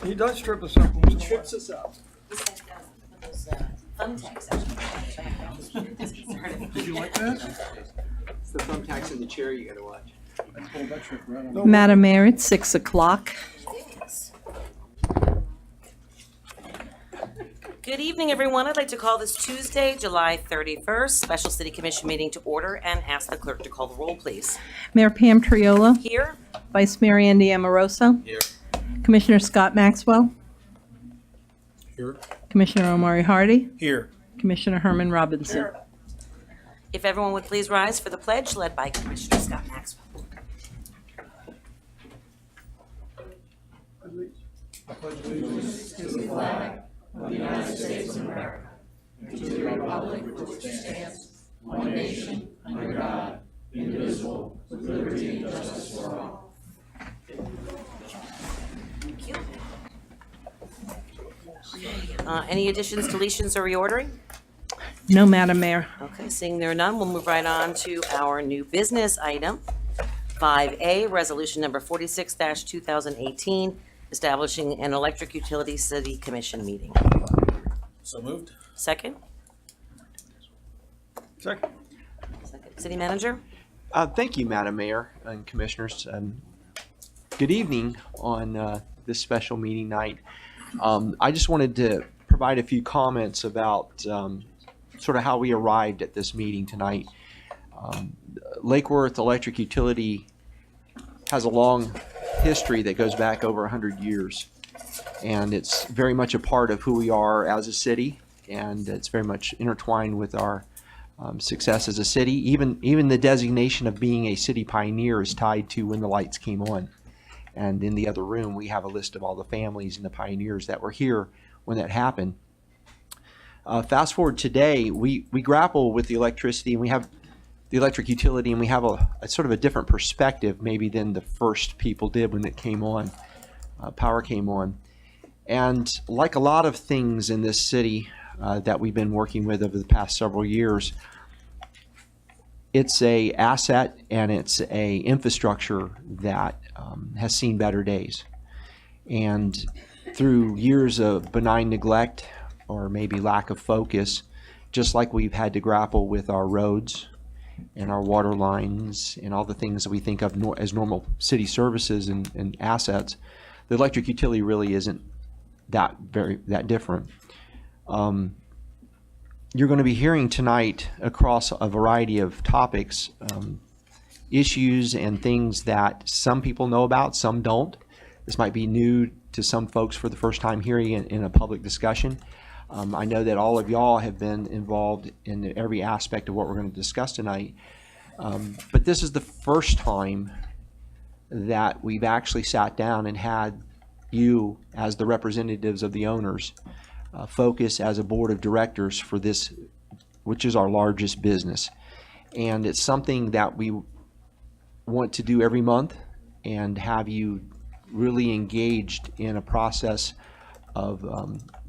He does trip us up. He Trips us up. Did you like that? It's the thumbtacks in the chair you gotta watch. I pulled that trick right on. Madam Mayor, it's 6 o'clock. Good evening, everyone. I'd like to call this Tuesday, July 31st, special city commission meeting to order and ask the clerk to call the roll, please. Mayor Pam Triola, Here, Vice Mayor Andy Amoroso. Here. Commissioner Scott Maxwell, Here. Commissioner Omari Hardy, Here. Commissioner Herman Robinson. if everyone would please rise for the pledge led by Commissioner Scott Maxwell. Thank you. Any additions, deletions, or reordering? No, Madam Mayor. Okay, seeing there are none, we'll move right on to our new business item. 5A, Resolution Number 46-2018, establishing an electric utility city commission meeting. So moved. Second? Second. City Manager? Thank you, Madam Mayor and Commissioners. Good evening on this special meeting night. I just wanted to provide a few comments about sort of how we arrived at this meeting tonight. Lake Worth Electric Utility has a long history that goes back over 100 years, and it's very much a part of who we are as a city, and it's very much intertwined with our success as a city. Even the designation of being a city pioneer is tied to when the lights came on. And in the other room, we have a list of all the families and the pioneers that were here when that happened. Fast forward today, we grapple with the electricity, and we have the electric utility, and we have a sort of a different perspective maybe than the first people did when it came on, power came on. And like a lot of things in this city that we've been working with over the past several years, it's a asset and it's a infrastructure that has seen better days. And through years of benign neglect or maybe lack of focus, just like we've had to grapple with our roads and our water lines and all the things that we think of as normal city services and assets, the electric utility really isn't that different. You're going to be hearing tonight across a variety of topics, issues and things that some people know about, some don't. This might be new to some folks for the first time hearing it in a public discussion. I know that all of y'all have been involved in every aspect of what we're going to discuss tonight. But this is the first time that we've actually sat down and had you, as the representatives of the owners, focus as a board of directors for this, which is our largest business. And it's something that we want to do every month and have you really engaged in a process of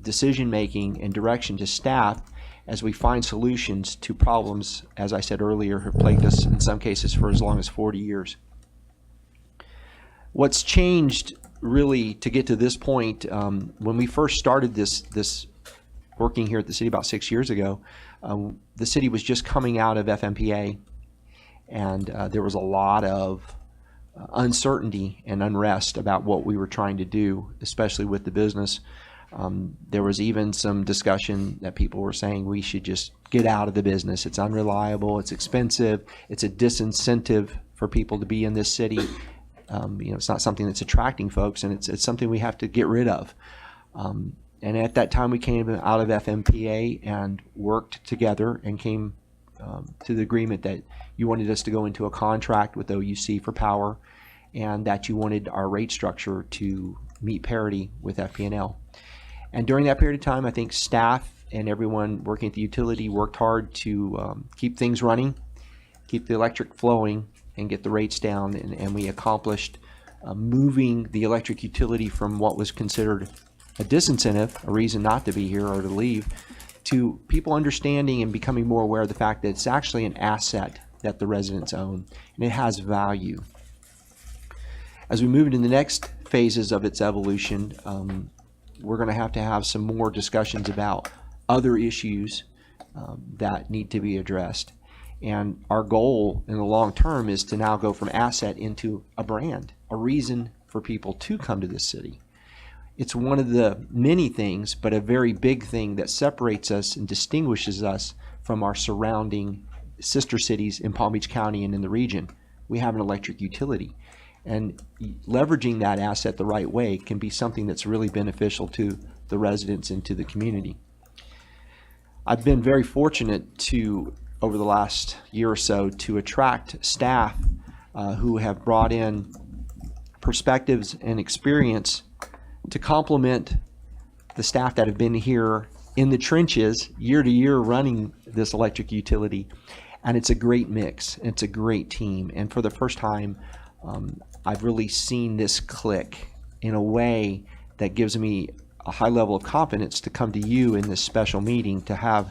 decision making and direction to staff as we find solutions to problems, as I said earlier, have plagued us in some cases for as long as 40 years. What's changed really to get to this point, when we first started this working here at the city about 6 years ago, the city was just coming out of FMPA, and there was a lot of uncertainty and unrest about what we were trying to do, especially with the business. There was even some discussion that people were saying we should just get out of the business. It's unreliable, it's expensive, it's a disincentive for people to be in this city. It's not something that's attracting folks, and it's something we have to get rid of. And at that time, we came out of FMPA and worked together and came to the agreement that you wanted us to go into a contract with OUC for power, and that you wanted our rate structure to meet parity with FP&L. And during that period of time, I think staff and everyone working at the utility worked hard to keep things running, keep the electric flowing, and get the rates down. And we accomplished moving the electric utility from what was considered a disincentive, a reason not to be here or to leave, to people understanding and becoming more aware of the fact that it's actually an asset that the residents own, and it has value. As we move into the next phases of its evolution. We're going to have some more discussions about other issues that need to be addressed. And our goal in the long term is to now go from asset into a brand, a reason for people to come to this city. It's one of the many things, but a very big thing that separates us and distinguishes us from our surrounding sister cities in Palm Beach County and in the region. We have an electric utility. And leveraging that asset the right way can be something that's really beneficial to the residents and to the community. I've been very fortunate to, over the last year or so, to attract staff who have brought in perspectives and experience to complement the staff that have been here in the trenches year to year running this electric utility. And it's a great mix. It's a great team. And for the first time, I've really seen this click in a way that gives me a high level of confidence to come to you in this special meeting to have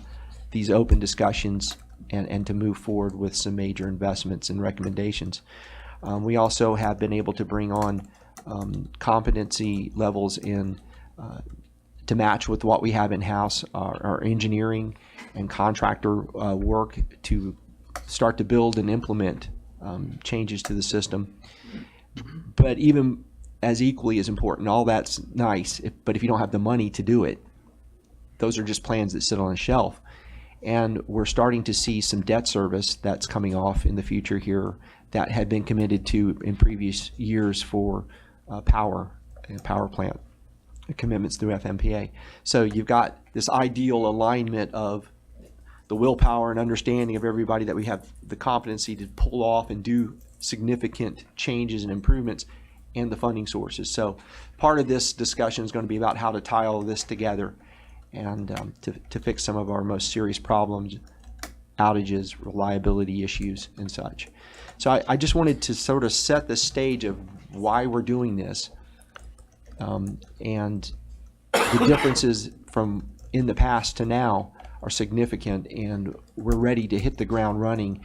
these open discussions and to move forward with some major investments and recommendations. We also have been able to bring on competency levels in to match with what we have in-house, our engineering and contractor work to start to build and implement changes to the system. But even as equally as important, all that's nice, but if you don't have the money to do it, those are just plans that sit on a shelf. And we're starting to see some debt service that's coming off in the future here that had been committed to in previous years for power plant commitments through FMPA. So you've got this ideal alignment of the willpower and understanding of everybody that we have the competency to pull off and do significant changes and improvements, and the funding sources. So part of this discussion is going to be about how to tie all of this together and to fix some of our most serious problems, outages, reliability issues, and such. So I just wanted to sort of set the stage of why we're doing this and the differences from in the past to now are significant, and we're ready to hit the ground running.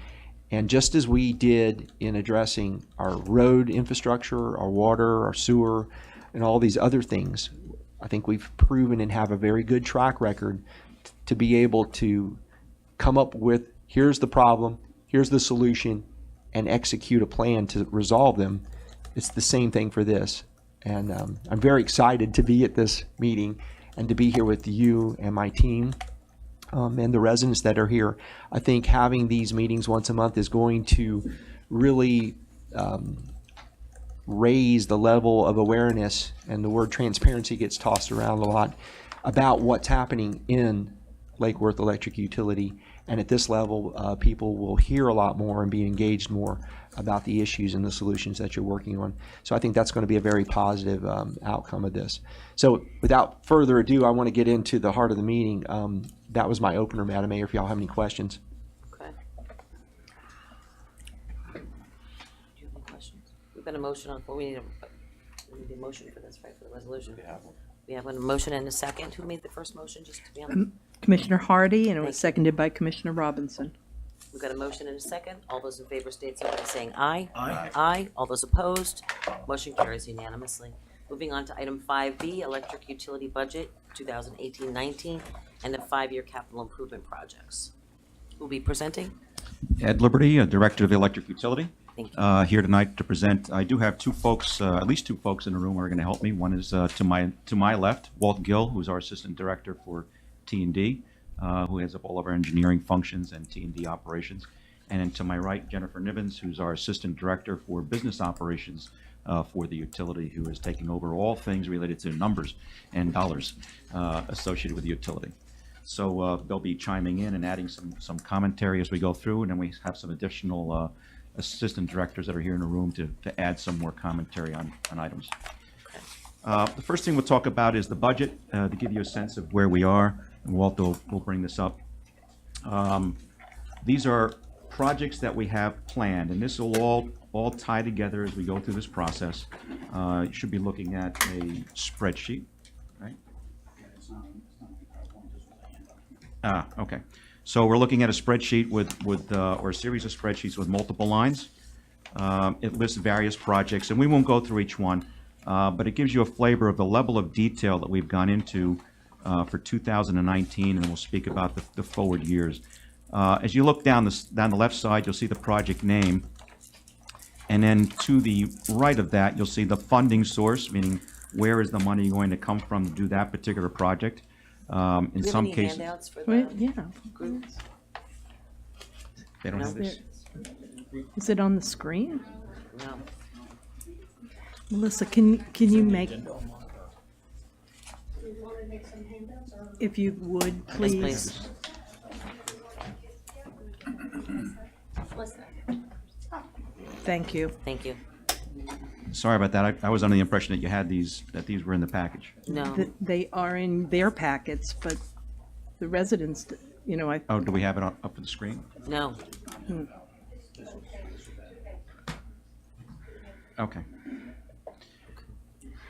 And just as we did in addressing our road infrastructure, our water, our sewer, and all these other things, I think we've proven and have a very good track record to be able to come up with, here's the problem, here's the solution, and execute a plan to resolve them. It's the same thing for this. And I'm very excited to be at this meeting and to be here with you and my team. And the residents that are here. I think having these meetings once a month is going to really raise the level of awareness, and the word transparency gets tossed around a lot, about what's happening in Lake Worth Electric Utility. And at this level, people will hear a lot more and be engaged more about the issues and the solutions that you're working on. So I think that's going to be a very positive outcome of this. So without further ado, I want to get into the heart of the meeting. That was my opener, Madam Mayor, if y'all have any questions. Okay. Do you have any questions? We've got a motion on, well, we need a motion for this, right, for the resolution. We have a motion and a second. Who made the first motion, just to be on? Commissioner Hardy, and it was Thank you. seconded by Commissioner Robinson. We've got a motion and a second. All those in favor state so by saying aye. Aye. Aye. All those opposed, motion carries unanimously. Moving on to item 5B, electric utility budget 2018-19 and the 5-year capital improvement projects. Who'll be presenting? Ed Liberty, Director of the Electric Utility. Thank you. Here tonight to present. I do have two folks, at least two folks in the room who are going to help me. One is to my left, Walt Gill, who's our Assistant Director for T&D, who heads up all of our engineering functions and T&D operations. And then to my right, Jennifer Nivens, who's our Assistant Director for Business Operations for the utility, who is taking over all things related to numbers and dollars associated with the utility. So they'll be chiming in and adding some commentary as we go through, and then we have some additional assistant directors that are here in the room to add some more commentary on items. The first thing we'll talk about is the budget, to give you a sense of where we are, and Walt will bring this up. These are projects that we have planned, and this will all tie together as we go through this process. You should be looking at a spreadsheet, right? Okay. So we're looking at a spreadsheet or a series of spreadsheets with multiple lines. It lists various projects, and we won't go through each one. but it gives you a flavor of the level of detail that we've gone into for 2019, and we'll speak about the forward years. As you look down the left side, you'll see the project name. And then to the right of that, you'll see the funding source, meaning where is the money going to come from to do that particular project. In Do you have some any cases, handouts for Well, the yeah. group? they don't have Is this. Is it on the screen? No. Melissa, can you make, if you would, Yes, please? please. Thank you. Thank you. Sorry about that. I was under the impression that you had that these were in the package. No. They are in their packets, but the residents, you know, Oh, do we have it up on the screen? No. Okay.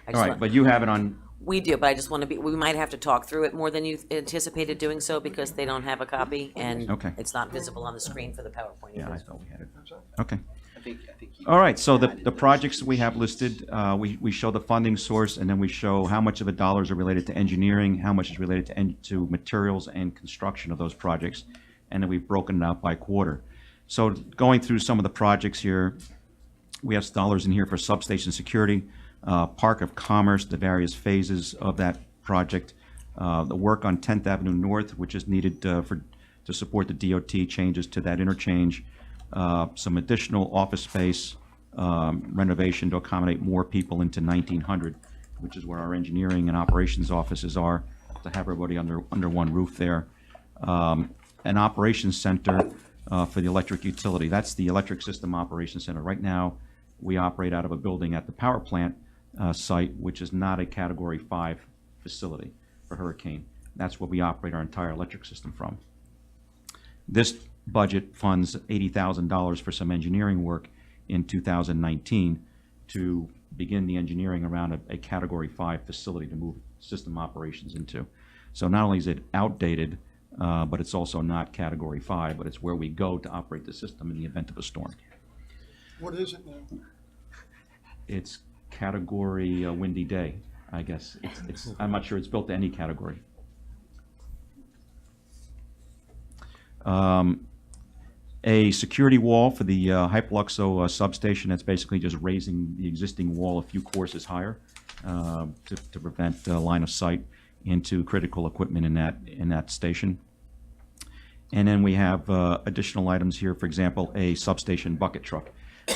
I All just right, want- but you have it on, We do, but I just want to be, we might have to talk through it more than you anticipated doing so because they don't have a copy and Okay. it's not visible on the screen for the PowerPoint yeah, I either. thought we had it. Okay. I think you. All right, so the projects we have listed, we show the funding source, and then we show how much of the dollars are related to engineering, how much is related to materials and construction of those projects, and then we've broken it out by quarter. So going through some of the projects here, we have dollars in here for substation security, Park of Commerce, the various phases of that project, the work on 10th Avenue North, which is needed to support the DOT changes to that interchange, some additional office space renovation to accommodate more people into 1900, which is where our engineering and operations offices are, to have everybody under one roof there. An operations center for the electric utility. That's the Electric System Operations Center. Right now, we operate out of a building at the power plant site, which is not a Category 5 facility for Hurricane. That's where we operate our entire electric system from. This budget funds $80,000 for some engineering work in 2019 to begin the engineering around a Category 5 facility to move system operations into. So not only is it outdated, but it's also not Category 5, but it's where we go to operate the system in the event of a storm. What is it now? It's Category windy day, I guess. I'm not sure it's built to any category. A security wall for the Hypoluxo substation. That's basically just raising the existing wall a few courses higher to prevent line of sight into critical equipment in that station. And then we have additional items here, for example, a substation bucket truck.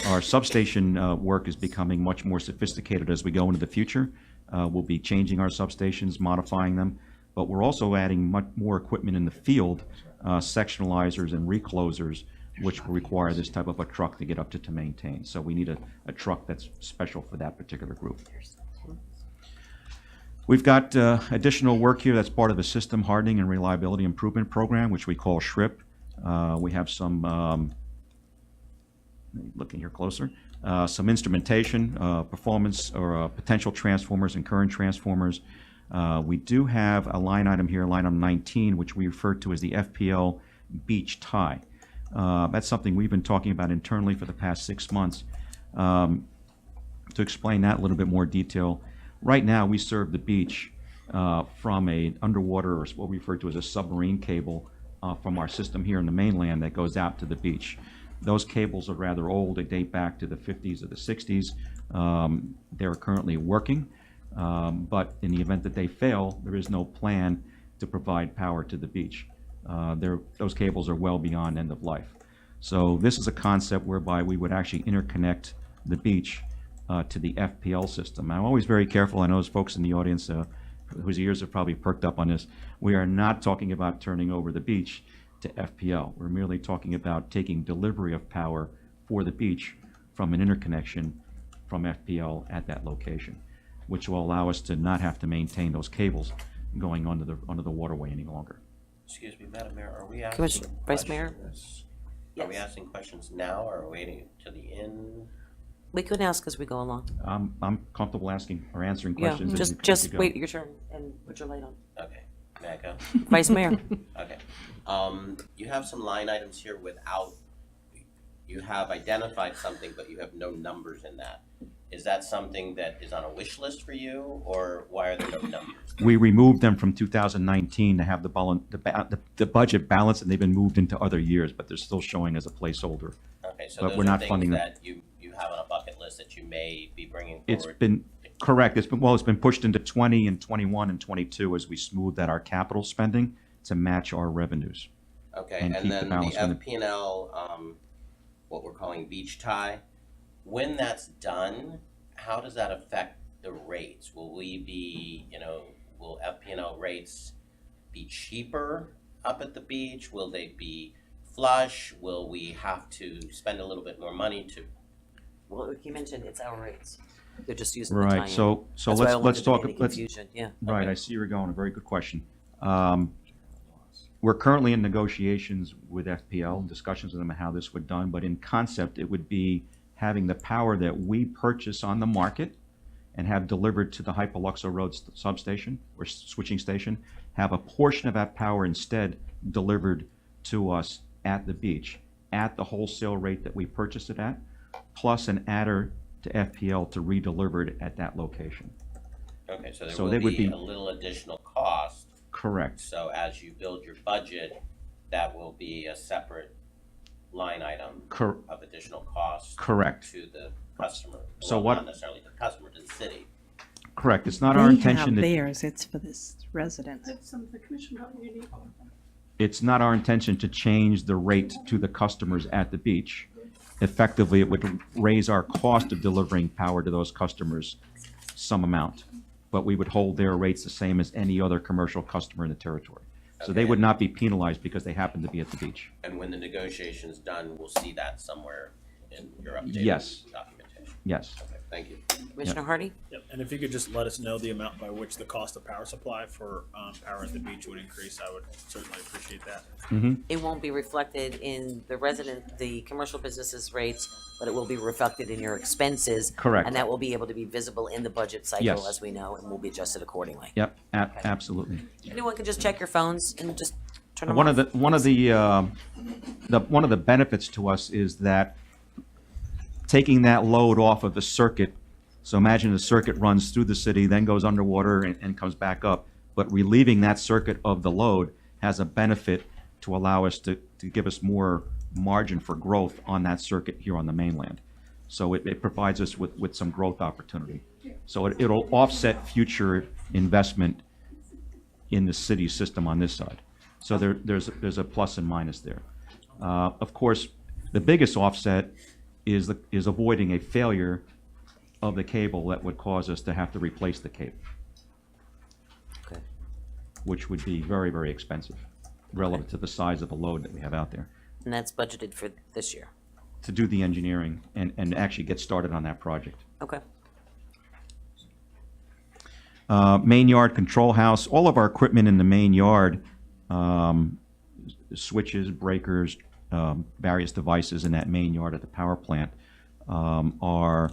Our substation work is becoming much more sophisticated as we go into the future. We'll be changing our substations, modifying them, but we're also adding much more equipment in the field, sectionalizers and reclosers, which will require this type of a truck to get up to maintain. So we need a truck that's special for that particular group. We've got additional work here that's part of a system hardening and reliability improvement program, which we call SHRIP. We have some, looking here closer, some instrumentation, performance or potential transformers and current transformers. We do have a line item here, line item 19, which we refer to as the FPL beach tie. That's something we've been talking about internally for the past 6 months. To explain that in a little bit more detail, right now we serve the beach from a underwater, or what we refer to as a submarine cable from our system here in the mainland that goes out to the beach. Those cables are rather old. They date back to the 50s or the 60s. They're currently working, but in the event that they fail, there is no plan to provide power to the beach. Those cables are well beyond end of life. So this is a concept whereby we would actually interconnect the beach to the FPL system. I'm always very careful. I know there's folks in the audience whose ears have probably perked up on this. We are not talking about turning over the beach to FPL. We're merely talking about taking delivery of power for the beach from an interconnection from FPL at that location, which will allow us to not have to maintain those cables going under the waterway any longer. Excuse me, Madam Mayor, are we asking Commissioner, Vice Mayor? questions? Are we asking questions now, or are we waiting to the end? We could ask as we go along. I'm comfortable asking or answering Yeah, questions. as just you go. wait your turn and put your light on. Okay, may I go? Vice Mayor? Okay. You have some line items here without, you have identified something, but you have no numbers in that. is that something that is on a wish list for you, or why are there no numbers? We removed them from 2019 to have the budget balance, and they've been moved into other years, but they're still showing as a placeholder. Okay, so But those we're are not things funding them. that you have on a bucket list that you may be bringing It's forward. been, correct, it's been pushed into 20 and 21 and 22 as we smooth out our capital spending to match our revenues. Okay, and and keep the then balance the in the- FP&L, what we're calling beach tie, when that's done, how does that affect the rates? Will we be, will FP&L rates be cheaper up at the beach? Will they be flush? Will we have to spend a little bit more money to? Well, you mentioned it's our rates. They're just using the Right, tie-in. so That's why I let's don't want there to talk, be any let's, confusion, yeah. right, I see you're going, a very good question. We're currently in negotiations with FPL, discussions with them on how this would done, but in concept, it would be having the power that we purchase on the market and have delivered to the Hypoluxo Road substation or switching station, have a portion of that power instead delivered to us at the beach at the wholesale rate that we purchased it at, plus an adder to FPL to re-deliver it at that location. Okay, so there So will they would be be- a little additional cost. Correct. So as you build your budget, that will be a separate line item of additional cost Correct. to the customer. So Well, what- not necessarily to the customer, to the city. Correct. It's not our They intention have to. theirs, it's for this resident. That's some of the commission got unique. It's not our intention to change the rate to the customers at the beach. Effectively, it would raise our cost of delivering power to those customers some amount, but we would hold their rates the same as any other commercial customer in the territory. So they Okay. would not be penalized because they happen to be at the beach. And when the negotiation's done, we'll see that somewhere in your updated Yes. documentation. Yes. Okay, thank you. Commissioner Hardy? Yep, and if you could just let us know the amount by which the cost of power supply for power at the beach would increase, I would certainly appreciate that. It won't be reflected in the commercial businesses rates, but it will be reflected in your expenses. Correct. And that will be able to be visible in the budget cycle, Yes. as we know, and will be adjusted accordingly. Yep, absolutely. Anyone can just check your phones and just turn them One off. of the benefits to us is that taking that load off of the circuit, so imagine the circuit runs through the city, then goes underwater and comes back up, but relieving that circuit of the load has a benefit to allow us to give us more margin for growth on that circuit here on the mainland. So it provides us with some growth opportunity. So it'll offset future investment in the city system on this side. So there's a plus and minus there. Of course, the biggest offset is avoiding a failure of the cable that would cause us to have to replace the cable, Okay. which would be very, very expensive relative to the size of the load that we have out there. And that's budgeted for this year. To do the engineering and actually get started on that project. Okay. Main yard control house, all of our equipment in the main yard, switches, breakers, various devices in that main yard at the power plant are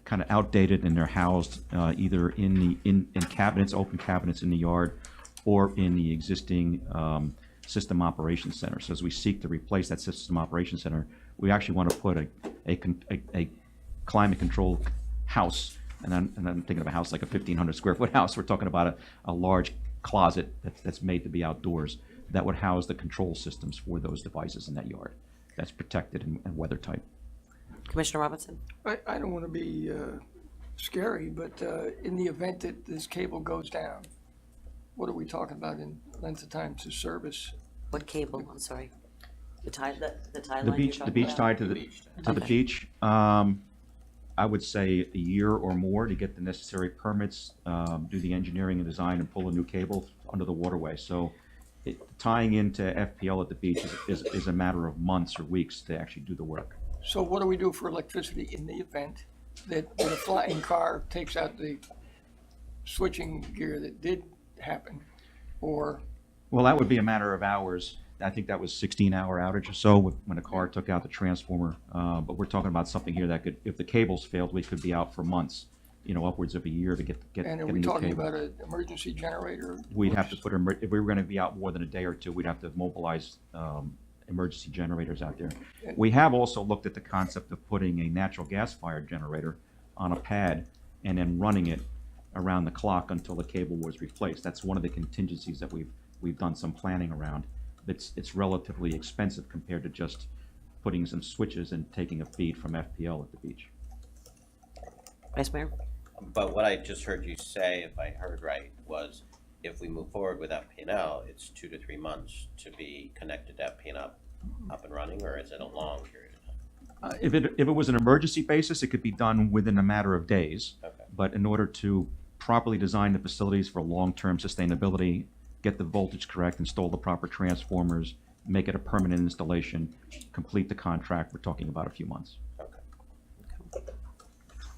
kind of outdated, and they're housed either in cabinets, open cabinets in the yard, or in the existing system operations center. So as we seek to replace that system operations center, we actually want to put a climate controlled house. And I'm thinking of a house like a 1,500 square foot house. We're talking about a large closet that's made to be outdoors that would house the control systems for those devices in that yard. That's protected and weather tight. Commissioner Robinson? I don't want to be scary, but in the event that this cable goes down, what are we talking about in length of time to service? What cable? I'm sorry. The tie line The you're beach, the talking beach about? tied to the Okay. beach. I would say a year or more to get the necessary permits, do the engineering and design, and pull a new cable under the waterway. So tying into FPL at the beach is a matter of months or weeks to actually do the work. So what do we do for electricity in the event that the flying car takes out the switching gear that did happen? Or, Well, that would be a matter of hours. I think that was 16-hour outage or so when a car took out the transformer. But we're talking about something here that could, if the cables failed, we could be out for months, upwards of a year to get and a are we new talking cable. about an emergency generator? We'd have to put, if we were going to be out more than a day or two, we'd have to mobilize emergency generators out there. We have also looked at the concept of putting a natural gas-fired generator on a pad and then running it around the clock until the cable was replaced. That's one of the contingencies that we've done some planning around. It's relatively expensive compared to just putting some switches and taking a feed from FPL at the beach. Vice Mayor? But what I just heard you say, if I heard right, was if we move forward with FPL, it's 2 to 3 months to be connected to FPL up and running, or is it a long period of time? If it was an emergency basis, it could be done within a matter of days. Okay. But in order to properly design the facilities for long-term sustainability, get the voltage correct, install the proper transformers, make it a permanent installation, complete the contract, we're talking about a few months. Okay.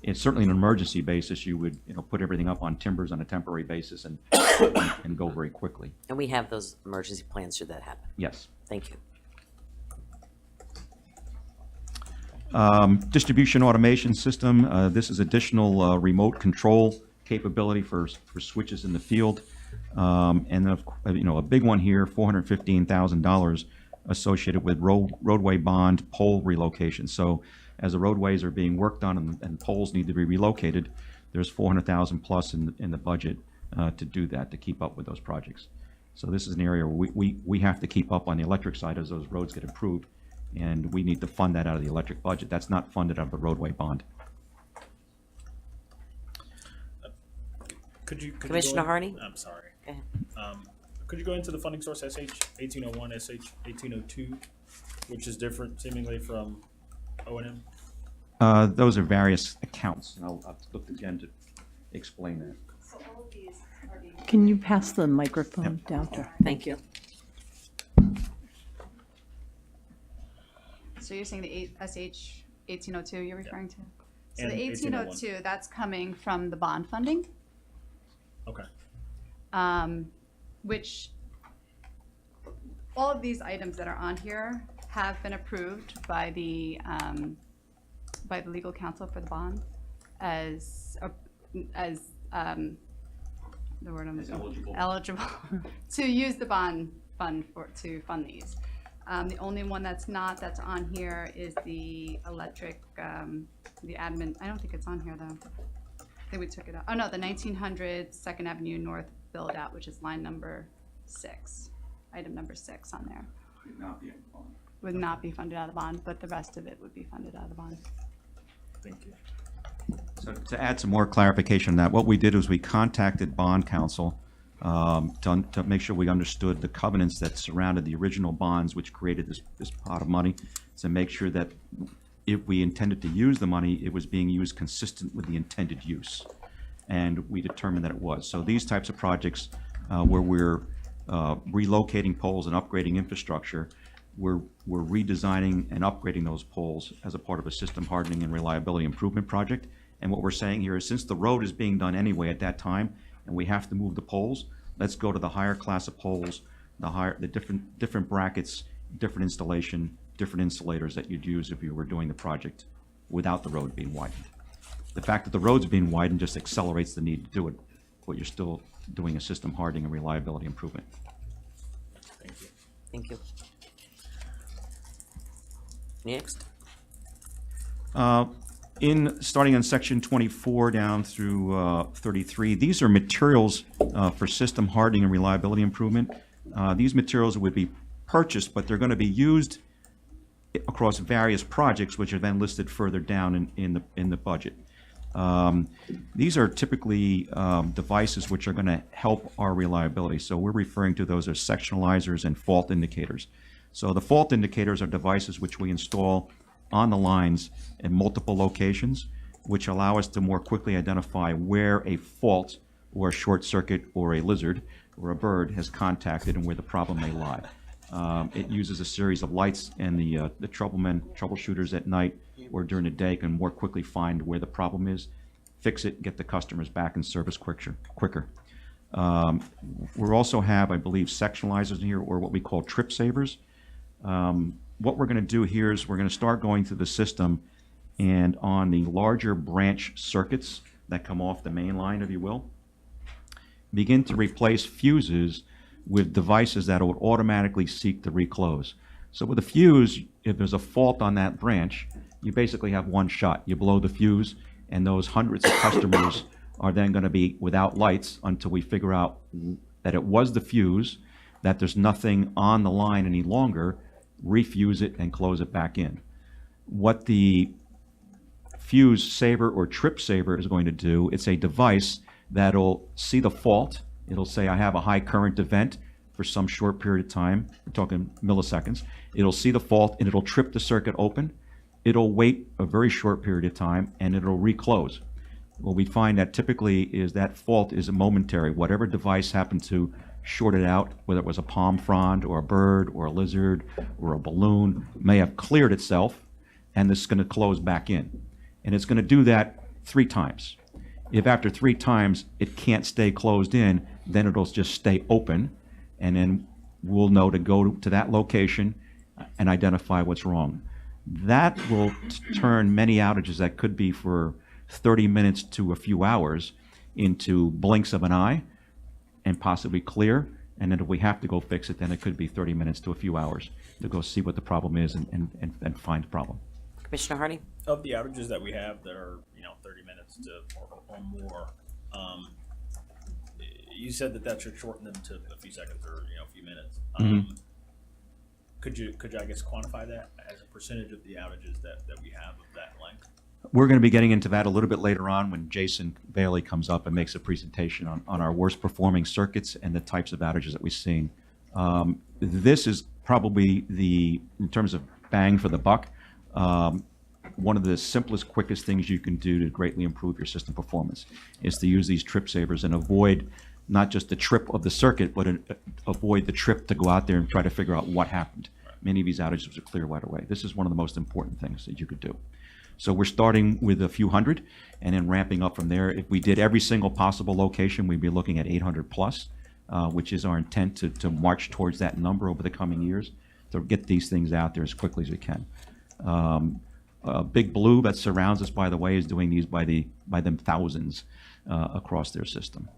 It's certainly an emergency basis. You would, put everything up on timbers on a temporary basis and go very quickly. And we have those emergency plans should that happen. Yes. Thank you. Distribution automation system. This is additional remote control capability for switches in the field. And a big one here, $415,000 associated with roadway bond pole relocation. So as the roadways are being worked on and poles need to be relocated, there's $400,000 plus in the budget to do that, to keep up with those projects. So this is an area where we have to keep up on the electric side as those roads get improved, and we need to fund that out of the electric budget. That's not funded out of the roadway bond. Could you Commissioner go Harney? I'm sorry. Go ahead. Could you go into the funding source SH 1801, SH 1802, which is different seemingly from O&M? Those are various accounts, and I'll look again to explain that. Can you pass the microphone down to her? Thank you. So you're saying the SH 1802 you're referring to? So And the 1802, that's coming from the bond funding, Okay. which all of these items that are on here have been approved by the legal counsel for the bond as the word I'm eligible to use the bond fund to fund these. The only one that's on here is the electric, the admin. I don't think it's on here though. I think we took it out. Oh no, the 1900 Second Avenue North build out, which is line number 6, item number 6 on there. Would not be funded out of the bond, but the rest of it would be funded out of the bond. Thank you. So to add some more clarification on that, what we did was we contacted bond counsel to make sure we understood the covenants that surrounded the original bonds, which created this pot of money, to make sure that if we intended to use the money, it was being used consistent with the intended use. And we determined that it was. So these types of projects where we're relocating poles and upgrading infrastructure, we're redesigning and upgrading those poles as a part of a system hardening and reliability improvement project. And what we're saying here is, since the road is being done anyway at that time, and we have to move the poles, let's go to the higher class of poles, the different brackets, different installation, different insulators that you'd use if you were doing the project without the road being widened. The fact that the road's being widened just accelerates the need to do it, but you're still doing a system hardening and reliability improvement. Thank you. Thank you. Next. Starting on section 24 down through 33, these are materials for system hardening and reliability improvement. These materials would be purchased, but they're going to be used across various projects, which are then listed further down in the budget. These are typically devices which are going to help our reliability. So we're referring to those as sectionalizers and fault indicators. So the fault indicators are devices which we install on the lines in multiple locations, which allow us to more quickly identify where a fault or a short circuit or a lizard or a bird has contacted and where the problem may lie. It uses a series of lights, and the troubleshooters at night or during the day can more quickly find where the problem is, fix it, get the customers back in service quicker. We also have, I believe, sectionalizers in here, or what we call trip savers. What we're going to do here is we're going to start going through the system, and on the larger branch circuits that come off the main line, if you will, begin to replace fuses with devices that will automatically seek to reclose. So with a fuse, if there's a fault on that branch, you basically have one shot. You blow the fuse, and those hundreds of customers are then going to be without lights until we figure out that it was the fuse, that there's nothing on the line any longer, refuse it and close it back in. What the fuse saver or trip saver is going to do, it's a device that'll see the fault. It'll say, I have a high current event for some short period of time. We're talking milliseconds. It'll see the fault and it'll trip the circuit open. It'll wait a very short period of time and it'll reclose. What we find that typically is that fault is a momentary. Whatever device happened to short it out, whether it was a palm frond or a bird or a lizard or a balloon, may have cleared itself, and this is going to close back in. And it's going to do that 3 times. If after 3 times it can't stay closed in, then it'll just stay open, and then we'll know to go to that location and identify what's wrong. That will turn many outages that could be for 30 minutes to a few hours into blinks of an eye and possibly clear. And then if we have to go fix it, then it could be 30 minutes to a few hours to go see what the problem is and find the problem. Commissioner Hardy? Of the outages that we have that are, 30 minutes to or more, you said that should shorten them to a few seconds or, a few minutes. Could you, I guess, quantify that as a percentage of the outages that we have of that length? We're going to be getting into that a little bit later on when Jason Bailey comes up and makes a presentation on our worst performing circuits and the types of outages that we've seen. This is probably in terms of bang for the buck, one of the simplest, quickest things you can do to greatly improve your system performance is to use these trip savers and avoid not just the trip of the circuit, but avoid the trip to go out there and try to figure out what happened. Many of these outages are clear right away. This is one of the most important things that you could do. So we're starting with a few hundred and then ramping up from there. If we did every single possible location, we'd be looking at 800 plus, which is our intent to march towards that number over the coming years, to get these things out there as quickly as we can. Big Blue that surrounds us, by the way, is doing these by them thousands across their system.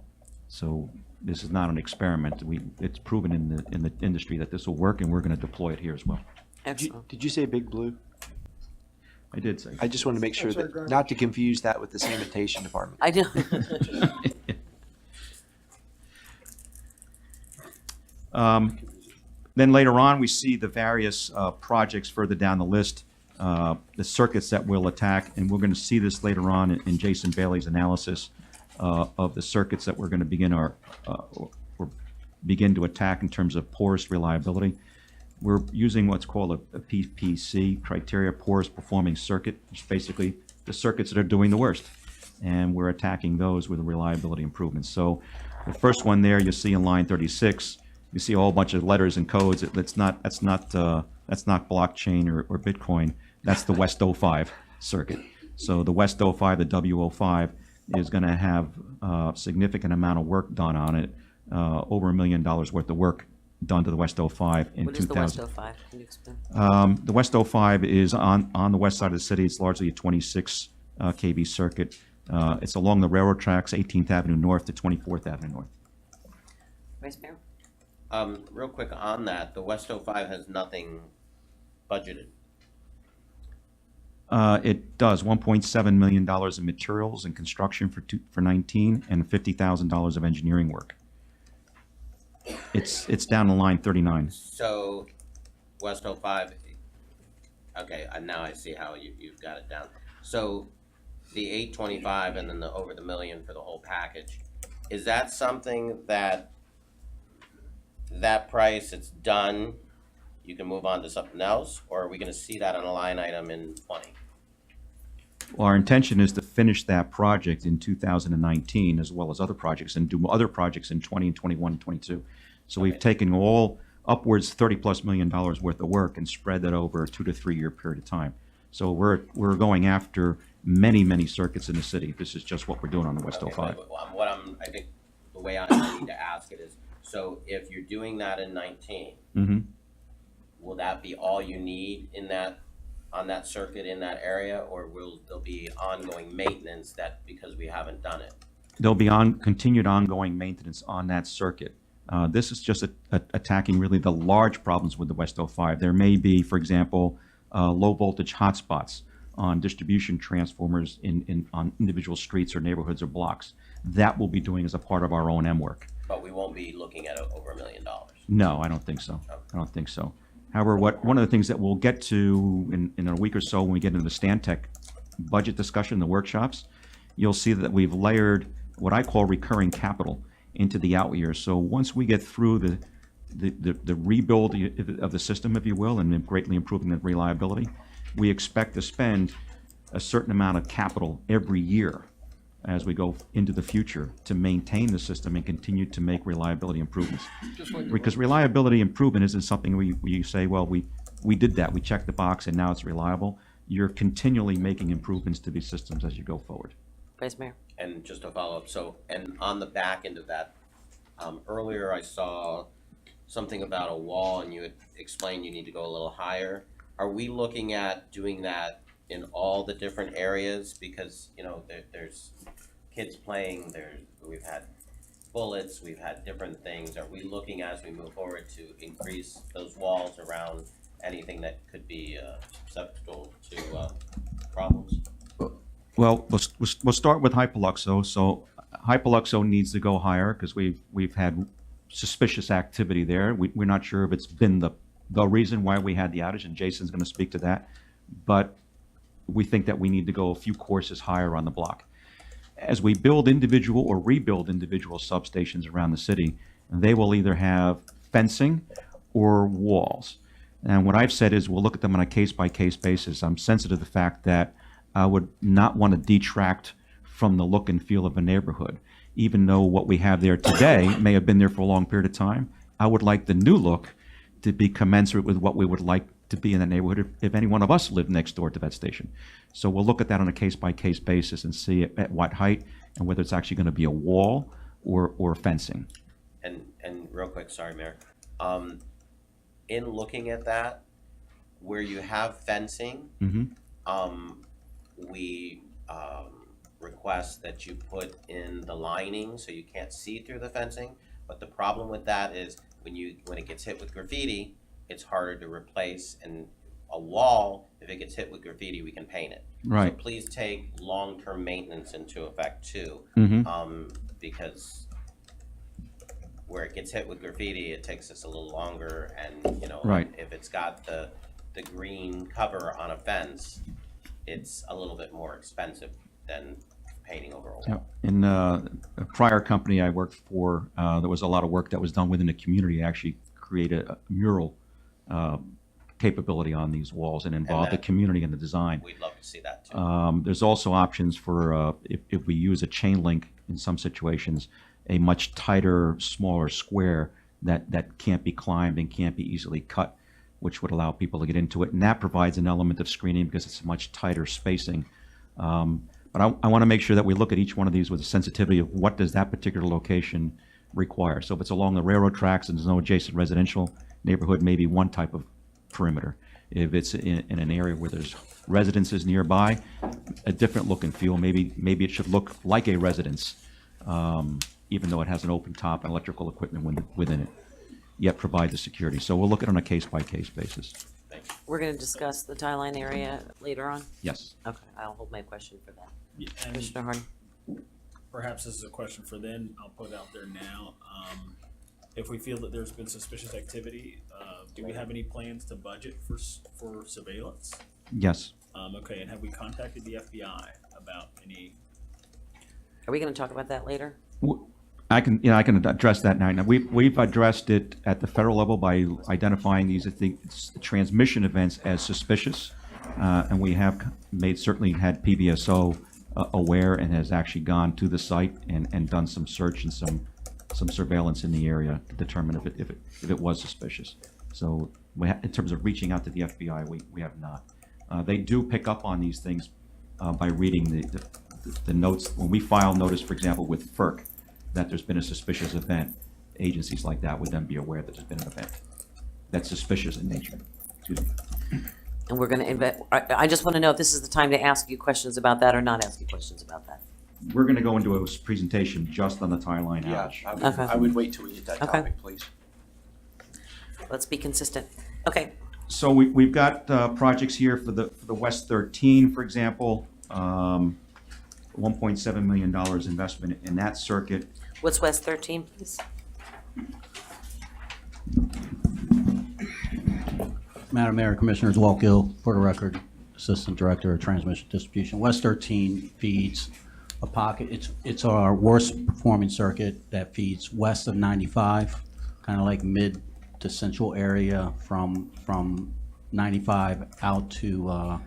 So this is not an experiment. It's proven in the industry that this will work, and we're going to deploy it here as well. Excellent. Did you say Big Blue? I did say. I just wanted to make sure that, not to confuse that with the sanitation department. I do. Then later on, we see the various projects further down the list, the circuits that we'll attack, and we're going to see this later on in Jason Bailey's analysis of the circuits that we're going to begin to attack in terms of porous reliability. We're using what's called a PPC criteria, porous performing circuit, which is basically the circuits that are doing the worst, and we're attacking those with reliability improvements. So the first one there you see in line 36. You see a whole bunch of letters and codes. That's not blockchain or Bitcoin. That's the West 05 circuit. So the West 05, the W05, is going to have a significant amount of work done on it, over $1 million worth of work done to the West 05 in 2000. What is the West 05? Can you explain? The West 05 is on the west side of the city. It's largely a 26 kV circuit. It's along the railroad tracks, 18th Avenue North to 24th Avenue North. Vice Mayor? Real quick on that, the West 05 has nothing budgeted. It does $1.7 million in materials and construction for 19 and $50,000 of engineering work. It's down to line 39. So, West 05, okay, now I see how you've got it down. So, the 825 and then the over the million for the whole package, is that something that price, it's done, you can move on to something else, or are we gonna see that on a line item in 20? Well, our intention is to finish that project in 2019 as well as other projects and do other projects in 20 and 21 and 22. So we've taken all upwards $30+ million worth of work and spread that over a 2 to 3 year period of time. So we're going after many circuits in the city. This is just what we're doing on the West 05. I think the way I need to ask it is, so if you're doing that in 19, Mm-hmm. will that be all you need on that circuit in that area, or will there be ongoing maintenance because we haven't done it? There'll be continued ongoing maintenance on that circuit. This is just attacking really the large problems with the West 05. There may be, for example, low voltage hotspots on distribution transformers on individual streets or neighborhoods or blocks. That we'll be doing as a part of our O&M work. But we won't be looking at over $1 million. No, I don't think so. I don't think so. However, one of the things that we'll get to in a week or so when we get into the Stantec budget discussion, the workshops, you'll see that we've layered what I call recurring capital into the out years. So once we get through the rebuild of the system, if you will, and greatly improving the reliability, we expect to spend a certain amount of capital every year as we go into the future to maintain the system and continue to make reliability improvements. Just like the Because reliability improvement isn't something we say, well, we did that, we checked the box and now it's reliable. You're continually making improvements to these systems as you go forward. Vice Mayor? And just to follow up, so, and on the back end of that, earlier I saw something about a wall and you had explained you need to go a little higher. Are we looking at doing that in all the different areas? Because, you know, there's kids playing, we've had bullets, we've had different things. Are we looking as we move forward to increase those walls around anything that could be susceptible to problems? Well, we'll start with Hypoluxo. So Hypoluxo needs to go higher because we've had suspicious activity there. We're not sure if it's been the reason why we had the outage, and Jason's going to speak to that. But we think that we need to go a few courses higher on the block. As we build individual or rebuild individual substations around the city, they will either have fencing or walls. And what I've said is we'll look at them on a case-by-case basis. I'm sensitive to the fact that I would not want to detract from the look and feel of a neighborhood. Even though what we have there today may have been there for a long period of time, I would like the new look to be commensurate with what we would like to be in the neighborhood if any one of us lived next door to that station. So we'll look at that on a case-by-case basis and see at what height and whether it's actually going to be a wall or fencing. And real quick, sorry, Mayor. In looking at that, where you have fencing, we request that you put in the lining so you can't see through the fencing. But the problem with that is when it gets hit with graffiti, it's harder to replace. And a wall, if it gets hit with graffiti, we can paint it. Right. So please take long-term maintenance into effect too, because where it gets hit with graffiti, it takes us a little longer. And you know, Right. if it's got the green cover on a fence, it's a little bit more expensive than painting over a wall. Yeah. In a prior company I worked for, there was a lot of work that was done within the community to actually create a mural capability on these walls and involve the that- community in the design. We'd love to see that too. There's also options for, if we use a chain link in some situations, a much tighter, smaller square that can't be climbed and can't be easily cut, which would allow people to get into it. And that provides an element of screening because it's much tighter spacing. But I want to make sure that we look at each one of these with a sensitivity of what does that particular location require. So if it's along the railroad tracks and there's no adjacent residential neighborhood, maybe one type of perimeter. If it's in an area where there's residences nearby, a different look and feel. Maybe it should look like a residence, even though it has an open top and electrical equipment within it, yet provide the security. So we'll look at it on a case-by-case basis. We're going to discuss the tie line area later on? Yes. Okay, I'll hold my question for that. Yeah, and Commissioner Harden? perhaps this is a question for then, I'll put it out there now. If we feel that there's been suspicious activity, do we have any plans to budget for surveillance? Yes. Okay, and have we contacted the FBI about any? Are we going to talk about that later? I can address that now. We've addressed it at the federal level by identifying these, I think, transmission events as suspicious. And we have certainly had PBSO aware and has actually gone to the site and done some search and some surveillance in the area to determine if it was suspicious. So in terms of reaching out to the FBI, we have not. They do pick up on these things by reading the notes. When we file notice, for example, with FERC, that there's been a suspicious event, agencies like that would then be aware that there's been an event that's suspicious in nature. Excuse me. And we're going to I just want to know if this is the time to ask you questions about that or not ask you questions about that. we're going to go into a presentation just on the tie line outage. Okay. I would wait till we get that Okay. topic, please. Let's be consistent. Okay, So we've got projects here for the West 13, for example, $1.7 million investment in that circuit. what's West 13, please? Madam Mayor, Commissioners, Walt Gill, for the record, Assistant Director of Transmission Distribution. West 13 feeds a pocket, it's our worst performing circuit that feeds west of 95, kind of like mid to central area from 95 out to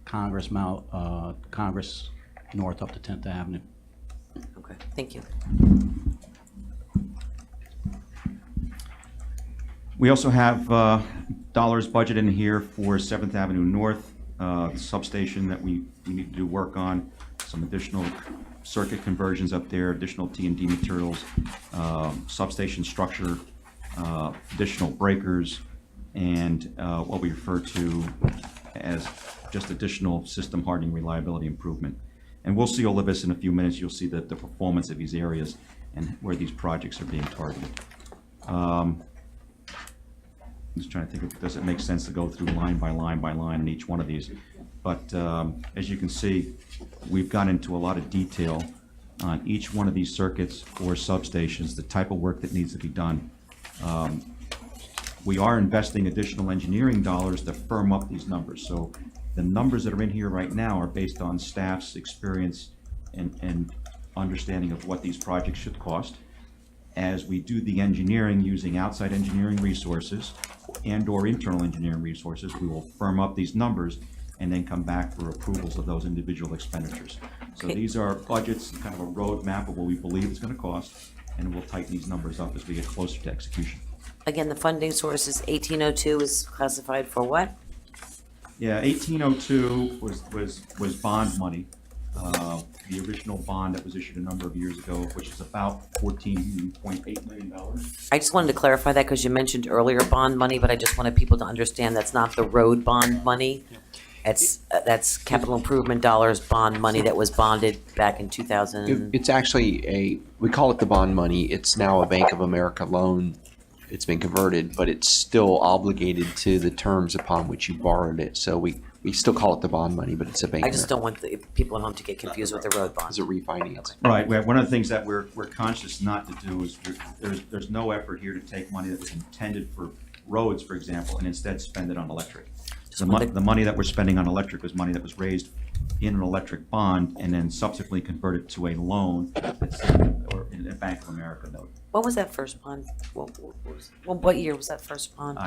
Congress north up to 10th Avenue. Okay, thank you. We also have dollars budgeted in here for 7th Avenue North, substation that we need to do work on, some additional circuit conversions up there, additional T&D materials, substation structure, additional breakers, and what we refer to as just additional system hardening reliability improvement. And we'll see all of this in a few minutes. You'll see the performance of these areas and where these projects are being targeted. I'm just trying to think of, does it make sense to go through line by line by line in each one of these? But as you can see, we've gone into a lot of detail on each one of these circuits or substations, the type of work that needs to be done. We are investing additional engineering dollars to firm up these numbers. So the numbers that are in here right now are based on staff's experience and understanding of what these projects should cost. As we do the engineering using outside engineering resources and/or internal engineering resources, we will firm up these numbers and then come back for approvals of those individual expenditures. So Okay. these are budgets, kind of a roadmap of what we believe it's going to cost, and we'll tighten these numbers up as we get closer to execution. Again, the funding source is 1802 is classified for what? Yeah, 1802 was bond money. The original bond that was issued a number of years ago, which is about $14.8 million. I just wanted to clarify that because you mentioned earlier bond money, but I just wanted people to understand that's not the road bond money. That's capital improvement dollars, bond money that was bonded back in 2000. It's actually we call it the bond money. It's now a Bank of America loan. It's been converted, but it's still obligated to the terms upon which you borrowed it. So we still call it the bond money, but it's a Bank I of just America. don't want the people at home to get confused with the road bond. It's a refinance. Right, one of the things that we're conscious not to do is there's no effort here to take money that was intended for roads, for example, and instead spend it on electric. The money that we're spending on electric was money that was raised in an electric bond and then subsequently converted to a loan that's or in a Bank of America note. What was that first bond? What year was that first bond?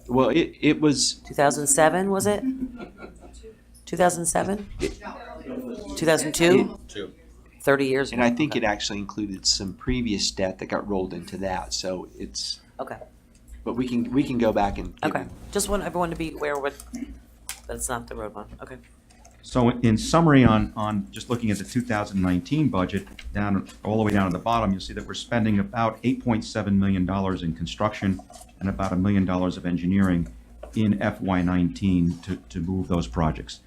Well, it was 2007, was it? 2007? 2002? 30 years ago. and I think Okay. it actually included some previous debt that got rolled into that. So it's Okay, but we can go back and give okay. you- Just want everyone to be aware what, that it's not the road bond. Okay. So in summary, on just looking at the 2019 budget, down all the way down to the bottom, you'll see that we're spending about $8.7 million in construction and about $1 million of engineering in FY19 to move those projects.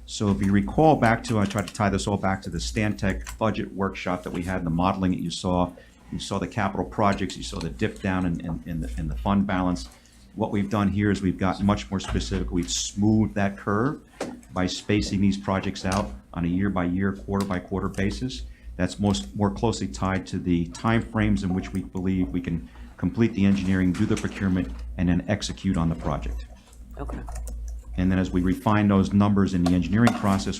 So if you recall back to, I tried to tie this all back to the Stantec budget workshop that we had, the modeling that you saw the capital projects, you saw the dip down in the fund balance. What we've done here is we've gotten much more specific. We've smoothed that curve by spacing these projects out on a year-by-year, quarter-by-quarter basis. That's more closely tied to the timeframes in which we believe we can complete the engineering, do the procurement, and then execute on the project. Okay. And then as we refine those numbers in the engineering process,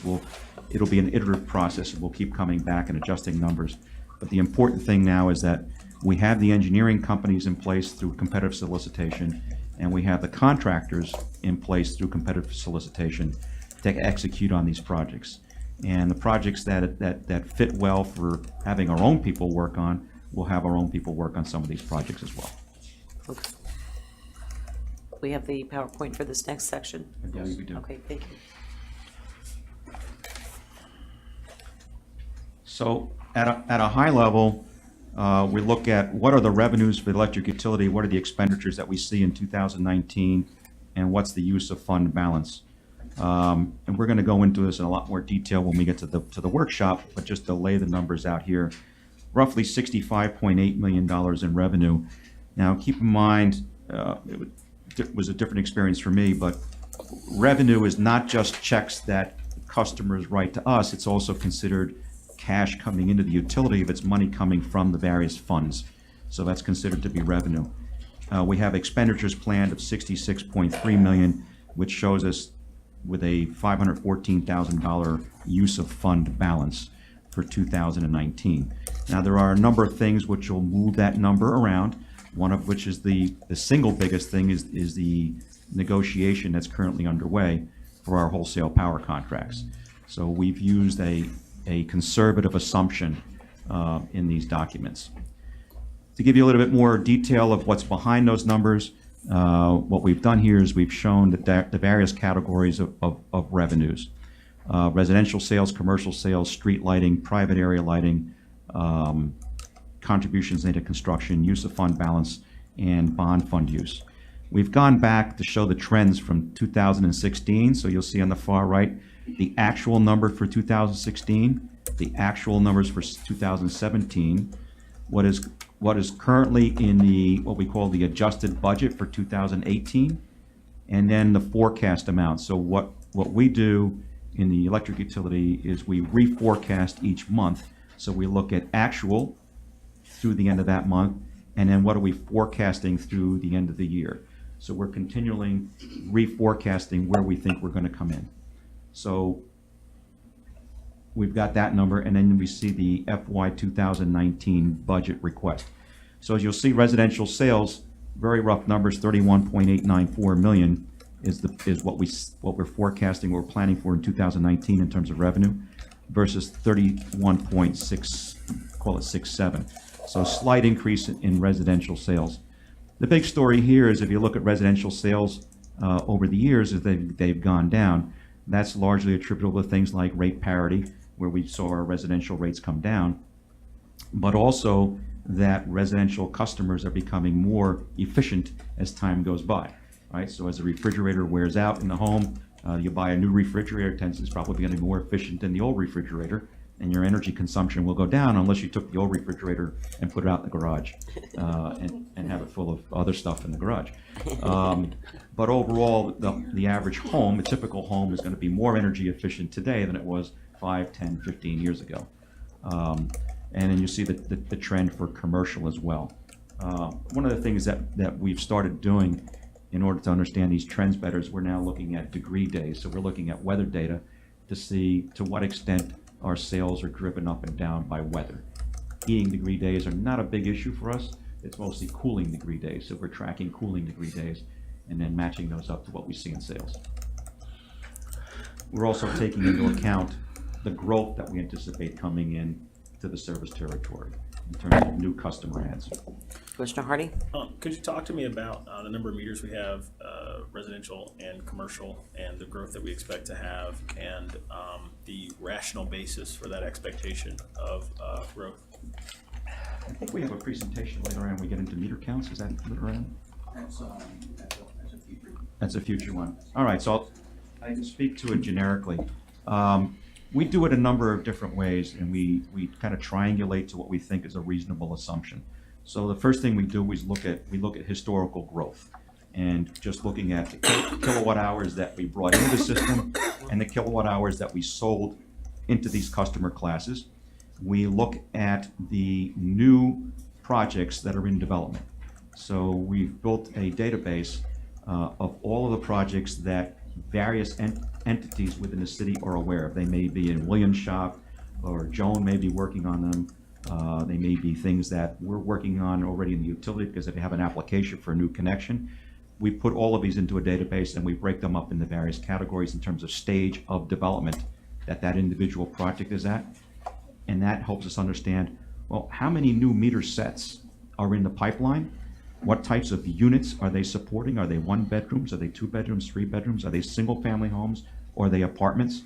it'll be an iterative process, and we'll keep coming back and adjusting numbers. But the important thing now is that we have the engineering companies in place through competitive solicitation, and we have the contractors in place through competitive solicitation to execute on these projects. And the projects that fit well for having our own people work on, we'll have our own people work on some of these projects as well. Okay. We have the PowerPoint for this next section? I believe we do. Okay, thank you. So at a high level, we look at what are the revenues for the electric utility, what are the expenditures that we see in 2019, and what's the use of fund balance. And we're going to go into this in a lot more detail when we get to the workshop, but just to lay the numbers out here. Roughly $65.8 million in revenue. Now, keep in mind, it was a different experience for me, but revenue is not just checks that customers write to us, it's also considered cash coming into the utility if it's money coming from the various funds. So that's considered to be revenue. We have expenditures planned of $66.3 million, which shows us with a $514,000 use of fund balance for 2019. Now, there are a number of things which will move that number around, one of which is the single biggest thing is the negotiation that's currently underway for our wholesale power contracts. So we've used a conservative assumption in these documents. To give you a little bit more detail of what's behind those numbers, what we've done here is we've shown that the various categories of revenues. Residential sales, commercial sales, street lighting, private area lighting, contributions into construction, use of fund balance, and bond fund use. We've gone back to show the trends from 2016, so you'll see on the far right the actual number for 2016, the actual numbers for 2017, what is currently in the what we call the adjusted budget for 2018, and then the forecast amount. So what we do in the electric utility is we reforecast each month. So we look at actual through the end of that month, and then what are we forecasting through the end of the year. So we're continually reforecasting where we think we're going to come in. So we've got that number, and then we see the FY 2019 budget request. So as you'll see, residential sales, very rough numbers, 31.894 million is what we're forecasting, what we're planning for in 2019 in terms of revenue, versus 31.6, call it 67. So a slight increase in residential sales. The big story here is if you look at residential sales over the years, is they've gone down. That's largely attributable to things like rate parity, where we saw our residential rates come down, but also that residential customers are becoming more efficient as time goes by, right? So as the refrigerator wears out in the home, you buy a new refrigerator, it's probably going to be more efficient than the old refrigerator, and your energy consumption will go down unless you took the old refrigerator and put it out in the garage and have it full of other stuff in the garage. But overall, the average home, a typical home, is going to be more energy efficient today than it was 5, 10, 15 years ago. And then you see the trend for commercial as well. One of the things that we've started doing in order to understand these trends better is we're now looking at degree days. So we're looking at weather data to see to what extent our sales are driven up and down by weather. Heating degree days are not a big issue for us. It's mostly cooling degree days. So we're tracking cooling degree days and then matching those up to what we see in sales. We're also taking into account the growth that we anticipate coming in to the service territory in terms of new customer adds. Commissioner Hardy? Could you talk to me about the number of meters we have, residential and commercial, and the growth that we expect to have, and the rational basis for that expectation of growth? I think we have a presentation later on. We get into meter counts. Is that later on? That's a future one. All right, so I can speak to it generically. We do it a number of different ways, and we kind of triangulate to what we think is a reasonable assumption. So the first thing we do is look at historical growth, and just looking at the kilowatt hours that we brought into the system and the kilowatt hours that we sold into these customer classes. We look at the new projects that are in development. So we've built a database of all of the projects that various entities within the city are aware of. They may be in Williams' shop, or Joan may be working on them. They may be things that we're working on already in the utility because they have an application for a new connection. We put all of these into a database and we break them up into various categories in terms of stage of development that individual project is at. And that helps us understand, well, how many new meter sets are in the pipeline? What types of units are they supporting? Are they 1 bedrooms? Are they 2 bedrooms, 3 bedrooms? Are they single family homes? Or are they apartments?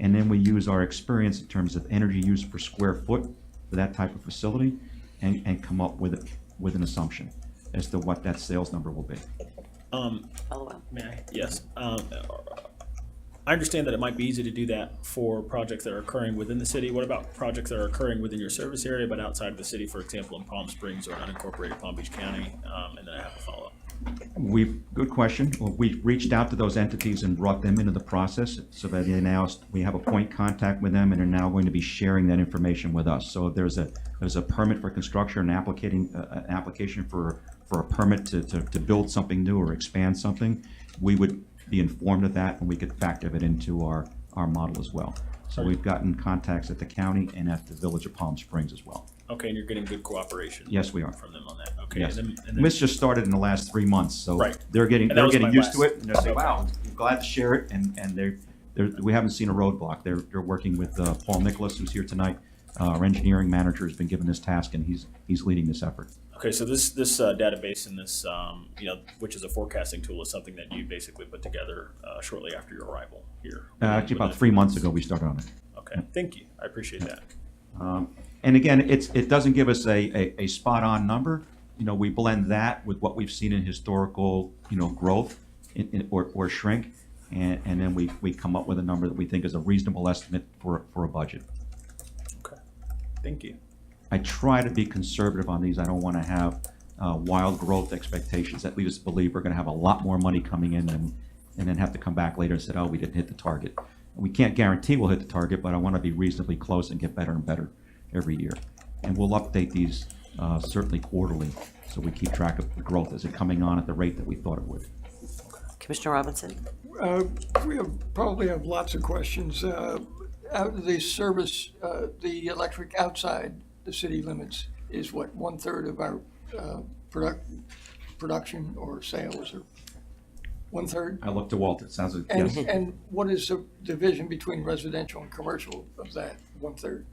And then we use our experience in terms of energy use per square foot for that type of facility and come up with an assumption as to what that sales number will be. Follow up. May I? Yes. I understand that it might be easy to do that for projects that are occurring within the city. What about projects that are occurring within your service area but outside of the city, for example, in Palm Springs or unincorporated Palm Beach County? And then I have a follow-up. Good question. Well, we reached out to those entities and brought them into the process so that we have a point contact with them and are now going to be sharing that information with us. So if there's a permit for construction, an application for a permit to build something new or expand something, we would be informed of that and we could factor it into our model as well. So we've gotten contacts at the county and at the Village of Palm Springs as well. Okay, and you're getting good cooperation? Yes, we are. From them on that, okay. Yes. And then, This just started in the last 3 months, so Right. they're getting And that was my used to last- it, and they're saying, "Wow, I'm glad to share it." And we haven't seen a roadblock. They're working with Paul Nicholas, who's here tonight. Our engineering manager has been given this task, and he's leading this effort. Okay, so this database and this, which is a forecasting tool, is something that you basically put together shortly after your arrival here? Actually, about 3 months ago, we started on it. Okay, thank you. I appreciate that. And again, it doesn't give us a spot-on number. We blend that with what we've seen in historical, growth or shrink, and then we come up with a number that we think is a reasonable estimate for a budget. Okay, thank you. I try to be conservative on these. I don't want to have wild growth expectations that lead us to believe we're going to have a lot more money coming in and then have to come back later and say, oh, we didn't hit the target. We can't guarantee we'll hit the target, but I want to be reasonably close and get better and better every year. And we'll update these certainly quarterly, so we keep track of the growth. Is it coming on at the rate that we thought it would? Commissioner Robinson? We probably have lots of questions. Out of the service, the electric outside the city limits is what, 1/3 of our production or sales, or 1/3? I look to Walt. It sounds like, And, yes. and what is the division between residential and commercial of that 1/3?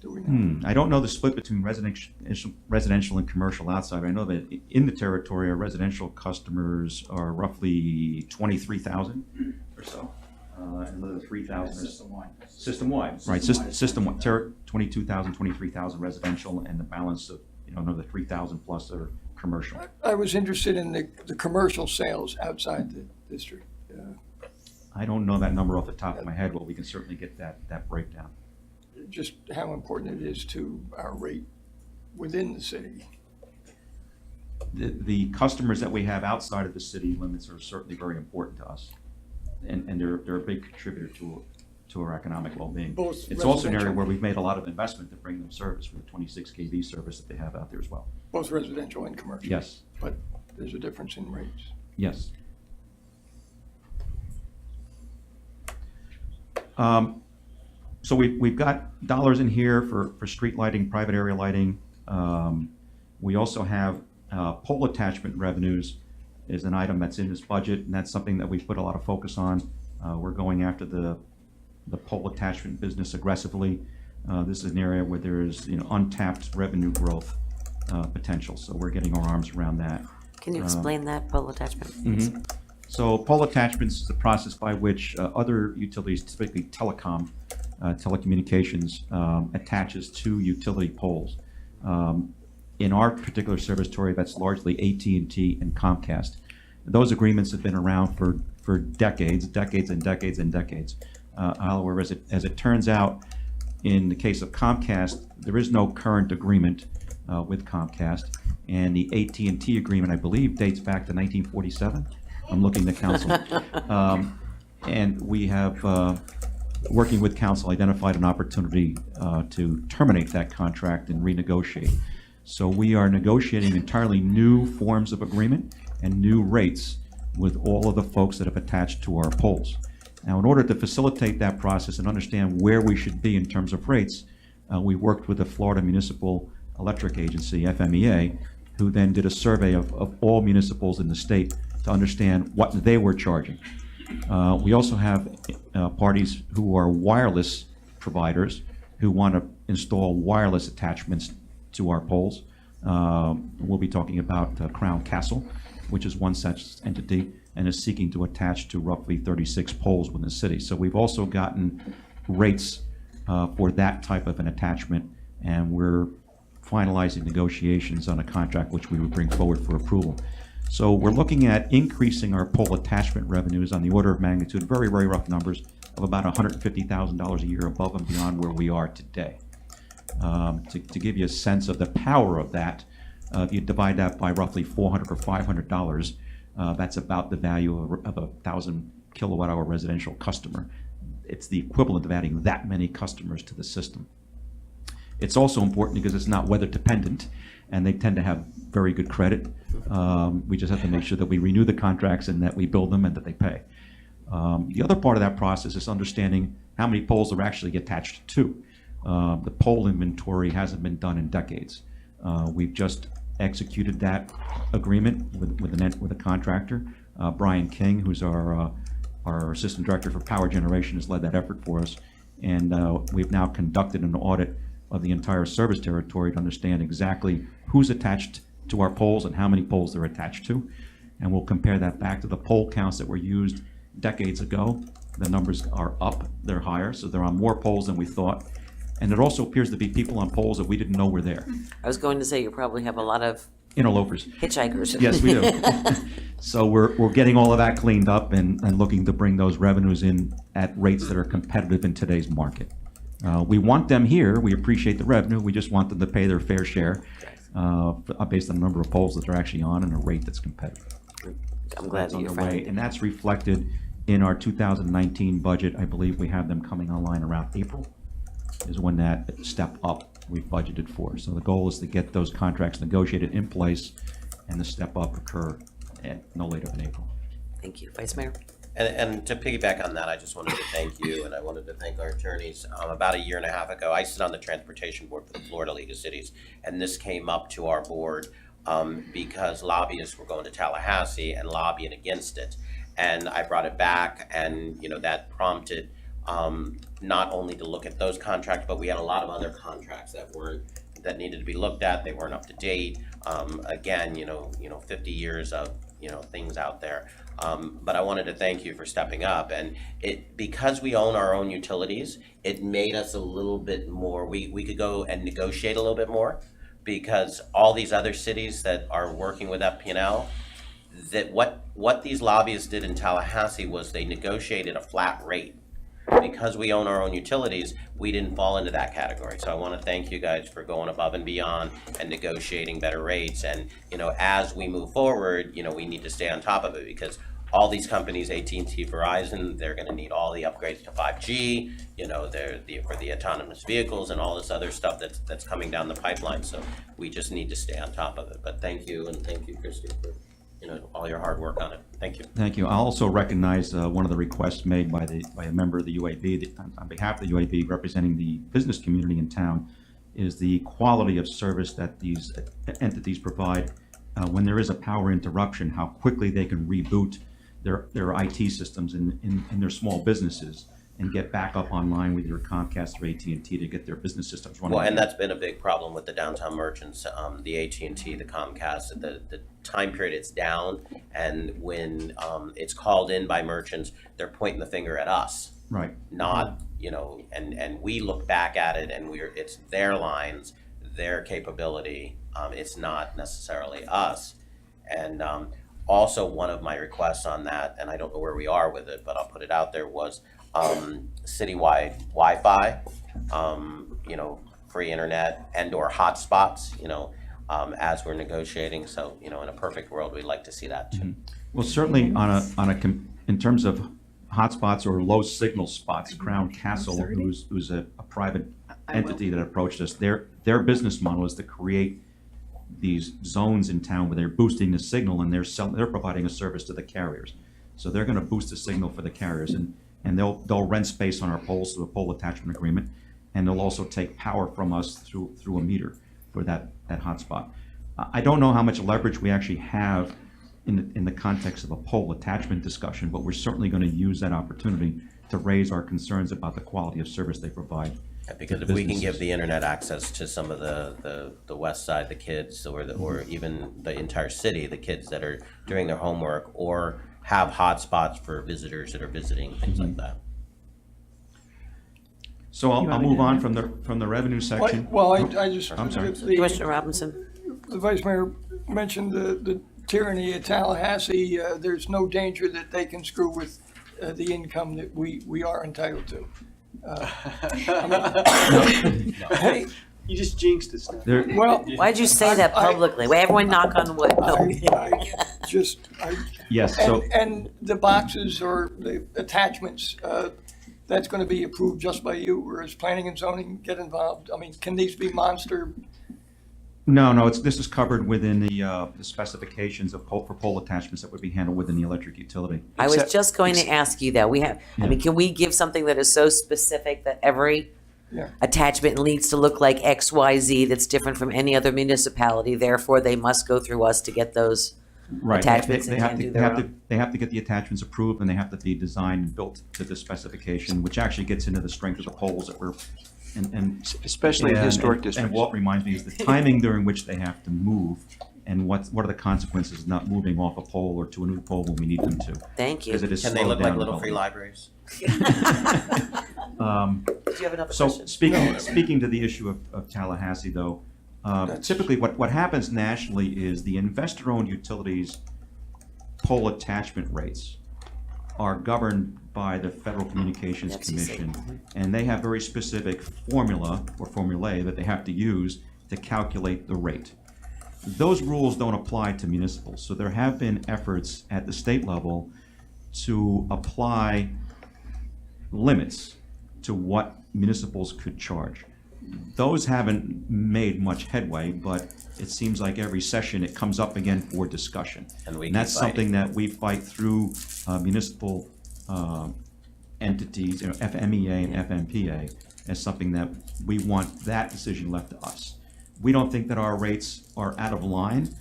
Do we know? I don't know the split between residential and commercial outside. I know that in the territory, our residential customers are roughly 23,000 or so. And the 3,000 is system-wide. Right, system-wide, 22,000, 23,000 residential, and the balance of, another 3,000 plus are commercial. I was interested in the commercial sales outside the district. I don't know that number off the top of my head, but we can certainly get that breakdown. Just how important it is to our rate within the city. The customers that we have outside of the city limits are certainly very important to us. And they're a big contributor to our economic well-being. Both It's also an area residential- where we've made a lot of investment to bring them service with the 26 kV service that they have out there as well. Both residential and commercial. Yes, But there's a difference in rates. yes. So we've got dollars in here for street lighting, private area lighting. We also have pole attachment revenues is an item that's in this budget, and that's something that we put a lot of focus on. We're going after the pole attachment business aggressively. This is an area where there is untapped revenue growth potential, so we're getting our arms around that. Can you explain that, pole attachment? So pole attachments is the process by which other utilities, typically telecommunications, attaches to utility poles. In our particular service territory, that's largely AT&T and Comcast. Those agreements have been around for decades. However, as it turns out, in the case of Comcast, there is no current agreement with Comcast, and the AT&T agreement, I believe, dates back to 1947. I'm looking to council. And we have, working with council, identified an opportunity to terminate that contract and renegotiate. So we are negotiating entirely new forms of agreement and new rates with all of the folks that have attached to our poles. Now, in order to facilitate that process and understand where we should be in terms of rates, we worked with the Florida Municipal Electric Agency, FMEA, who then did a survey of all municipals in the state to understand what they were charging. We also have parties who are wireless providers who want to install wireless attachments to our poles. We'll be talking about Crown Castle, which is one such entity and is seeking to attach to roughly 36 poles within the city. So we've also gotten rates for that type of an attachment, and we're finalizing negotiations on a contract which we would bring forward for approval. So we're looking at increasing our pole attachment revenues on the order of magnitude, very, very rough numbers, of about $150,000 a year above and beyond where we are today. To give you a sense of the power of that, if you divide that by roughly $400 or $500, that's about the value of a 1,000 kilowatt hour residential customer. It's the equivalent of adding that many customers to the system. It's also important because it's not weather dependent, and they tend to have very good credit. We just have to make sure that we renew the contracts and that we build them and that they pay. The other part of that process is understanding how many poles are actually attached to. The pole inventory hasn't been done in decades. We've just executed that agreement with a contractor. Brian King, who's our assistant director for power generation, has led that effort for us. And we've now conducted an audit of the entire service territory to understand exactly who's attached to our poles and how many poles they're attached to. And we'll compare that back to the pole counts that were used decades ago. The numbers are up, they're higher, so they're on more poles than we thought. And it also appears to be people on poles that we didn't know were there. I was going to say, you probably have a lot of Interlopers. hitchhikers. Yes, we do. So we're getting all of that cleaned up and looking to bring those revenues in at rates that are competitive in today's market. We want them here. We appreciate the revenue. We just want them to pay their fair share based on the number of poles that they're actually on and a rate that's competitive. I'm glad That's that you're underway, finding. and that's reflected in our 2019 budget. I believe we have them coming online around April is when that step up we've budgeted for. So the goal is to get those contracts negotiated in place and the step up occur at no later than April. Thank you. Vice Mayor? And to piggyback on that, I just wanted to thank you, and I wanted to thank our attorneys. About a year and a half ago, I sit on the Transportation Board for the Florida League of Cities, and this came up to our board because lobbyists were going to Tallahassee and lobbying against it. And I brought it back, and that prompted not only to look at those contracts, but we had a lot of other contracts that needed to be looked at. They weren't up to date. Again, 50 years of things out there. But I wanted to thank you for stepping up, and because we own our own utilities, it made us a little bit more. We could go and negotiate a little bit more, because all these other cities that are working with FP&L, that what these lobbyists did in Tallahassee was they negotiated a flat rate. Because we own our own utilities, we didn't fall into that category. So I want to thank you guys for going above and beyond and negotiating better rates. And, as we move forward, we need to stay on top of it, because all these companies, AT&T, Verizon, they're going to need all the upgrades to 5G, for the autonomous vehicles and all this other stuff that's coming down the pipeline. So we just need to stay on top of it. But thank you, and thank you, Christy, for all your hard work on it. Thank you. Thank you. I'll also recognize one of the requests made by a member of the UAB on behalf of the UAB representing the business community in town is the quality of service that these entities provide when there is a power interruption, how quickly they can reboot their IT systems in their small businesses and get back up online with your Comcast or AT&T to get their business systems running. Well, and that's been a big problem with the downtown merchants, the AT&T, the Comcast, the time period it's down, and when it's called in by merchants, they're pointing the finger at us. Right. Not, and we look back at it and it's their lines, their capability, it's not necessarily us. And also one of my requests on that, and I don't know where we are with it, but I'll put it out there, was citywide Wi-Fi, free internet and/or hotspots, as we're negotiating. So, in a perfect world, we'd like to see that too. Well, certainly in terms of hotspots or low signal spots, Crown Castle, who's a private entity that approached us, their business model is to create these zones in town where they're boosting the signal, and they're providing a service to the carriers. So they're going to boost the signal for the carriers, and they'll rent space on our poles through a pole attachment agreement, and they'll also take power from us through a meter for that hotspot. I don't know how much leverage we actually have in the context of a pole attachment discussion, but we're certainly going to use that opportunity to raise our concerns about the quality of service they provide. Because if we can give the internet access to some of the west side, the kids, or even the entire city, the kids that are doing their homework, or have hotspots for visitors that are visiting, things like that. So I'll move on from the revenue section. Well, I just. I'm sorry. Commissioner Robinson? The Vice Mayor mentioned the tyranny at Tallahassee, there's no danger that they can screw with the income that we are entitled to. Hey, You just jinxed us now. There, well, Why'd you say that publicly? Wait, everyone knock on wood. No. yes, so. And the boxes or the attachments, that's gonna be approved just by you, or is planning and zoning get involved? I mean, can these be monster? No, this is covered within the specifications of for pole attachments that would be handled within the electric utility. I was Except- just going to ask you that. I mean, can we give something that is so specific that every Yeah. attachment needs to look like X, Y, Z that's different from any other municipality, therefore they must go through us to get those? Right. Attachments They and have can't to, do they their have to, own? they have to get the attachments approved, and they have to be designed and built to the specification, which actually gets into the strength of the poles that we're, and. Especially in and- historic and districts. Walt reminds me is the timing during which they have to move, and what are the consequences of not moving off a pole or to a new pole when we need them to. Thank you. Because it is Can they slowed look like down little free development. libraries? Do you have another So question? speaking to the issue of Tallahassee, though, typically what happens nationally is the investor-owned utilities pole attachment rates are governed by the Federal Communications FCC. Commission, and they have very specific formula or formulae that they have to use to calculate the rate. Those rules don't apply to municipals, so there have been efforts at the state level to apply limits to what municipals could charge. Those haven't made much headway, but it seems like every session it comes up again for discussion. And we And that's keep fighting. something that we fight through municipal entities, FMEA and FMPA, as something that we want that decision left to us. We don't think that our rates are out of line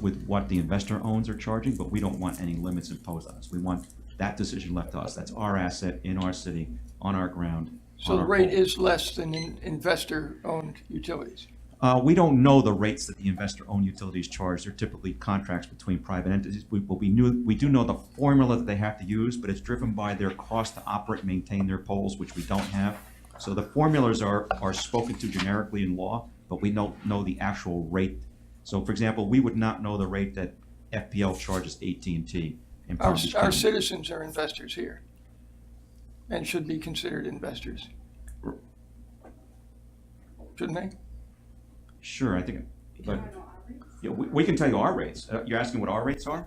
with what the investor owns are charging, but we don't want any limits imposed on us. We want that decision left to us. That's our asset in our city, on our ground. So on the our rate pole. is less than in investor-owned utilities. We don't know the rates that the investor-owned utilities charge. They're typically contracts between private entities. We do know the formula that they have to use, but it's driven by their cost to operate and maintain their poles, which we don't have. So the formulas are spoken to generically in law, but we don't know the actual rate. So for example, we would not know the rate that FPL charges AT&T in Palm Beach Our County. citizens are investors here and should be considered investors. Shouldn't they? Sure, I think, but yeah, we can tell you our rates. You're asking what our rates are?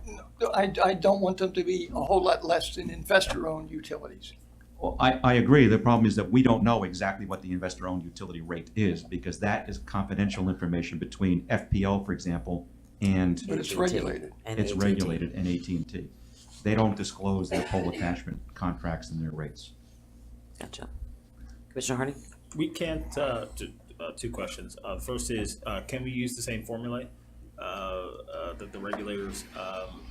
I don't want them to be a whole lot less than investor-owned utilities. Well, I agree. The problem is that we don't know exactly what the investor-owned utility rate is, because that is confidential information between FPL, for example, and But it's AT&T. regulated. And it's AT&T. regulated, and AT&T. They don't disclose their pole attachment contracts and their rates. Gotcha. Commissioner Harding? We can't, two questions. The first is, can we use the same formula that the regulators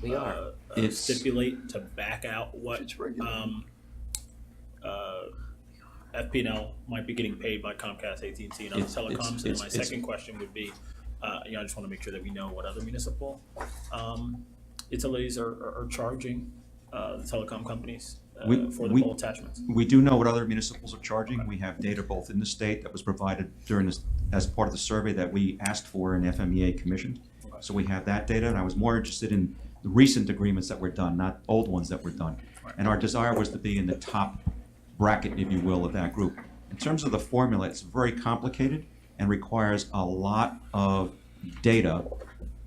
We are. It's- stipulate to back out what It's regulated. FP&L might be getting paid by Comcast, AT&T, and other It's- telecoms? And it's- my it's- second question would be, I just want to make sure that we know what other municipal utilities are charging the telecom companies for the we- pole attachments. We do know what other municipals are charging. We have data both in the state that was provided during this, as part of the survey that we asked for and FMEA commissioned. So we have that data, and I was more interested in the recent agreements that were done, not old ones that were done. And our desire was to be in the top bracket, if you will, of that group. In terms of the formula, it's very complicated and requires a lot of data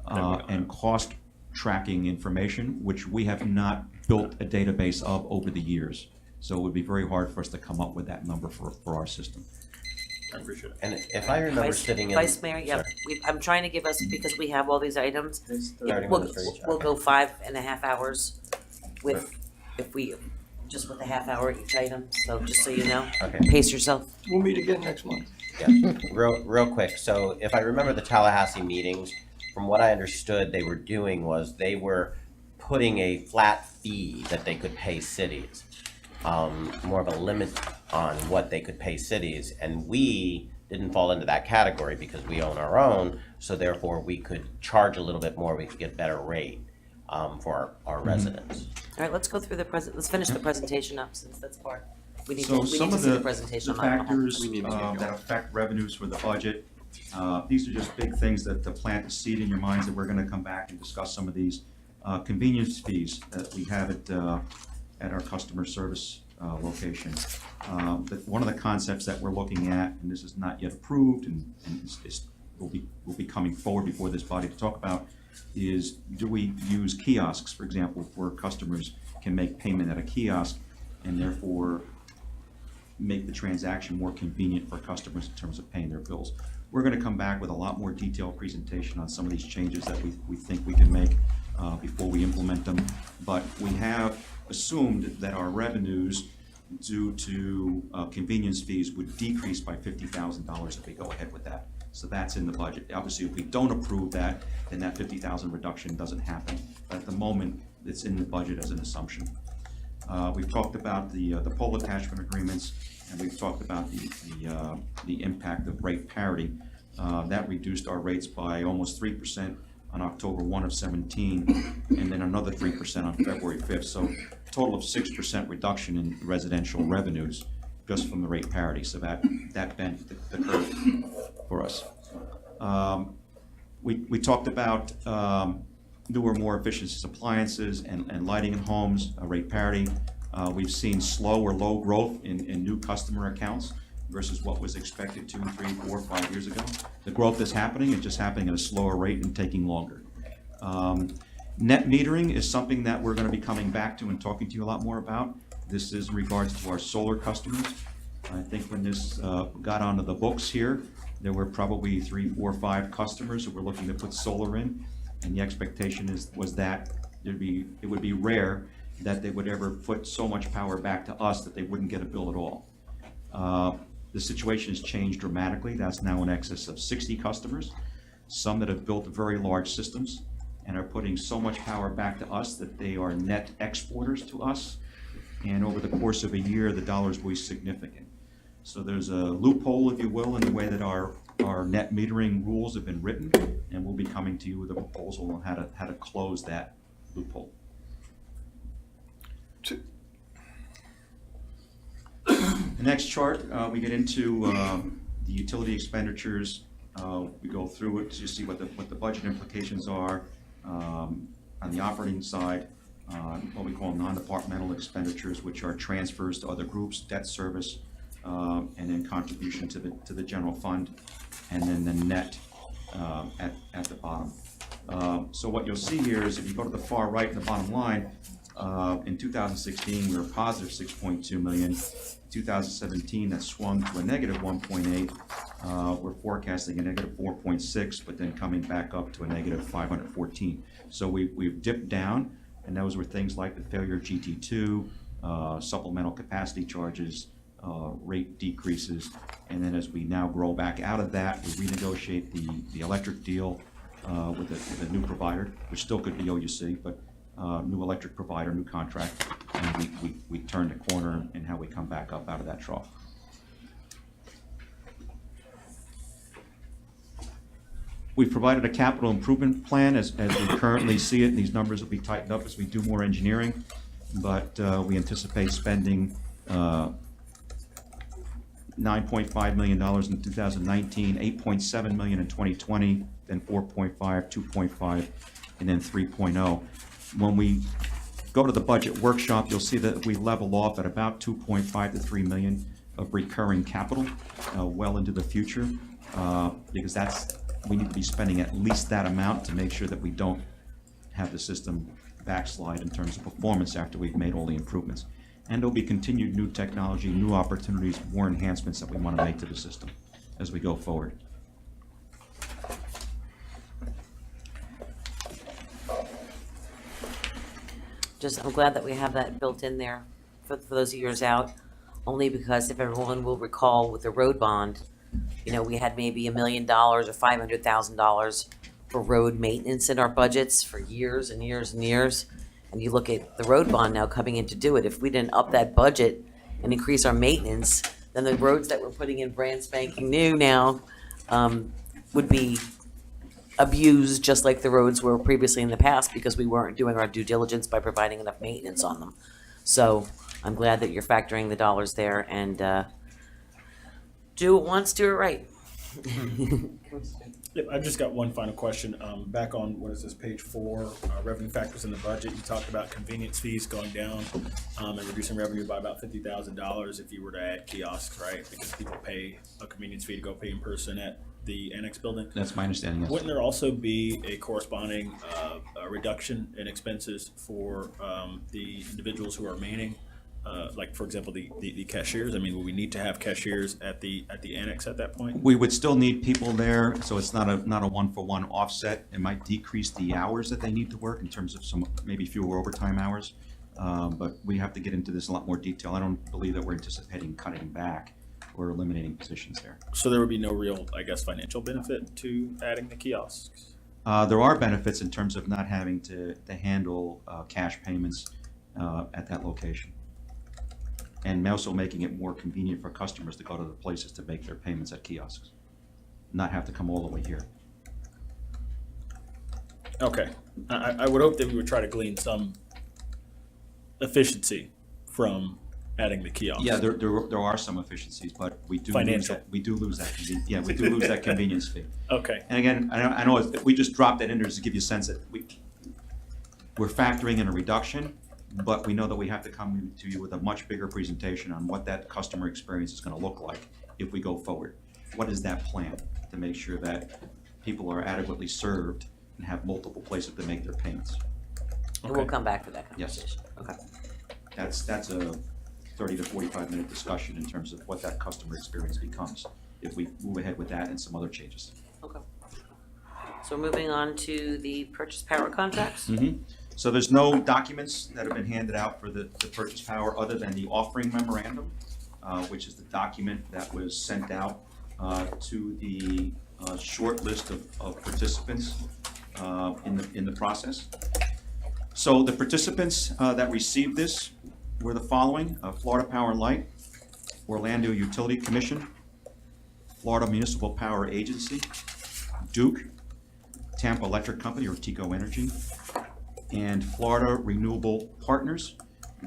and cost tracking information, which we have not built a database of over the years. So it would be very hard for us to come up with that number for our system. I appreciate it. And if I remember sitting in. Vice Mayor, yeah, Sorry. I'm trying to give us, because we have all these items, Starting we'll, with the three, we'll okay. go 5.5 hours with, if we, just with a half hour each item, so just so you know. Okay. Pace yourself. We'll meet again next month. Yeah, real quick. So if I remember the Tallahassee meetings, from what I understood they were doing was they were putting a flat fee that they could pay cities, more of a limit on what they could pay cities. And we didn't fall into that category because we own our own. So therefore we could charge a little bit more. We could get better rate for our residents. All right, let's go through let's finish the presentation up, since that's part. We need So to some of see the the presentation. the on alcohol. factors that affect revenues for the budget These are just big things that to plant the seed in your minds that we're gonna come back and discuss some of these. Convenience fees that we have at our customer service location. But one of the concepts that we're looking at, and this is not yet approved and will be coming forward before this body to talk about, is do we use kiosks, for example, where customers can make payment at a kiosk and therefore make the transaction more convenient for customers in terms of paying their bills. We're gonna come back with a lot more detailed presentation on some of these changes that we think we can make before we implement them. But we have assumed that our revenues due to convenience fees would decrease by $50,000 if we go ahead with that. So that's in the budget. Obviously, if we don't approve that, then that 50,000 reduction doesn't happen. But at the moment, it's in the budget as an assumption. We've talked about the pole attachment agreements, and we've talked about the impact of rate parity. That reduced our rates by almost 3% on October 1 of 17, and then another 3% on February 5th. So a total of 6% reduction in residential revenues just from the rate parity. So that bent the curve for us. We talked about newer, more efficient appliances and lighting in homes, rate parity. We've seen slow or low growth in new customer accounts versus what was expected 2, 3, 4, 5 years ago. The growth is happening, it's just happening at a slower rate and taking longer. Net metering is something that we're gonna be coming back to and talking to you a lot more about. This is in regards to our solar customers. I think when this got onto the books here, there were probably 3, 4, 5 customers who were looking to put solar in, and the expectation was that it would be rare that they would ever put so much power back to us that they wouldn't get a bill at all. The situation has changed dramatically. That's now in excess of 60 customers, some that have built very large systems and are putting so much power back to us that they are net exporters to us. And over the course of a year, the dollars will be significant. So there's a loophole, if you will, in the way that our net metering rules have been written, and we'll be coming to you with a proposal on how to close that loophole. The next chart, we get into the utility expenditures. We go through it to see what the budget implications are on the operating side. What we call non-departmental expenditures, which are transfers to other groups, debt service, and then contribution to the general fund, and then the net at the bottom. So what you'll see here is if you go to the far right in the bottom line, in 2016 we were positive 6.2 million. 2017 that swung to a negative 1.8. We're forecasting a negative 4.6, but then coming back up to a negative 514. So we've dipped down, and those were things like the failure of GT2, supplemental capacity charges, rate decreases, and then as we now grow back out of that, we renegotiate the electric deal with a new provider, which still could be OUC, but new electric provider, new contract, and we turn the corner in how we come back up out of that trough. We've provided a capital improvement plan as we currently see it, and these numbers will be tightened up as we do more engineering, but we anticipate spending $9.5 million in 2019, $8.7 million in 2020, then 4.5, 2.5, and then 3.0. When we go to the budget workshop, you'll see that we level off at about 2.5 to 3 million of recurring capital well into the future, because we need to be spending at least that amount to make sure that we don't have the system backslide in terms of performance after we've made all the improvements. And there'll be continued new technology, new opportunities, more enhancements that we want to make to the system as we go forward. I'm glad that we have that built in there for those years out, only because if everyone will recall with the road bond, we had maybe $1 million or $500,000 for road maintenance in our budgets for years and years and years. And you look at the road bond now coming in to do it, if we didn't up that budget and increase our maintenance, then the roads that we're putting in brand spanking new now would be abused just like the roads were previously in the past because we weren't doing our due diligence by providing enough maintenance on them. So I'm glad that you're factoring the dollars there, and do it once, do it right. Yep, I've just got one final question. Back on, what is this, page 4, revenue factors in the budget, you talked about convenience fees going down, and reducing revenue by about $50,000 if you were to add kiosks, right? Because people pay a convenience fee to go pay in person at the annex building. That's my understanding, yes. Wouldn't there also be a corresponding, reduction in expenses for, the individuals who are remaining? Like, for example, the cashiers? I mean, will we need to have cashiers at the annex at that point? We would still need people there, so it's not a one-for-one offset. It might decrease the hours that they need to work in terms of some, maybe fewer overtime hours. But we have to get into this in a lot more detail. I don't believe that we're anticipating cutting back or eliminating positions there. So there would be no real, I guess, financial benefit to adding the kiosks? There are benefits in terms of not having to handle cash payments at that location. And also making it more convenient for customers to go to the places to make their payments at kiosks, not have to come all the way here. Okay. I would hope that we would try to glean some efficiency from adding the kiosks. Yeah, there are some efficiencies, but we do lose Financial. that, we do lose that convenience fee. Okay. And again, I know if we just dropped that in there just to give you a sense that we're factoring in a reduction, but we know that we have to come to you with a much bigger presentation on what that customer experience is gonna look like if we go forward. What is that plan to make sure that people are adequately served and have multiple places to make their payments? And we'll Okay. come back to that Yes. conversation. Okay. That's a 30 to 45-minute discussion in terms of what that customer experience becomes if we move ahead with that and some other changes. Okay. So we're moving on to the purchase power contracts. So there's no documents that have been handed out for the purchase power other than the offering memorandum, which is the document that was sent out to the short list of participants in the process. So the participants that received this were the following: Florida Power and Light, Orlando Utility Commission, Florida Municipal Power Agency, Duke, Tampa Electric Company or TECO Energy, and Florida Renewable Partners,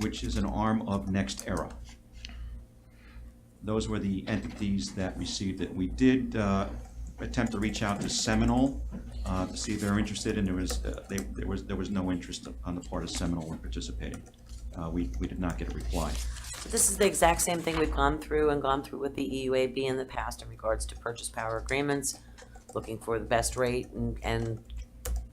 which is an arm of NextEra. Those were the entities that received it. We did attempt to reach out to Seminole to see if they're interested, and there was no interest on the part of Seminole in participating. We did not get a reply. So this is the exact same thing we've gone through with the EUAB in the past in regards to purchase power agreements, looking for the best rate and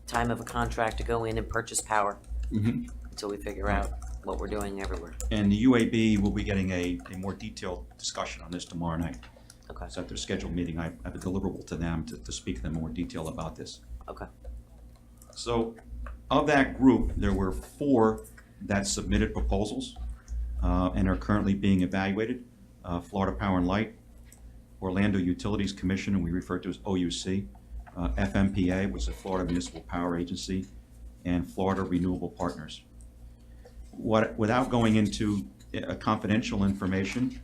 time of a contract to go in and purchase power until we figure out what we're doing everywhere. And the UAB will be getting a more detailed discussion on this tomorrow night. Okay. So at their scheduled meeting, I have a deliverable to them to speak to them in more detail about this. Okay. So of that group, there were 4 that submitted proposals and are currently being evaluated. Florida Power and Light, Orlando Utilities Commission, and we refer to as OUC, FMPA, which is the Florida Municipal Power Agency, and Florida Renewable Partners. Without going into confidential information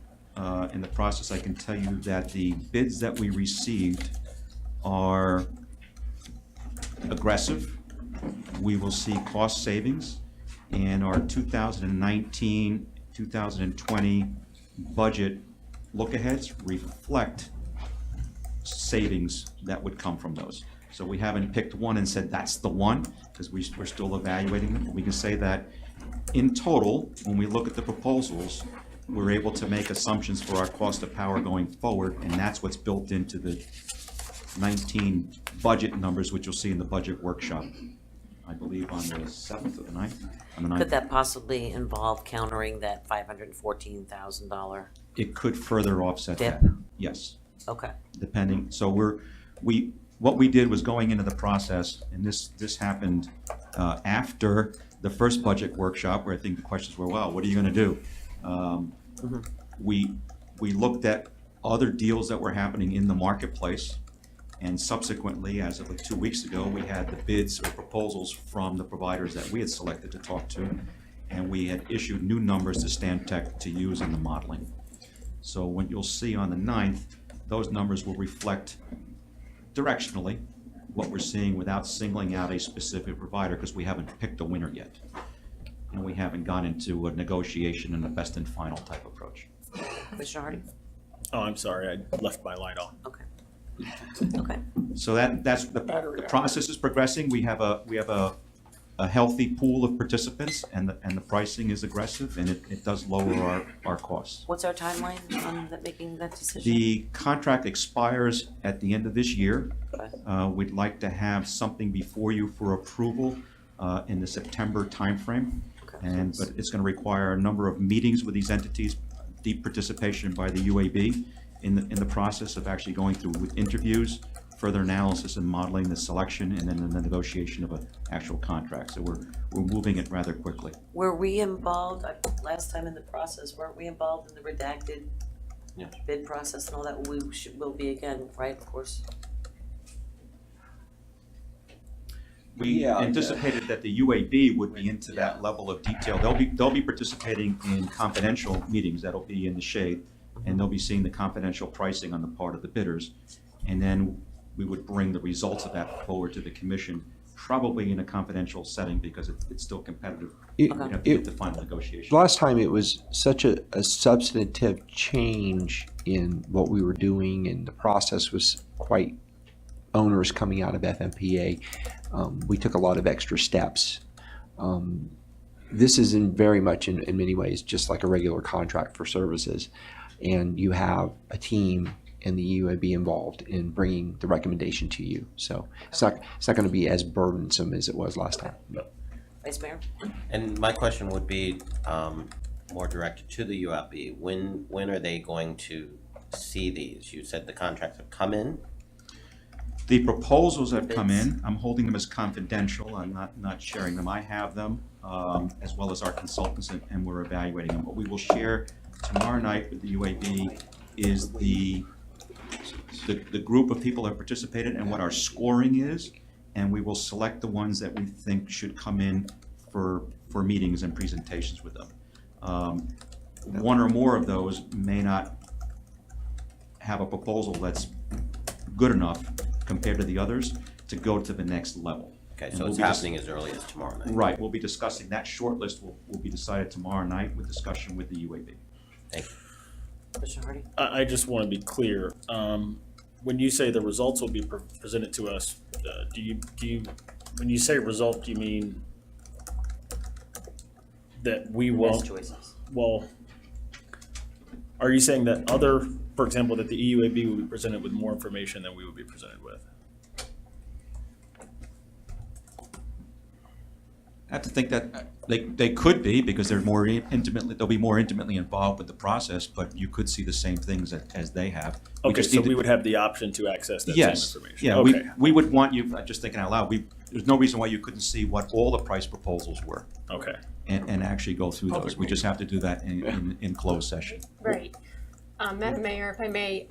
in the process, I can tell you that the bids that we received are aggressive. We will see cost savings, and our 2019, 2020 budget look-aheads reflect savings that would come from those. So we haven't picked one and said that's the one, because we're still evaluating them. We can say that in total, when we look at the proposals, we're able to make assumptions for our cost of power going forward, and that's what's built into the 19 budget numbers, which you'll see in the budget workshop, I believe on the 7th or the 9th? On the 9th. Could that possibly involve countering that $514,000? It could further offset Dip. that, yes. Okay. Depending, so what we did was going into the process, and this happened after the first budget workshop, where I think the questions were, well, what are you gonna do? We looked at other deals that were happening in the marketplace, and subsequently, as of like 2 weeks ago, we had the bids or proposals from the providers that we had selected to talk to, and we had issued new numbers to Stantec to use in the modeling. So what you'll see on the 9th, those numbers will reflect directionally what we're seeing without singling out a specific provider, because we haven't picked a winner yet. And we haven't gone into a negotiation and a best and final type approach. Commissioner Hardy? Oh, I'm sorry, I left my light on. Okay. Okay. So that's, the Battery process is progressing. We have a healthy pool of participants, and the pricing is aggressive, and it does lower our costs. What's our timeline on making that decision? The contract expires at the end of this year. Okay. We'd like to have something before you for approval in the September timeframe. But it's going to require a number of meetings with these entities, deep participation by the UAB in the process of actually going through with interviews, further analysis and modeling the selection, and then the negotiation of an actual contract. So we're moving it rather quickly. Were we involved, last time in the process, weren't we involved in the redacted Yeah. bid process and all that? Will be again, right, of course? We Yeah. anticipated that the UAB would be into that level of detail. They'll be participating in confidential meetings that'll be in the shade, and they'll be seeing the confidential pricing on the part of the bidders. And then we would bring the results of that forward to the commission, probably in a confidential setting because it's still competitive. It- We have to get the final negotiation. Last time it was such a substantive change in what we were doing, and the process was quite onerous coming out of FMPA. We took a lot of extra steps. This is very much in many ways just like a regular contract for services, and you have a team and the UAB involved in bringing the recommendation to you. So it's not going to be as burdensome as it was last time. Vice Mayor? And my question would be more directed to the UAB. When are they going to see these? You said the contracts have come in. The proposals have come in. I'm holding them as confidential. I'm not sharing them. I have them, as well as our consultants, and we're evaluating them. What we will share tomorrow night with the UAB is the group of people that have participated and what our scoring is, and we will select the ones that we think should come in for meetings and presentations with them. One or more of those may not have a proposal that's good enough compared to the others to go to the next level. Okay, And so we'll it's be happening as early as tomorrow night. Right, we'll be discussing, that short list will be decided tomorrow night with discussion with the UAB. Thank you. Commissioner Hardy? I just want to be clear. When you say the results will be presented to us, do you when you say result, do you mean that we Best won't? choices. Well, are you saying that for example, that the EUAB will be presented with more information than we would be presented with? I have to think that they could be, because they'll be more intimately involved with the process, but you could see the same things as they have. Okay, just so need to- we would have the option to access that Yes, same information? yeah, Okay, we would want you, I'm just thinking out loud, there's no reason why you couldn't see what all the price proposals were okay. and actually go through those. Public We just have to do that in closed session. Right. Madam Mayor, if I may,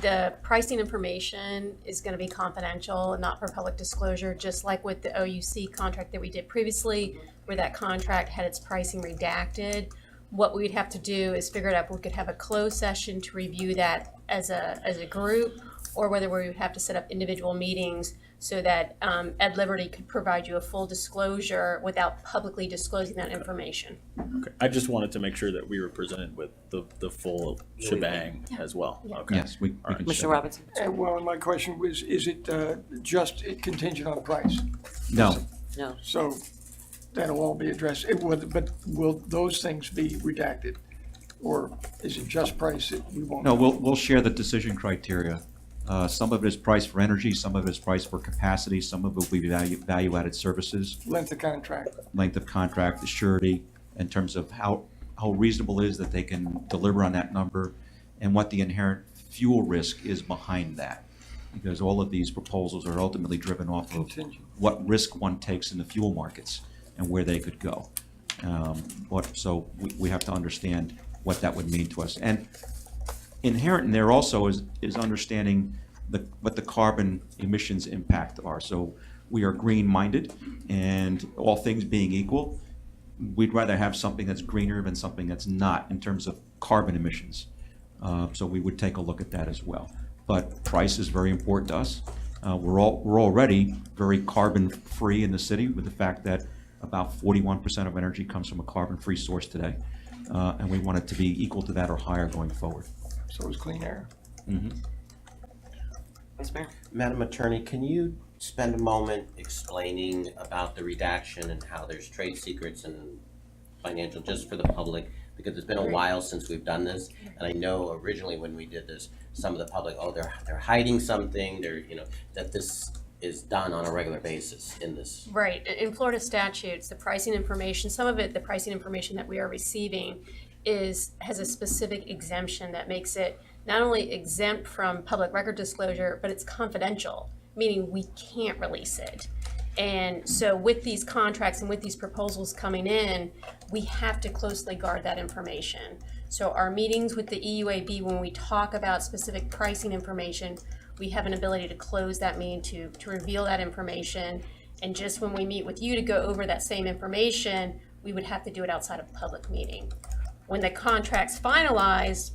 the pricing information is gonna be confidential and not for public disclosure, just like with the OUC contract that we did previously, where that contract had its pricing redacted. What we'd have to do is figure it out, if we could have a closed session to review that as a group, or whether we would have to set up individual meetings so that Ed Liberty could provide you a full disclosure without publicly disclosing that information. Okay, I just wanted to make sure that we were presented with the full shebang as well. Okay. Yes, we can Commissioner share. Robinson? And well, my question was, is it just contingent on price? No, No. So that'll all be addressed, but will those things be redacted? Or is it just price that we won't? no, we'll share the decision criteria. Some of it is price for energy, some of it is price for capacity, some of it will be value-added services, Length of contract? length of contract, the surety, in terms of how reasonable it is that they can deliver on that number, and what the inherent fuel risk is behind that. Because all of these proposals are ultimately driven off of Contingent. what risk one takes in the fuel markets and where they could go. So we have to understand what that would mean to us. And inherent in there also is understanding what the carbon emissions impact are. So we are green-minded, and all things being equal, we'd rather have something that's greener than something that's not in terms of carbon emissions. So we would take a look at that as well. But price is very important to us. We're already very carbon-free in the city, with the fact that about 41% of energy comes from a carbon-free source today. And we want it to be equal to that or higher going forward. So it's clean air. Vice Mayor? Madam Attorney, can you spend a moment explaining about the redaction and how there's trade secrets and financial, just for the public? Because it's been a while since we've done this, and I know originally when we did this, some of the public, oh, they're hiding something, they're, that this is done on a regular basis in this. Right, in Florida statutes, the pricing information, some of it, the pricing information that we are receiving has a specific exemption that makes it not only exempt from public record disclosure, but it's confidential, meaning we can't release it. And so with these contracts and with these proposals coming in, we have to closely guard that information. So our meetings with the EUAB, when we talk about specific pricing information, we have an ability to close that meeting to reveal that information. And just when we meet with you to go over that same information, we would have to do it outside of a public meeting. When the contract's finalized,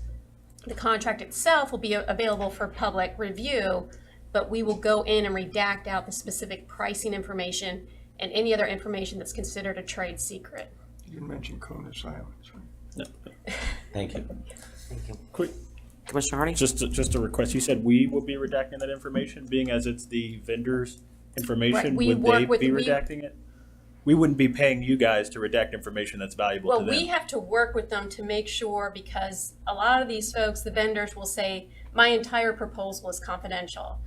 the contract itself will be available for public review, but we will go in and redact out the specific pricing information and any other information that's considered a trade secret. You didn't mention cone of silence, right? Thank you. Thank you. Quick, Commissioner Hardy? just a request. You said we would be redacting that information, being as it's the vendor's information. Right, we Would work they with- be we- redacting it? We wouldn't be paying you guys to redact information that's valuable to Well, them. we have to work with them to make sure, because a lot of these folks, the vendors will say, my entire proposal is confidential.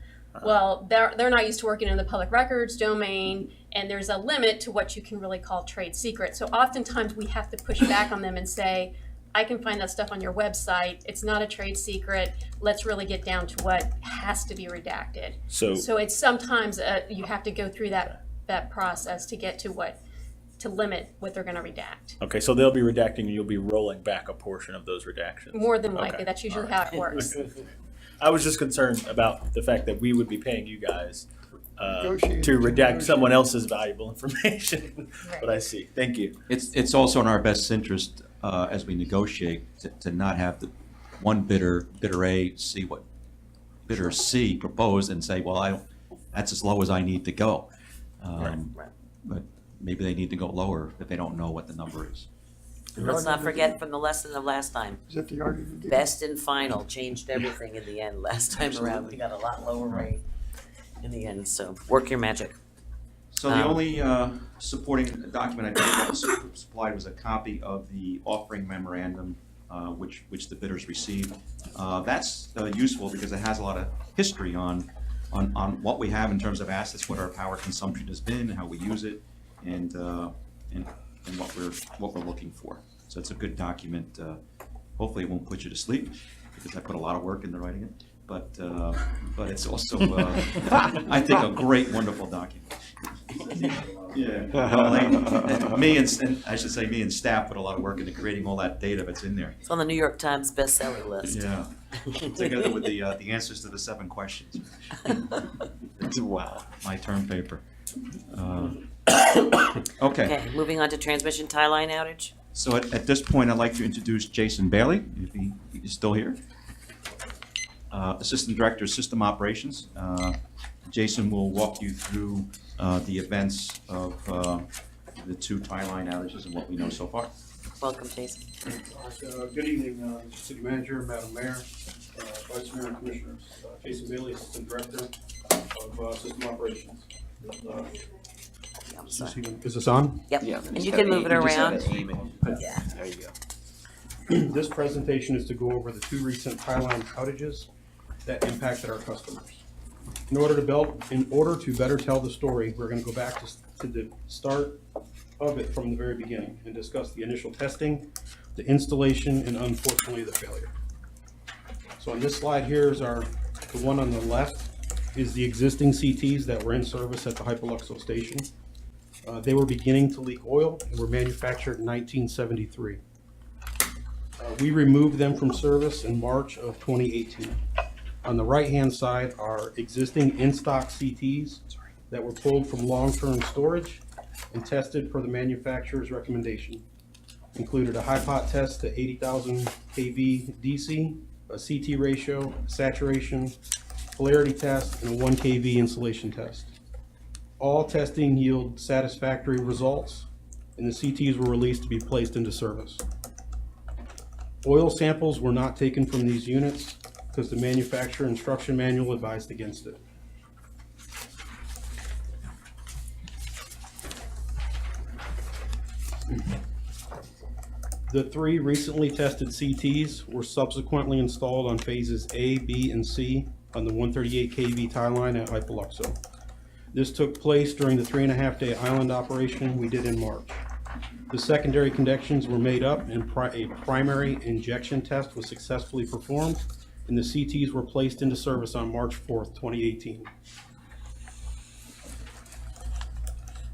Well, they're not used to working in the public records domain, and there's a limit to what you can really call trade secret. So oftentimes we have to push back on them and say, I can find that stuff on your website. It's not a trade secret. Let's really get down to what has to be redacted. So it's sometimes you have to go through that process to get to limit what they're gonna redact. Okay, so they'll be redacting and you'll be rolling back a portion of those redactions. More than likely, Okay, that's usually all how right. it works. I was just concerned about the fact that we would be paying you guys Negotiate. to redact someone else's valuable information. But I see. Thank you. It's also in our best interest, as we negotiate, to not have the one bidder A, see what bidder C proposed and say, well, that's as low as I need to go. Right. But maybe they need to go lower if they don't know what the number is. Let's not forget from the lesson of last time. Is that the art of the deal? Best and final changed everything in the end. Last time around, we got a lot lower rate in the end, so work your magic. So the only supporting document I got supplied was a copy of the offering memorandum, which the bidders received. That's useful because it has a lot of history on what we have in terms of assets, what our power consumption has been, how we use it, and what we're looking for. So it's a good document. Hopefully it won't put you to sleep because I put a lot of work into writing it. But it's also, I think, a great, wonderful document. Yeah. Well, me and I should say me and staff put a lot of work into creating all that data that's in there. It's on the New York Times bestseller list. Yeah. Together with the answers to the 7 questions. Wow. My term paper. Okay. Okay, moving on to transmission tie line outage. So at this point, I'd like to introduce Jason Bailey, if he is still here. Assistant Director of System Operations. Jason will walk you through the events of the 2 tie line outages and what we know so far. Welcome, Jason. Good evening, Mr. City Manager, Madam Mayor, Vice Mayor, and Commissioners. Jason Bailey, Assistant Director of System Operations. I'm sorry. Is this on? Yep, Yeah. and you can move it around. Yeah. There you go. This presentation is to go over the 2 recent tie line outages that impacted our customers. In order to better tell the story, we're going to go back to the start of it from the very beginning and discuss the initial testing, the installation, and unfortunately the failure. So on this slide here is the one on the left is the existing CTs that were in service at the Hypoluxo station. They were beginning to leak oil and were manufactured in 1973. We removed them from service in March of 2018. On the right-hand side are existing in-stock CTs that were pulled from long-term storage and tested per the manufacturer's recommendation. Included a high pot test to 80,000 kV DC, a CT ratio, saturation, polarity test, and a 1 kV insulation test. All testing yield satisfactory results, and the CTs were released to be placed into service. Oil samples were not taken from these units because the manufacturer instruction manual advised against it. The 3 recently tested CTs were subsequently installed on phases A, B, and C on the 138 kV tie line at Hypoluxo. This took place during the 3.5-day island operation we did in March. The secondary connections were made up and a primary injection test was successfully performed, and the CTs were placed into service on March 4th, 2018.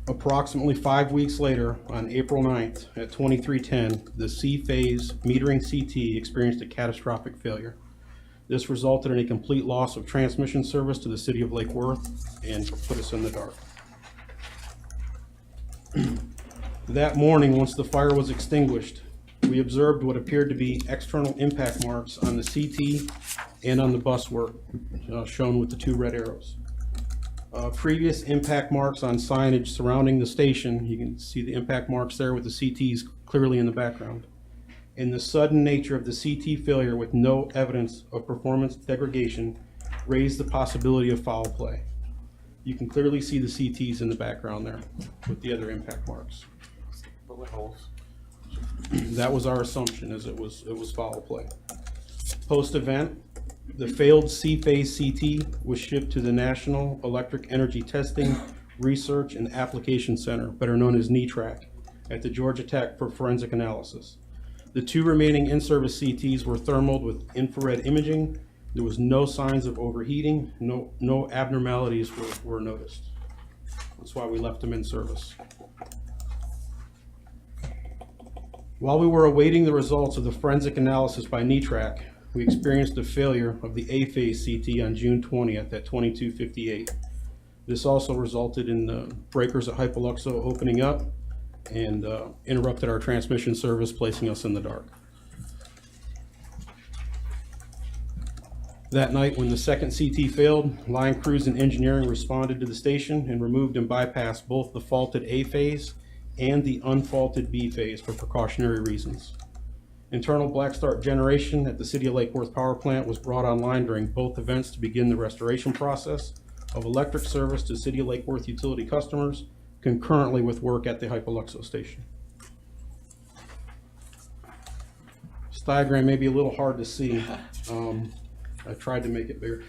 Approximately 5 weeks later, on April 9th at 2310, the C-phase metering CT experienced a catastrophic failure. This resulted in a complete loss of transmission service to the city of Lake Worth and put us in the dark. That morning, once the fire was extinguished, we observed what appeared to be external impact marks on the CT and on the buswork, shown with the 2 red arrows. Previous impact marks on signage surrounding the station, you can see the impact marks there with the CTs clearly in the background. And the sudden nature of the CT failure with no evidence of performance degradation raised the possibility of foul play. You can clearly see the CTs in the background there with the other impact marks. Bullet holes. That was our assumption, as it was foul play. Post-event, the failed C-phase CT was shipped to the National Electric Energy Testing, Research, and Application Center, better known as NETRAC, at the Georgia Tech for forensic analysis. The 2 remaining in-service CTs were thermaled with infrared imaging. There was no signs of overheating, no abnormalities were noticed. That's why we left them in service. While we were awaiting the results of the forensic analysis by NETRAC, we experienced a failure of the A-phase CT on June 20th at 22:58. This also resulted in the breakers at Hypoluxo opening up and interrupted our transmission service, placing us in the dark. That night, when the second CT failed, line crews and engineering responded to the station and removed and bypassed both the faulted A phase and the unfaulted B phase for precautionary reasons. Internal black start generation at the City of Lake Worth Power Plant was brought online during both events to begin the restoration process of electric service to City of Lake Worth utility customers concurrently with work at the Hypoluxo station. This diagram may be a little hard to see. I tried to make it bigger.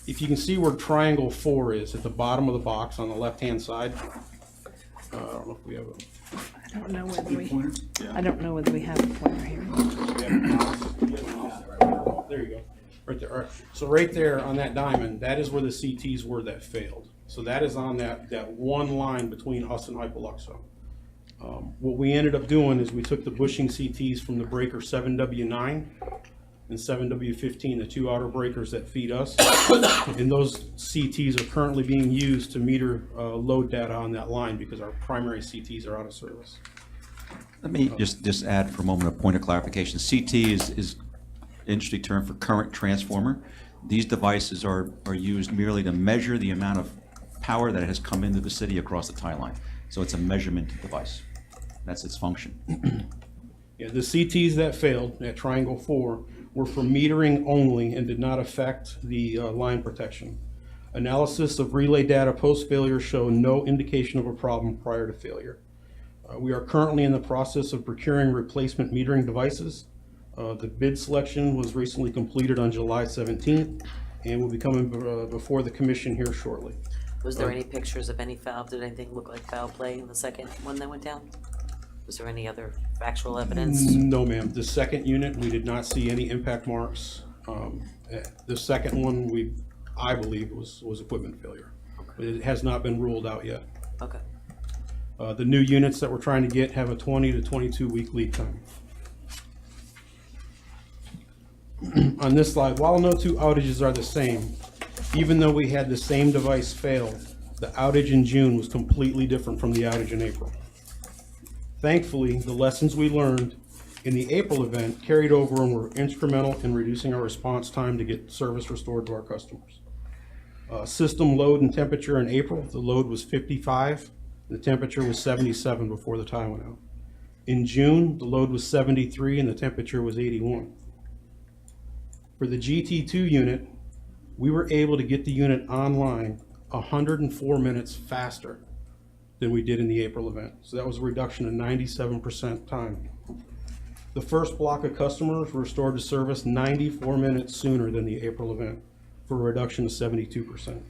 If you can see where triangle 4 is at the bottom of the box on the left-hand side, I don't know if we have a. I don't know whether we have a pointer here. There you go, right there. All right. So right there on that diamond, that is where the CTs were that failed. So that is on that one line between us and Hypoluxo. What we ended up doing is we took the bushing CTs from the breaker 7W9 and 7W15, the 2 outer breakers that feed us. And those CTs are currently being used to meter load data on that line because our primary CTs are out of service. Let me just add for a moment a point of clarification. CT is industry term for current transformer. These devices are used merely to measure the amount of power that has come into the city across the tie line. So it's a measurement device. That's its function. Yeah, the CTs that failed at Triangle 4 were for metering only and did not affect the line protection. Analysis of relay data post-failure show no indication of a problem prior to failure. We are currently in the process of procuring replacement metering devices. The bid selection was recently completed on July 17th and will be coming before the commission here shortly. Was there any pictures of any foul, did anything look like foul play in the second one that went down? Was there any other factual evidence? No, ma'am. The second unit, we did not see any impact marks. The second one, I believe, was equipment failure. But it has not been ruled out yet. Okay. The new units that we're trying to get have a 20 to 22 week lead time. On this slide, while no 2 outages are the same, even though we had the same device fail, the outage in June was completely different from the outage in April. Thankfully, the lessons we learned in the April event carried over and were instrumental in reducing our response time to get service restored to our customers. System load and temperature in April, the load was 55, the temperature was 77 before the tie went out. In June, the load was 73 and the temperature was 81. For the GT2 unit, we were able to get the unit online 104 minutes faster than we did in the April event. So that was a reduction of 97% time. The first block of customers were restored to service 94 minutes sooner than the April event, for a reduction of 72%.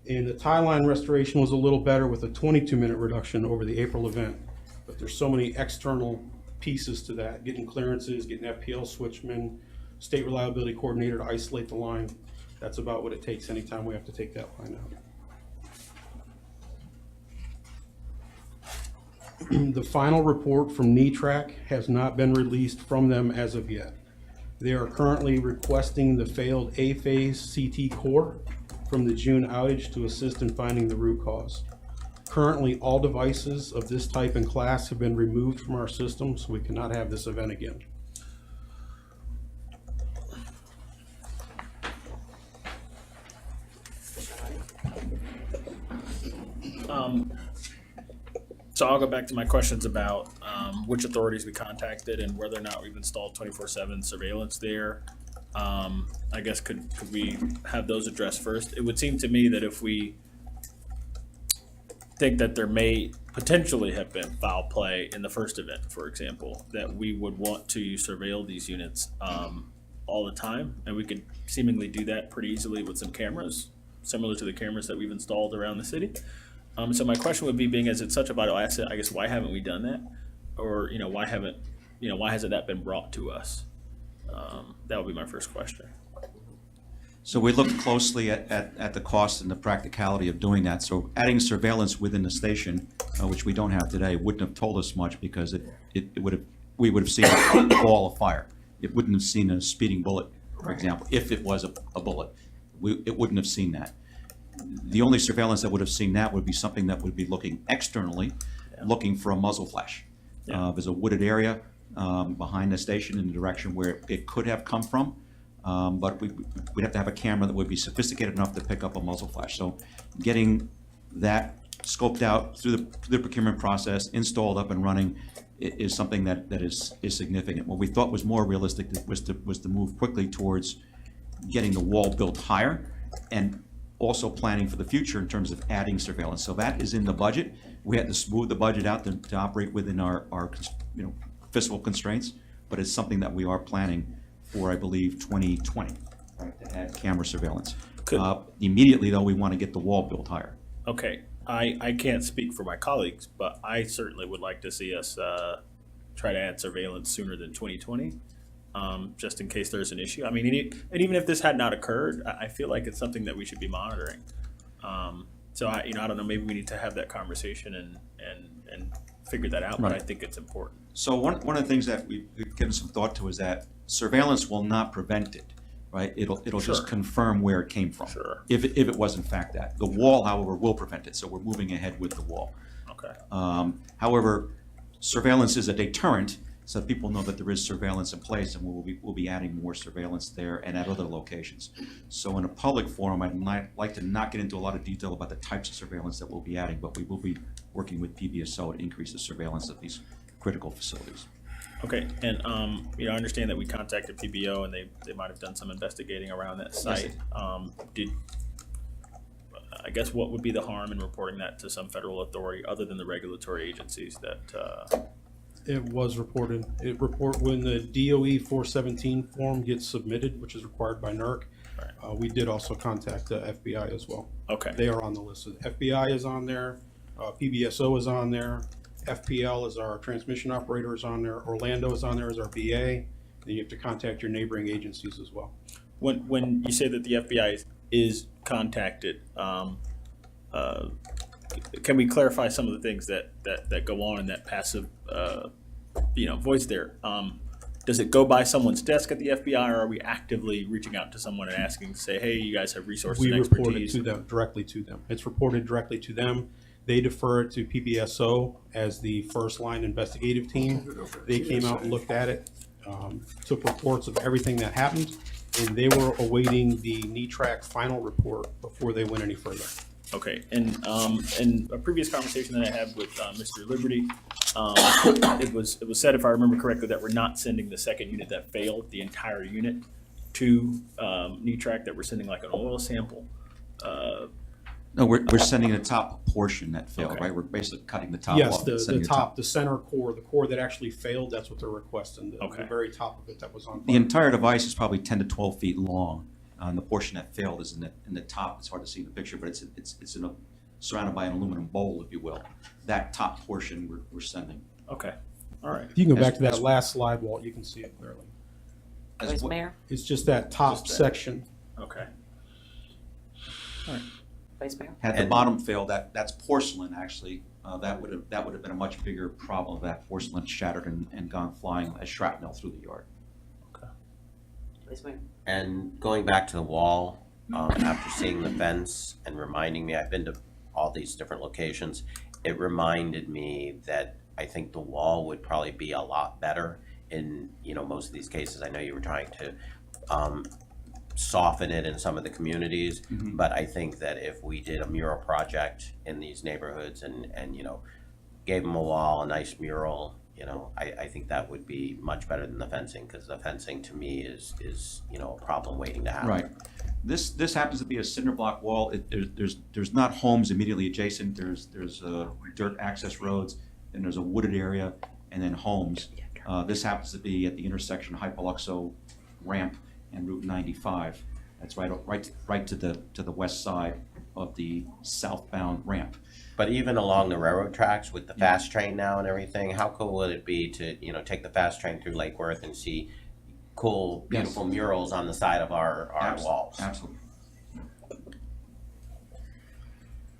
And the tie line restoration was a little better with a 22-minute reduction over the April event. But there's so many external pieces to that, getting clearances, getting FPL switchmen, state reliability coordinator to isolate the line. That's about what it takes anytime we have to take that line out. The final report from NETRAC has not been released from them as of yet. They are currently requesting the failed A-phase CT core from the June outage to assist in finding the root cause. Currently, all devices of this type and class have been removed from our system, so we cannot have this event again. So I'll go back to my questions about which authorities we contacted and whether or not we've installed 24/7 surveillance there. I guess could we have those addressed first? It would seem to me that if we think that there may potentially have been foul play in the first event, for example, that we would want to surveil these units all the time, and we could seemingly do that pretty easily with some cameras, similar to the cameras that we've installed around the city. So my question would be, being as it's such a vital asset, I guess why haven't we done that? Or, why hasn't that been brought to us? That would be my first question. So we looked closely at the cost and the practicality of doing that. So adding surveillance within the station, which we don't have today, wouldn't have told us much, because we would have seen a ball of fire. It wouldn't have seen a speeding bullet, for example. If it was a bullet, it wouldn't have seen that. The only surveillance that would have seen that would be something that would be looking externally, looking for a muzzle flash. There's a wooded area behind the station in the direction where it could have come from, but we'd have to have a camera that would be sophisticated enough to pick up a muzzle flash. So getting that scoped out through the procurement process, installed, up and running, is something that is significant. What we thought was more realistic was to move quickly towards getting the wall built higher, and also planning for the future in terms of adding surveillance. So that is in the budget. We had to smooth the budget out to operate within our fiscal constraints, but it's something that we are planning for, I believe, 2020, right, to add camera surveillance. Immediately, though, we want to get the wall built higher. Okay, I can't speak for my colleagues, but I certainly would like to see us try to add surveillance sooner than 2020. Just in case there's an issue. I mean, and even if this had not occurred, I feel like it's something that we should be monitoring. So I don't know, maybe we need to have that conversation and figure that out, but I think it's important. So one of the things that we've given some thought to is that surveillance will not prevent it, right? It'll just confirm where it came from. Sure. If it was in fact that. The wall, however, will prevent it, so we're moving ahead with the wall. Okay. However, surveillance is a deterrent, so people know that there is surveillance in place, and we'll be adding more surveillance there and at other locations. So in a public forum, I'd like to not get into a lot of detail about the types of surveillance that we'll be adding, but we will be working with PBSO to increase the surveillance of these critical facilities. Okay, and I understand that we contacted PBO and they might have done some investigating around that site. I guess what would be the harm in reporting that to some federal authority other than the regulatory agencies that? It was reported. When the DOE 417 form gets submitted, which is required by NERC, we did also contact the FBI as well. Okay. They are on the list. So the FBI is on there, PBSO is on there, FPL is our transmission operator is on there, Orlando is on there as our BA. Then you have to contact your neighboring agencies as well. When you say that the FBI is contacted, can we clarify some of the things that go on in that passive, voice there? Does it go by someone's desk at the FBI, or are we actively reaching out to someone and asking to say, hey, you guys have resources and expertise? We report it to them, directly to them. It's reported directly to them. They defer it to PBSO as the first line investigative team. They came out and looked at it, took reports of everything that happened, and they were awaiting the NETRAC final report before they went any further. Okay, and in a previous conversation that I had with Mr. Liberty, it was said, if I remember correctly, that we're not sending the second unit that failed, the entire unit, to NETRAC that we're sending like an oil sample? No, we're sending the top portion that failed, Okay. right? We're basically cutting the top Yes, off. the and sending top, the center core, the core that actually failed, that's what they're requesting, the Okay. very top of it that was on. The entire device is probably 10 to 12 feet long. And the portion that failed is in the top. It's hard to see in the picture, but it's surrounded by an aluminum bowl, if you will. That top portion we're sending. Okay, all right. If you can go As- back to that as- last slide, Walt, you can see it clearly. As Vice well- Mayor? It's just that top Just that. section. Okay. Vice Mayor? Had the And- bottom failed, that's porcelain, actually. That would have been a much bigger problem if that porcelain shattered and gone flying as shrapnel through the yard. Vice Mayor? And going back to the wall, after seeing the fence and reminding me, I've been to all these different locations, it reminded me that I think the wall would probably be a lot better in, most of these cases. I know you were trying to soften it in some of the communities, but I think that if we did a mural project in these neighborhoods and gave them a wall, a nice mural, I think that would be much better than the fencing, because the fencing to me is a problem waiting to happen. Right. This happens to be a cinder block wall. There's not homes immediately adjacent. There's dirt access roads, and there's a wooded area, and then homes. This happens to be at the intersection of Hypoluxo ramp and Route 95. That's right to the west side of the southbound ramp. But even along the railroad tracks with the fast train now and everything, how cool would it be to, take the fast train through Lake Worth and see cool, beautiful murals on the side of our walls? Absolutely.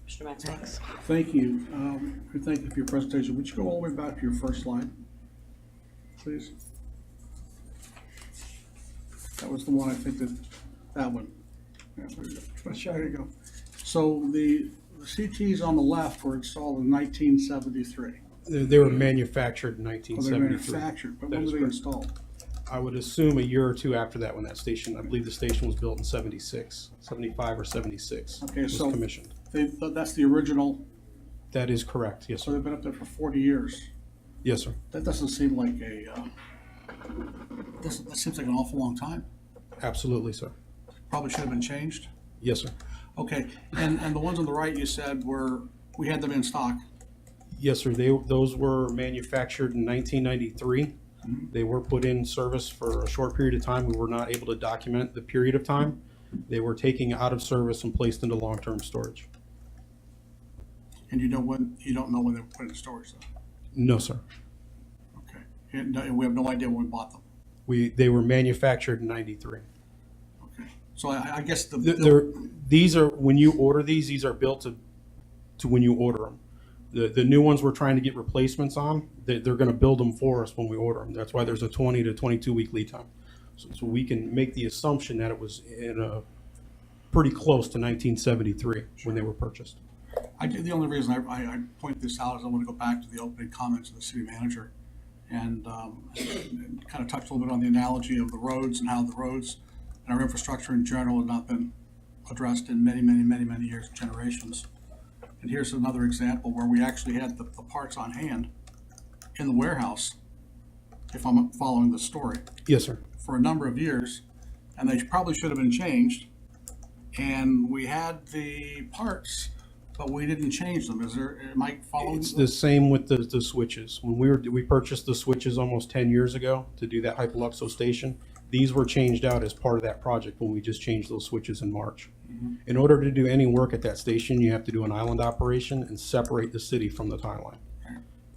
Mr. Maxwell? Thank you. And thank you for your presentation. Would you go all the way back to your first slide, please? That was the one, I think that one. Yeah, there you go. So the CTs on the left were installed in 1973. They were manufactured in Well, they're 1973. manufactured, but That when is were they correct. installed? I would assume a year or two after that when that station, I believe the station was built in 76, 75 or 76. Okay, was so- commissioned. That's the original, That is correct, yes, so sir. they've been up there for 40 years. Yes, sir. That doesn't seem like that seems like an awful long time. Absolutely, sir. Probably should have been changed. Yes, sir. Okay, and the ones on the right you said we had them in stock. Yes, sir. Those were manufactured in 1993. They were put in service for a short period of time. We were not able to document the period of time. They were taken out of service and placed into long-term storage. And you don't know when they were put in storage though? No, sir. Okay. And we have no idea when we bought them. They were manufactured in 93. Okay. So I guess These are, when you order these are built to when you order them. The new ones we're trying to get replacements on, they're going to build them for us when we order them. That's why there's a 20 to 22 week lead time. So we can make the assumption that it was pretty close to 1973 when they were purchased. the only reason I point this out is I want to go back to the opening comments of the city manager and kind of touch a little bit on the analogy of the roads and how the roads and our infrastructure in general have not been addressed in many years and generations. And here's another example where we actually had the parts on hand in the warehouse, if I'm following the story, Yes, sir. for a number of years, and they probably should have been changed. And we had the parts, but we didn't change them. Am I following? It's the same with the switches. When we purchased the switches almost 10 years ago to do that Hypoluxo station, these were changed out as part of that project when we just changed those switches in March. In order to do any work at that station, you have to do an island operation and separate the city from the tie line.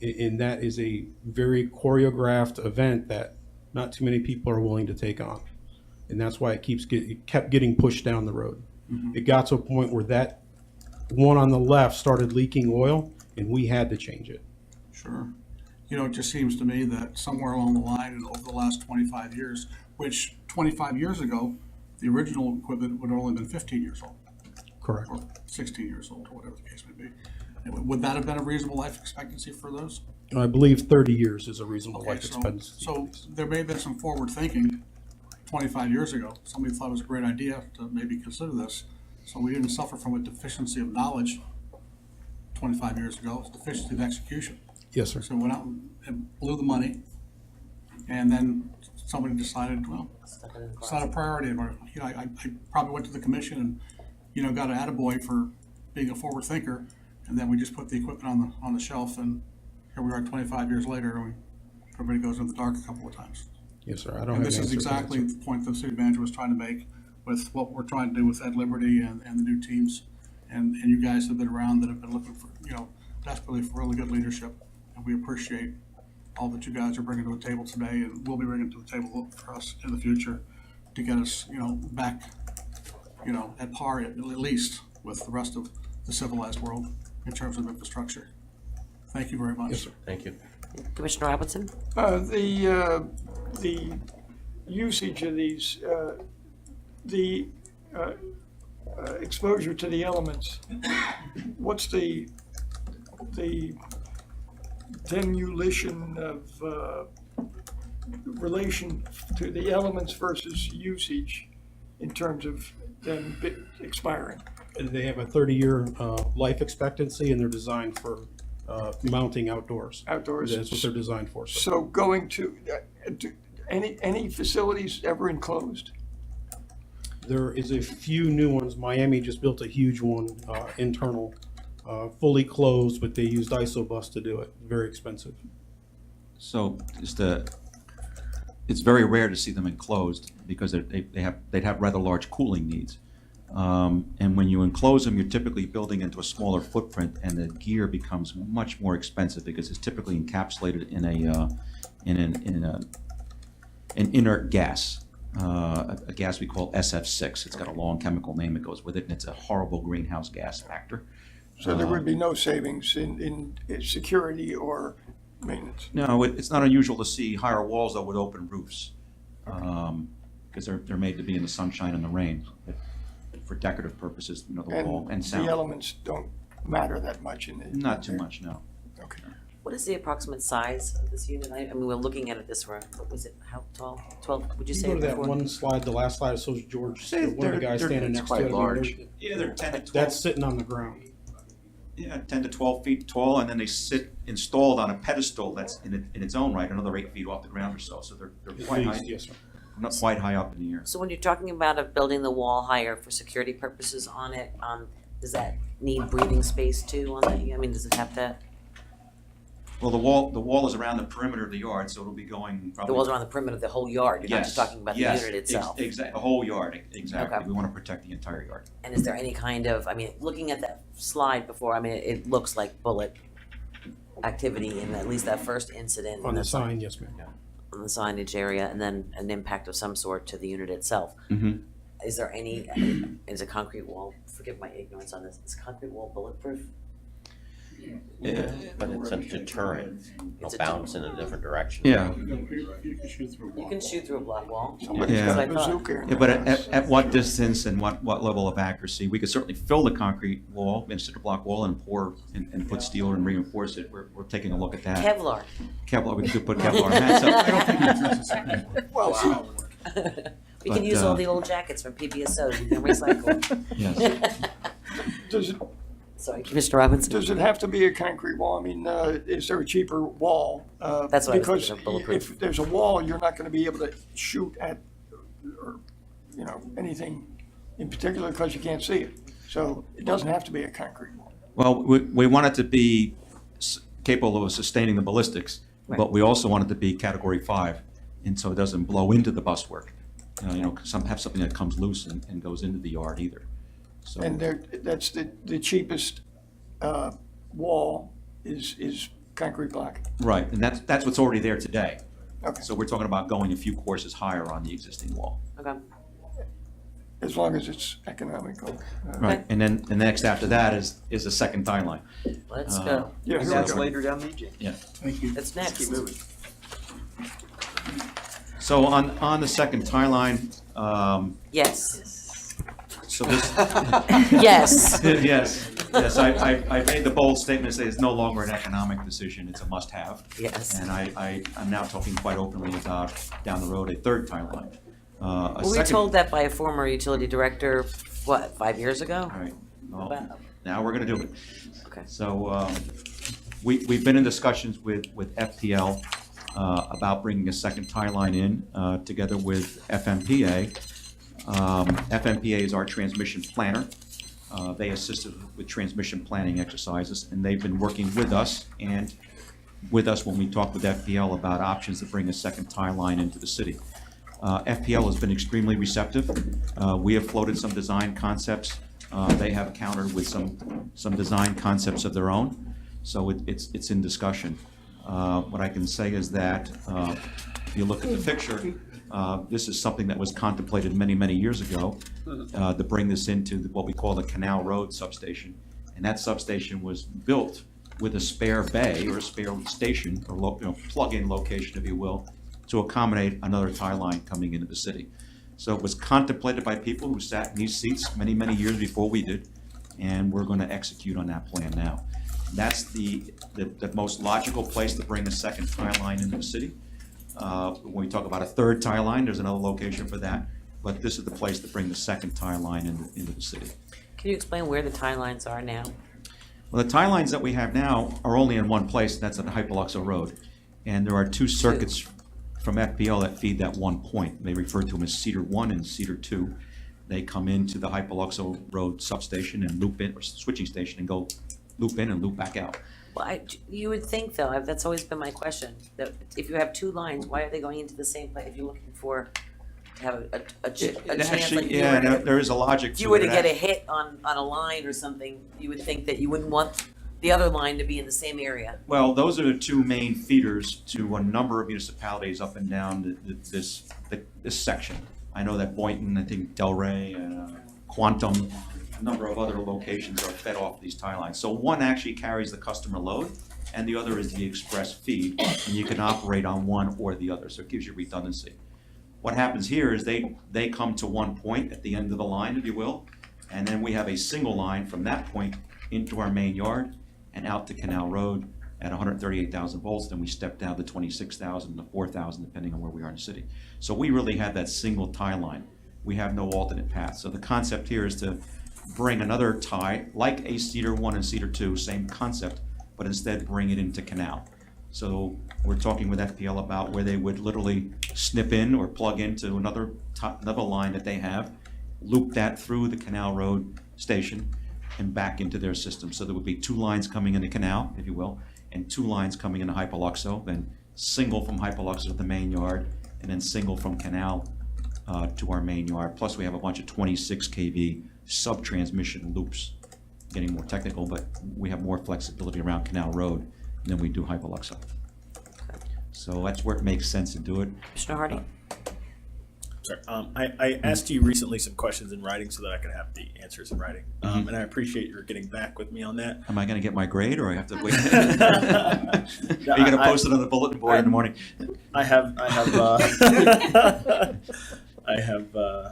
And that is a very choreographed event that not too many people are willing to take on. And that's why it kept getting pushed down the road. It got to a point where that one on the left started leaking oil and we had to change it. Sure. You know, it just seems to me that somewhere along the line and over the last 25 years, which 25 years ago, the original equipment would have only been 15 years old. Correct. Or 16 years old, or whatever the case may be. Would that have been a reasonable life expectancy for those? I believe 30 years is a reasonable Okay, life expectancy. so there may have been some forward thinking 25 years ago. Somebody thought it was a great idea to maybe consider this. So we didn't suffer from a deficiency of knowledge 25 years ago. It's deficiency of execution. Yes, sir. So we went out and blew the money and then somebody decided, well, Stuck it in the it's not a closet. priority of our, you know, I probably went to the commission and, you know, got an attaboy for being a forward thinker. And then we just put the equipment on the shelf, and here we are 25 years later, and everybody goes in the dark a couple of times. Yes, sir. I don't have And an this is answer to that, exactly sir. the point the city manager was trying to make with what we're trying to do with Ed Liberty and the new teams. And you guys have been around that have been looking for, you know, desperately for really good leadership. And we appreciate all that you guys are bringing to the table today, and will be bringing to the table for us in the future to get us, you know, back, you know, at par at least with the rest of the civilized world in terms of infrastructure. Thank you very much. Yes, sir. Thank you. Commissioner Robinson? The usage of these, the exposure to the elements, what's the demolition of relation to the elements versus usage in terms of them expiring? And they have a 30-year life expectancy, and they're designed for mounting outdoors. Outdoors. That's what they're designed for, sir. So going to, any facilities ever enclosed? There is a few new ones. Miami just built a huge one, internal, fully closed, but they used Isobus to do it. Very expensive. So it's very rare to see them enclosed because they'd have rather large cooling needs. And when you enclose them, you're typically building into a smaller footprint, and the gear becomes much more expensive because it's typically encapsulated in an inert gas, a gas we call SF6. It's got a long chemical name that goes with it, and it's a horrible greenhouse gas factor. So there would be no savings in security or maintenance? No, it's not unusual to see higher walls though with open roofs, because they're made to be in the sunshine and the rain. But for decorative purposes, you know, the wall and The sound. elements don't matter that much in it? Not too much, no. Okay. What is the approximate size of this unit? I mean, we're looking at it this way. What was it, how tall? 12, would you You say go to that before? one slide, the last slide, so is George, Say one of the guys standing it's next to quite it. I mean, large. they're- Yeah, they're 10 to 12. That's sitting on the ground. Yeah, 10 to 12 feet tall, and then they sit installed on a pedestal that's in its own right, another 8 feet off the ground or so. So they're At quite high, least, yes, sir. not quite high up in the air. So when you're talking about building the wall higher for security purposes on it, does that need breathing space too on that? I mean, does it have to, Well, the wall is around the perimeter of the yard, so it'll be going probably. the walls around the perimeter of the whole yard? You're not just Yes, talking about the yes, unit itself? Exactly, the whole yard, exactly. Okay. We want to protect the entire yard. And is there any kind of, I mean, looking at that slide before, I mean, it looks like bullet activity in at least that first incident. On and the that's sign, yes, ma'am. on the signage area, and then an impact of some sort to the unit itself. Mm-hmm. Is there any, is a concrete wall, forgive my ignorance on this, is concrete wall bulletproof? Yeah. But it's a deterrent. It'll It's a bounce in a different direction. Yeah. You can shoot through a You block can wall. shoot through a block wall. Somebody's Yeah. got a That's what I thought. bazooka in Yeah, their but house. at what distance and what level of accuracy? We could certainly fill the concrete wall, cinder block wall, and pour and put steel and reinforce it. We're taking a look at that. Kevlar. Kevlar, we could put Kevlar mats up. I don't think it's necessary. Well, We can But, use all the old jackets from PBSO, you can recycle. Yes. does it, Sorry, Commissioner Robinson. does it have to be a concrete wall? I mean, is there a cheaper wall? That's what I was Because thinking of, bulletproof. if there's a wall, you're not gonna be able to shoot at, or, you know, anything in particular because you can't see it. So it doesn't have to be a concrete wall. Well, we want it to be capable of sustaining the ballistics, Right. but we also want it to be Category 5, and so it doesn't blow into the buswork. You know, have something that comes loose and goes into the yard either. So. And that's the cheapest wall is concrete block. Right, and that's what's already there today. Okay, So we're talking about going a few courses higher on the existing wall. Okay, as long as it's economical. Right, and then the next after that is the second tie line. let's Uh, go. Yeah, here we That's go. later down the agenda. Yeah. Thank you. That's next. Keep moving. So on the second tie line, Yes, so this, yes. yes, I made the bold statement, say it's no longer an economic decision, it's a must-have. Yes. And I'm now talking quite openly about, down the road, a third tie line. A Were we second- told that by a former utility director, what, 5 years ago? All right, well, About- now we're gonna do it. Okay. So, we've been in discussions with FPL about bringing a second tie line in together with FMPA. FMPA is our transmission planner. They assisted with transmission planning exercises, and they've been working with us and with us when we talked with FPL about options to bring a second tie line into the city. FPL has been extremely receptive. We have floated some design concepts. They have countered with some design concepts of their own, so it's in discussion. What I can say is that if you look at the picture, this is something that was contemplated many, many years ago to bring this into what we call the Canal Road substation. And that substation was built with a spare bay or a spare station or plug-in location, if you will, to accommodate another tie line coming into the city. So it was contemplated by people who sat in these seats many, many years before we did, and we're going to execute on that plan now. That's the most logical place to bring a second tie line into the city. When we talk about a third tie line, there's another location for that, but this is the place to bring the second tie line into the city. Can you explain where the tie lines are now? Well, the tie lines that we have now are only in one place, that's at Hypoluxo Road. And there are two circuits from FPL that feed that one point. They refer to them as Cedar 1 and Cedar 2. They come into the Hypoluxo Road substation and loop in, or switching station, and go loop in and loop back out. Well, you would think though, that's always been my question, that if you have two lines, why are they going into the same place? If you're looking for, to have a chance, Actually, like you yeah, were to- there is a logic if to it. you were to get a hit on a line or something, you would think that you wouldn't want the other line to be in the same area. Well, those are the two main feeders to a number of municipalities up and down this section. I know that Boynton, I think Delray, Quantum, a number of other locations are fed off these tie lines. So one actually carries the customer load, and the other is the express feed, and you can operate on one or the other, so it gives you redundancy. What happens here is they come to one point at the end of the line, if you will, and then we have a single line from that point into our main yard and out to Canal Road at 138,000 volts, then we step down to 26,000 to 4,000, depending on where we are in the city. So we really have that single tie line. We have no alternate path. So the concept here is to bring another tie, like a Cedar 1 and Cedar 2, same concept, but instead bring it into Canal. So we're talking with FPL about where they would literally snip in or plug into another line that they have, loop that through the Canal Road station, and back into their system. So there would be two lines coming into Canal, if you will, and two lines coming into Hypoluxo, then single from Hypoluxo to the main yard, and then single from Canal to our main yard. Plus we have a bunch of 26 kV sub-transmission loops. Getting more technical, but we have more flexibility around Canal Road than we do Hypoluxo. So that's where it makes sense to do it. Commissioner Hardy? Sorry, I asked you recently some questions in writing so that I could have the answers in writing. And I appreciate your getting back with me on that. Am I gonna get my grade, or I have to wait? Are you gonna post it on the bulletin board in the morning? I have,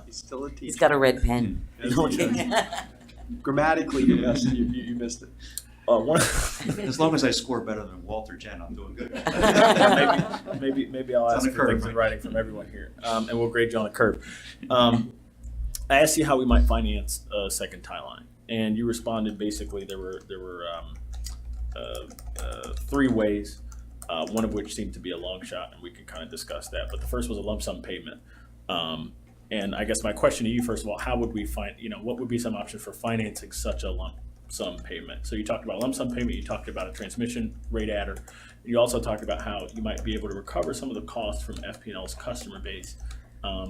He's still a teacher. He's got a red pen. Okay. Grammatically, yes, you missed it. one, As long as I score better than Walter Jen, I'm doing good. maybe I'll It's on ask the for curve, things in right? writing from everyone here, and we'll grade you on the curve. I asked you how we might finance a second tie line, and you responded basically there were three ways, one of which seemed to be a long shot, and we can kind of discuss that. But the first was a lump sum payment. And I guess my question to you, first of all, how would we what would be some options for financing such a lump sum payment? So you talked about lump sum payment, you talked about a transmission rate adder. You also talked about how you might be able to recover some of the costs from FP&L's customer base,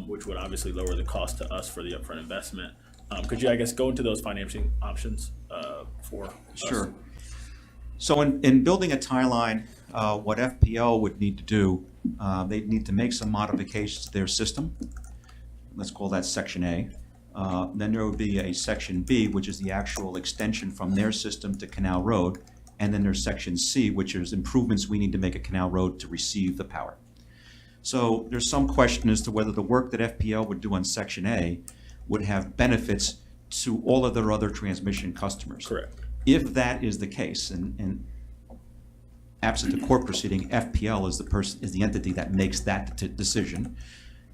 which would obviously lower the cost to us for the upfront investment. Could you, I guess, go into those financing options for us? Sure. So in building a tie line, what FPL would need to do, they'd need to make some modifications to their system. Let's call that Section A. Then there would be a Section B, which is the actual extension from their system to Canal Road. And then there's Section C, which is improvements we need to make at Canal Road to receive the power. So there's some question as to whether the work that FPL would do on Section A would have benefits to all of their other transmission customers. Correct. If that is the case, and absent the court proceeding, FPL is the entity that makes that decision.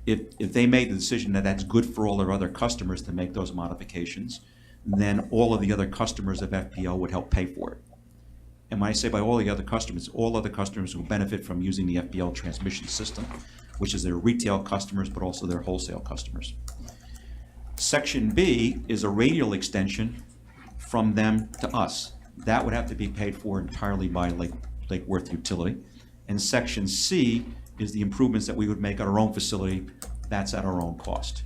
If they made the decision that that's good for all their other customers to make those modifications, then all of the other customers of FPL would help pay for it. And when I say by all the other customers, all other customers who benefit from using the FPL transmission system, which is their retail customers, but also their wholesale customers. Section B is a radial extension from them to us. That would have to be paid for entirely by Lake Worth Utility. And Section C is the improvements that we would make at our own facility. That's at our own cost.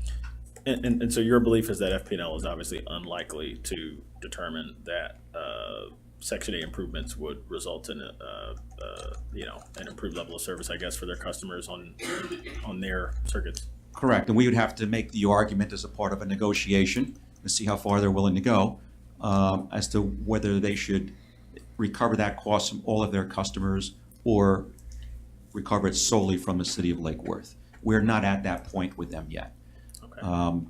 And so your belief is that FPL is obviously unlikely to determine that Section A improvements would result in an improved level of service, I guess, for their customers on their circuits. Correct, and we would have to make the argument as a part of a negotiation to see how far they're willing to go as to whether they should recover that cost from all of their customers or recover it solely from the city of Lake Worth. We're not at that point with them yet. Okay.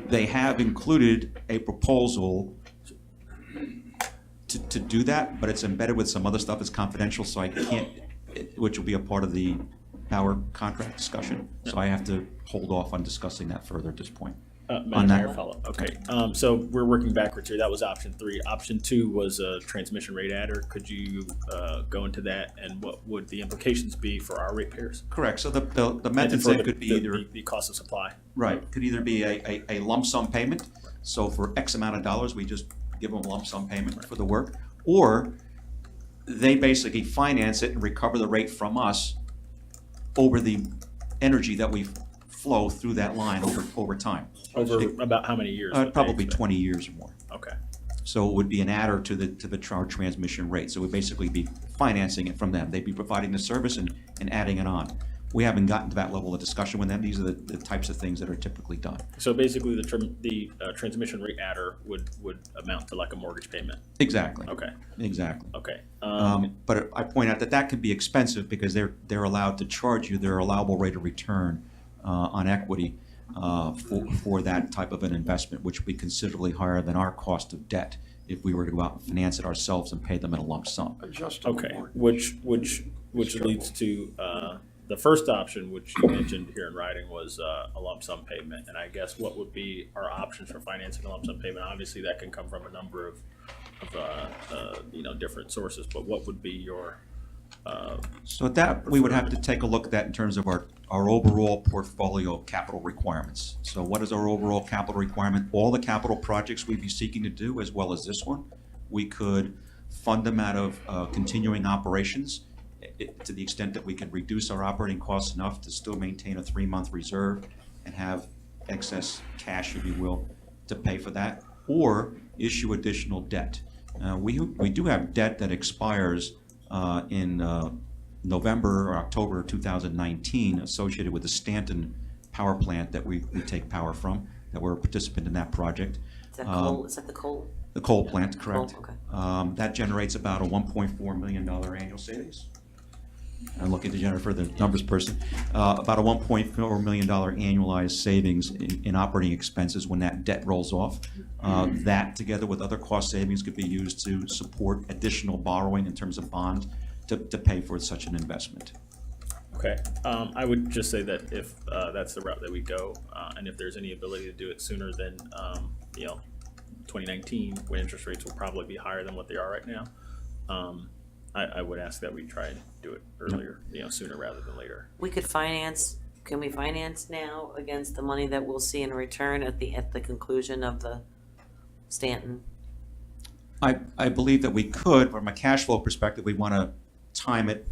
They have included a proposal to do that, but it's embedded with some other stuff. It's confidential, so I can't, which will be a part of the power contract discussion. So I have to hold off on discussing that further at this point. Madam Mayor, follow-up. Okay, so we're working backwards here. That was option 3. Option 2 was a transmission rate adder. Could you go into that, and what would the implications be for our ratepayers? Correct, so the And methods for that could be either, the cost of supply. right, could either be a lump sum payment. So for X amount of dollars, we just give them a lump sum payment for the work. Or they basically finance it and recover the rate from us over the energy that we flow through that line over time. Over about how many years? would they Probably expect? 20 years or more. Okay. So it would be an adder to our transmission rate. So we'd basically be financing it from them. They'd be providing the service and adding it on. We haven't gotten to that level of discussion with them. These are the types of things that are typically done. So basically, the transmission rate adder would amount to like a mortgage payment. Exactly. Okay. Exactly. Okay. But I point out that could be expensive because they're allowed to charge you their allowable rate of return on equity for that type of an investment, which would be considerably higher than our cost of debt if we were to go out and finance it ourselves and pay them in a lump sum. Adjustable Okay. mortgage. Which leads to the first option, which you mentioned here in writing, was a lump sum payment. And I guess what would be our options for financing a lump sum payment? Obviously, that can come from a number of different sources. But what would be your So that, we would have to take a look at that in terms of our overall portfolio of capital requirements. So what is our overall capital requirement? All the capital projects we'd be seeking to do, as well as this one, we could fund them out of continuing operations to the extent that we can reduce our operating costs enough to still maintain a 3-month reserve and have excess cash, if you will, to pay for that, or issue additional debt. We do have debt that expires in November or October 2019 associated with the Stanton power plant that we take power from, that we're a participant in that project. Is that coal? Is that the coal? The coal plant, correct. Coal, okay. That generates about a $1.4 million annual savings. I'm looking to Jennifer, the numbers person. About a $1.4 million annualized savings in operating expenses when that debt rolls off. That, together with other cost savings, could be used to support additional borrowing in terms of bond to pay for such an investment. Okay, I would just say that if that's the route that we go, and if there's any ability to do it sooner than 2019, when interest rates will probably be higher than what they are right now, I would ask that we try and do it earlier, sooner rather than later. Can we finance now against the money that we'll see in return at the conclusion of the Stanton? I believe that we could, from a cash flow perspective, we want to time it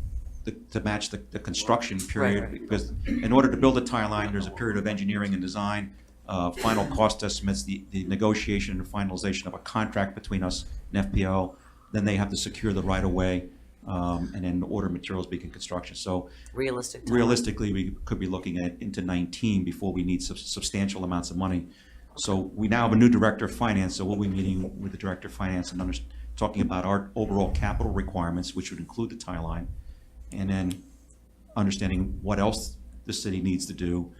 to match the construction period. Right. Because in order to build a tie line, there's a period of engineering and design, final cost estimates, the negotiation and finalization of a contract between us and FPL. Then they have to secure the right of way, and then order materials, begin construction. So realistically, we could be looking at into 19 before we need substantial amounts of money. So we now have a new director of finance, so we'll be meeting with the director of finance and talking about our overall capital requirements, which would include the tie line, and then understanding what else the city needs to do,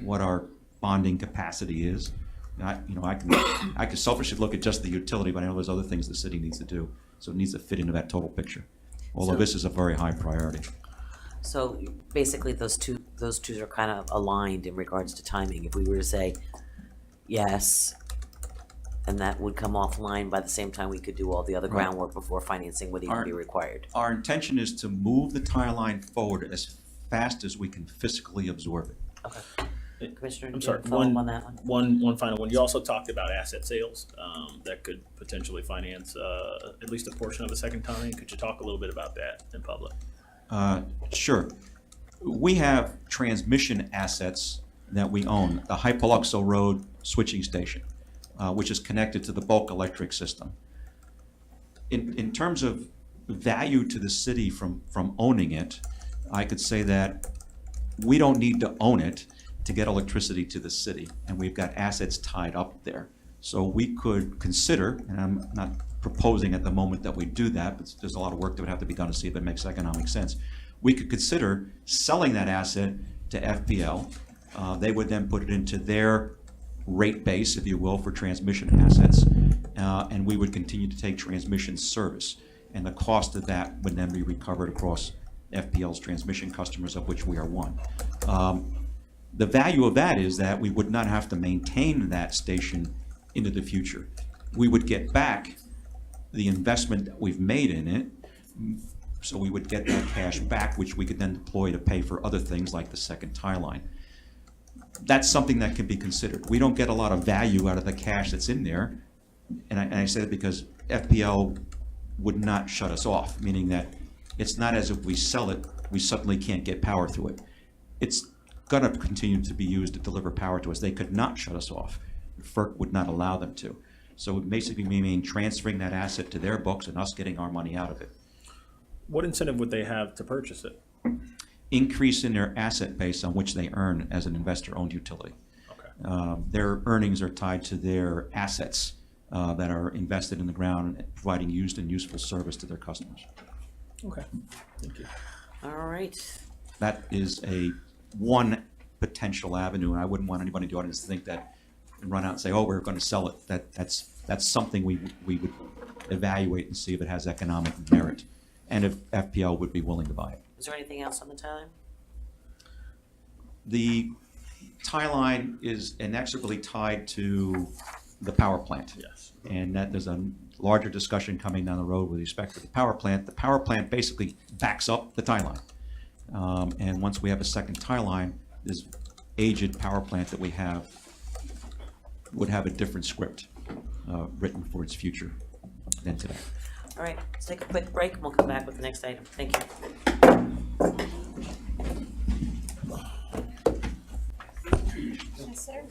what our bonding capacity is. I can selfishly look at just the utility, but I know there's other things the city needs to do, so it needs to fit into that total picture. Although this is a very high priority. So basically, those two are kind of aligned in regards to timing. If we were to say, yes, And that would come offline by the same time we could do all the other Right. groundwork before financing would even Our- be required. Our intention is to move the tile line forward as fast as we can physically absorb it. Commissioner, I'm do you sorry, have a follow-up on that one? one final one. You also talked about asset sales, that could potentially finance, at least a portion of a second time. Could you talk a little bit about that in public? Sure. We have transmission assets that we own, the Hypoluxo Road switching station, which is connected to the bulk electric system. In terms of value to the city from owning it, I could say that we don't need to own it to get electricity to the city, and we've got assets tied up there. So we could consider, and I'm not proposing at the moment that we do that, but there's a lot of work that would have to be done to see if it makes economic sense. We could consider selling that asset to FPL. They would then put it into their rate base, if you will, for transmission assets, and we would continue to take transmission service. And the cost of that would then be recovered across FPL's transmission customers, of which we are one. The value of that is that we would not have to maintain that station into the future. We would get back the investment that we've made in it, so we would get that cash back, which we could then deploy to pay for other things like the second tie line. That's something that can be considered. We don't get a lot of value out of the cash that's in there, and I say that because FPL would not shut us off, meaning that it's not as if we sell it, we suddenly can't get power through it. It's gonna continue to be used to deliver power to us. They could not shut us off. FERC would not allow them to. So it basically mean transferring that asset to their books and us getting our money out of it. What incentive would they have to purchase it? Increase in their asset base on which they earn as an investor-owned utility. Okay. Their earnings are tied to their assets that are invested in the ground, providing used and useful service to their customers. Okay, thank you. All right. That is one potential avenue, and I wouldn't want anybody in the audience to think that and run out and say, "Oh, we're going to sell it." That's something we would evaluate and see if it has economic merit, and if FPL would be willing to buy it. Is there anything else on the tie line? The tie line is inexorably tied to the power plant. Yes. And that there's a larger discussion coming down the road with respect to the power plant. The power plant basically backs up the tie line. And once we have a second tie line, this aged power plant that we have would have a different script written for its future than today. All right, let's take a quick break and we'll come back with the next item. Thank you. Yes, sir.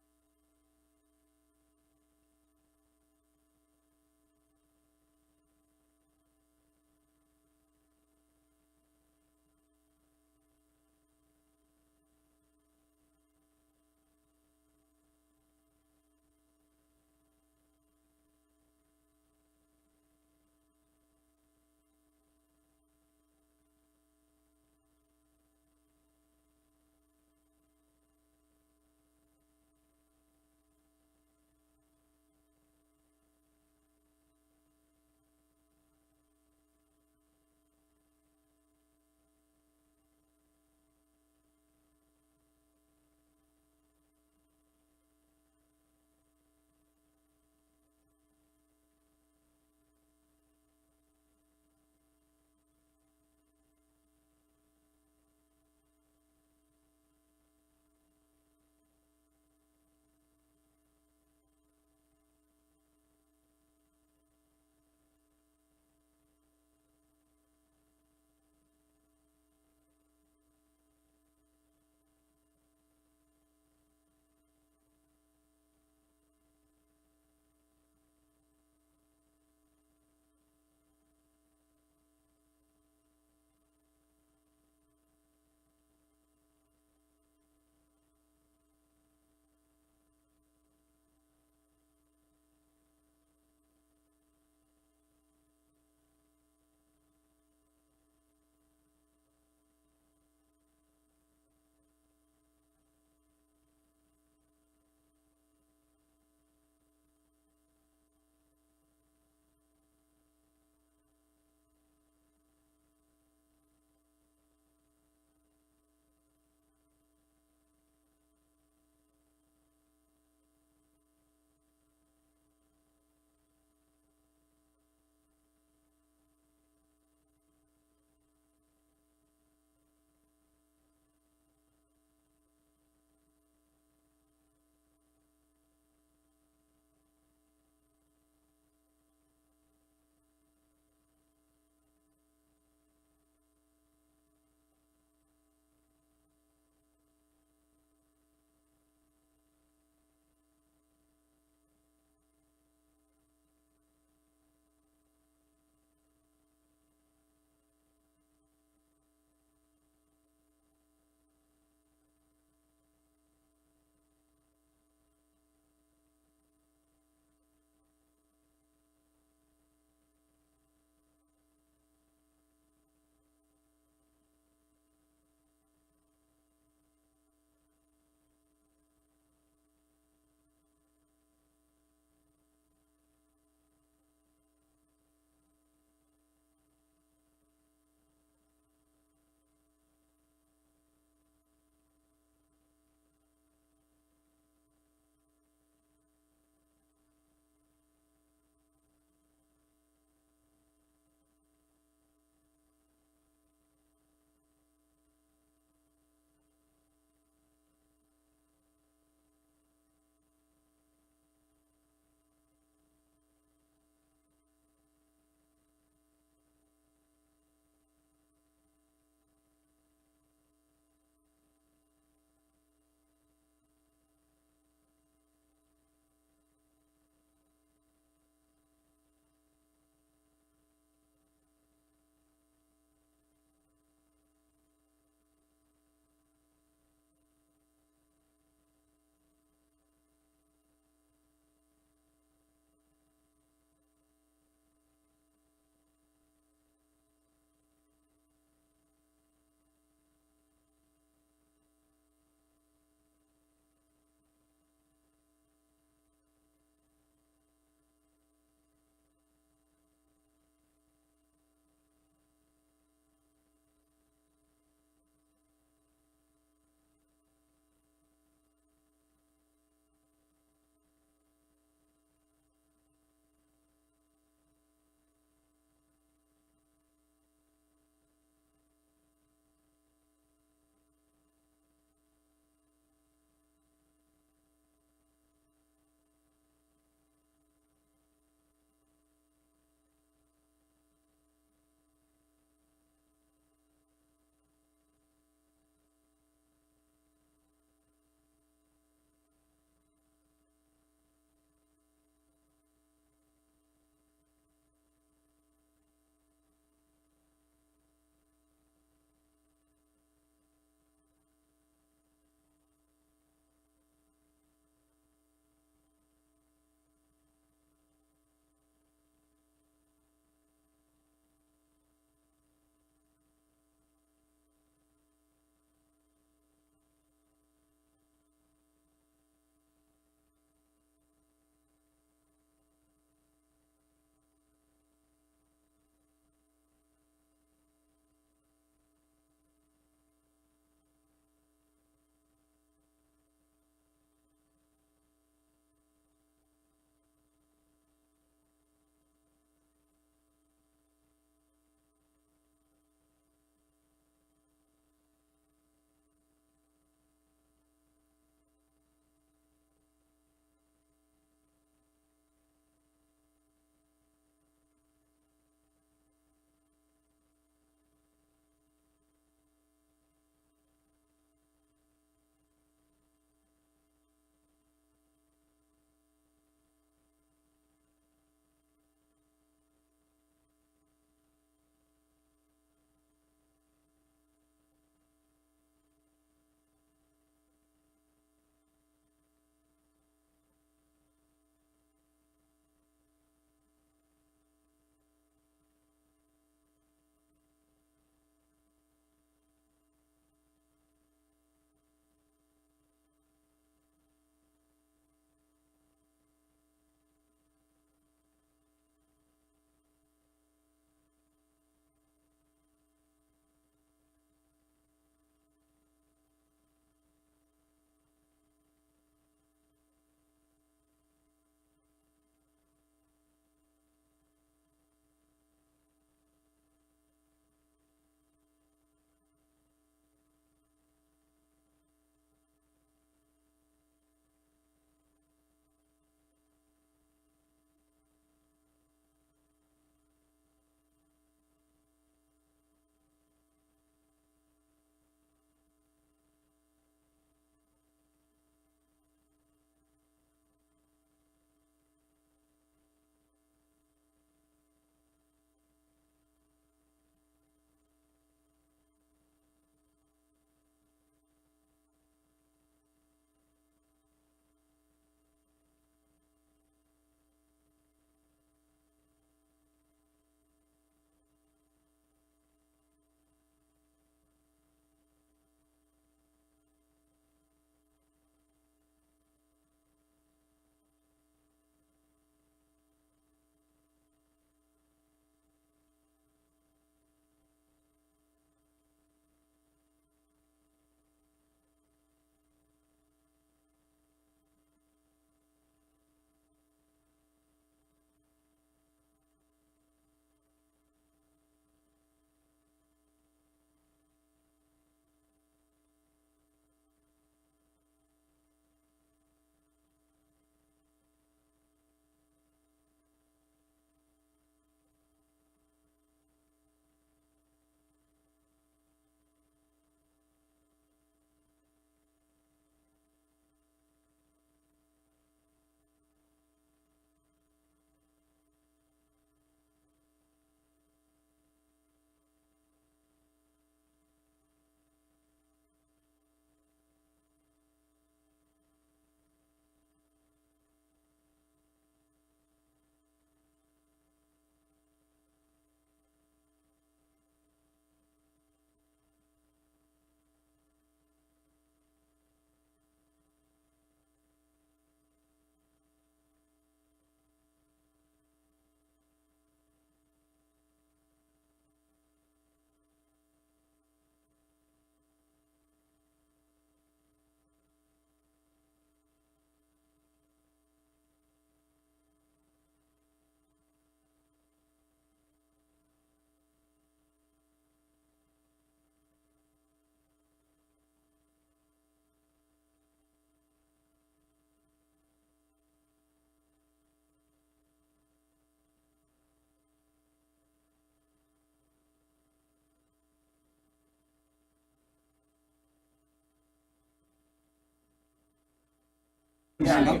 Madam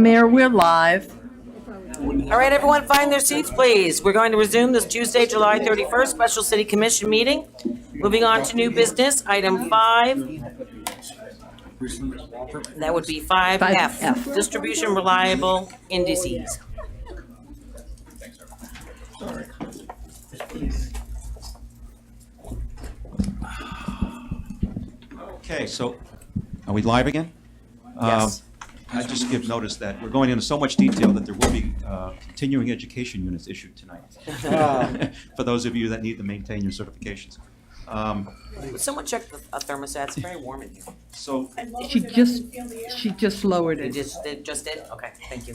Mayor, we're live. All right, everyone, find their seats, please. We're going to resume this Tuesday, July 31st, special city commission meeting. Moving on to new business, item 5. That would be 5F, 5F. distribution reliable indices. Okay, so are we live again? Yes. I just give notice that we're going into so much detail that there will be continuing education units issued tonight. For those of you that need to maintain your certifications. Would someone check a thermostat? It's very warm in here. So, She just lowered They it. just did? Okay, thank you.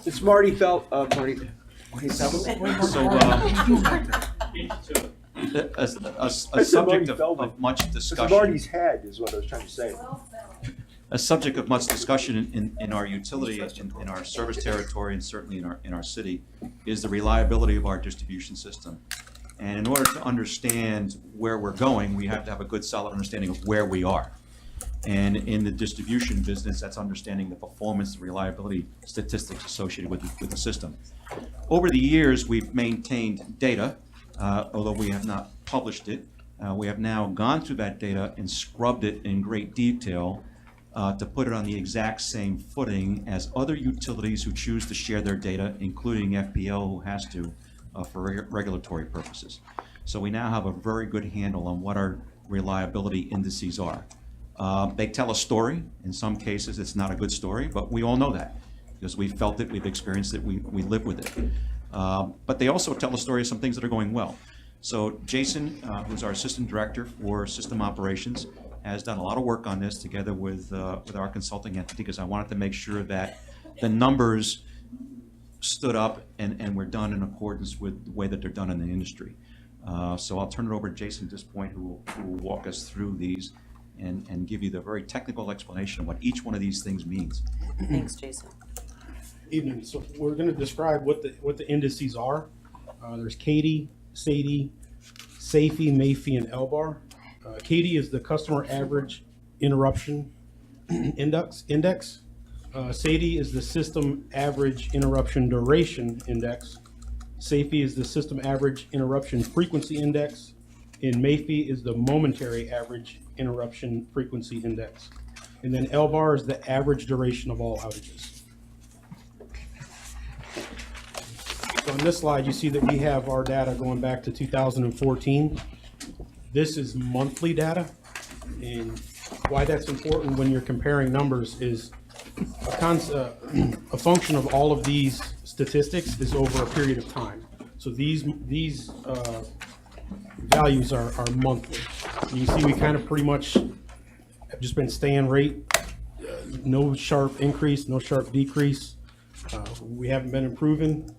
It's Marty Marty. so a subject of much discussion. head is what I was trying to say. A subject of much discussion in our utility, in our service territory, and certainly in our city, is the reliability of our distribution system. And in order to understand where we're going, we have to have a good, solid understanding of where we are. And in the distribution business, that's understanding the performance, the reliability statistics associated with the system. Over the years, we've maintained data, although we have not published it. We have now gone through that data and scrubbed it in great detail to put it on the exact same footing as other utilities who choose to share their data, including FPL, who has to for regulatory purposes. So we now have a very good handle on what our reliability indices are. They tell a story. In some cases, it's not a good story, but we all know that because we've felt it, we've experienced it, we live with it. But they also tell a story of some things that are going well. So Jason, who's our assistant director for system operations, has done a lot of work on this together with our consulting entity because I wanted to make sure that the numbers stood up and were done in accordance with the way that they're done in the industry. So I'll turn it over to Jason at this point, who will walk us through these and give you the very technical explanation of what each one of these things means. Thanks, Jason. Evening. So we're going to describe what the indices are. There's CAIDI, SAIDI, SAIFI, MAFI, and LBAR. CAIDI is the customer average interruption index. SAIDI is the system average interruption duration index. SAIFI is the system average interruption frequency index. And MAFI is the momentary average interruption frequency index. And then LBAR is the average duration of all outages. So on this slide, you see that we have our data going back to 2014. This is monthly data. And why that's important when you're comparing numbers is a function of all of these statistics is over a period of time. So these values are monthly. And you see we kind of pretty much have just been staying rate, no sharp increase, no sharp decrease. We haven't been improving.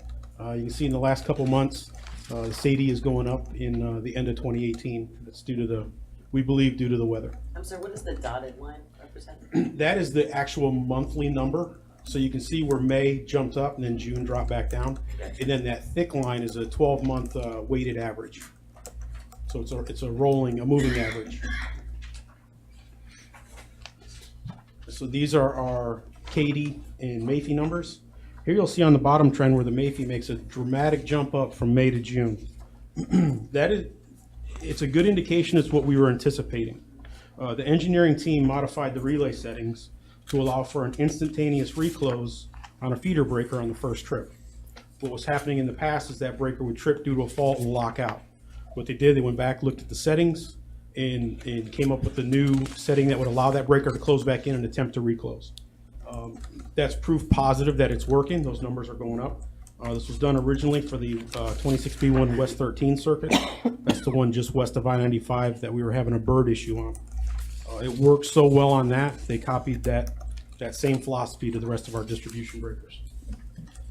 You can see in the last couple months, the SAIDI is going up in the end of 2018. That's we believe due to the weather. I'm sorry, what does the dotted line represent? That is the actual monthly number. So you can see where May jumped up and then June dropped back down. And then that thick line is a 12-month weighted average. So it's a moving average. So these are our CAIDI and MAFI numbers. Here you'll see on the bottom trend where the MAFI makes a dramatic jump up from May to June. It's a good indication as what we were anticipating. The engineering team modified the relay settings to allow for an instantaneous reclose on a feeder breaker on the first trip. What was happening in the past is that breaker would trip due to a fault and lock out. What they did, they went back, looked at the settings, and came up with a new setting that would allow that breaker to close back in and attempt to reclose. That's proof positive that it's working. Those numbers are going up. This was done originally for the 26B1 West 13 circuit. That's the one just west of I-95 that we were having a bird issue on. It worked so well on that, they copied that same philosophy to the rest of our distribution breakers.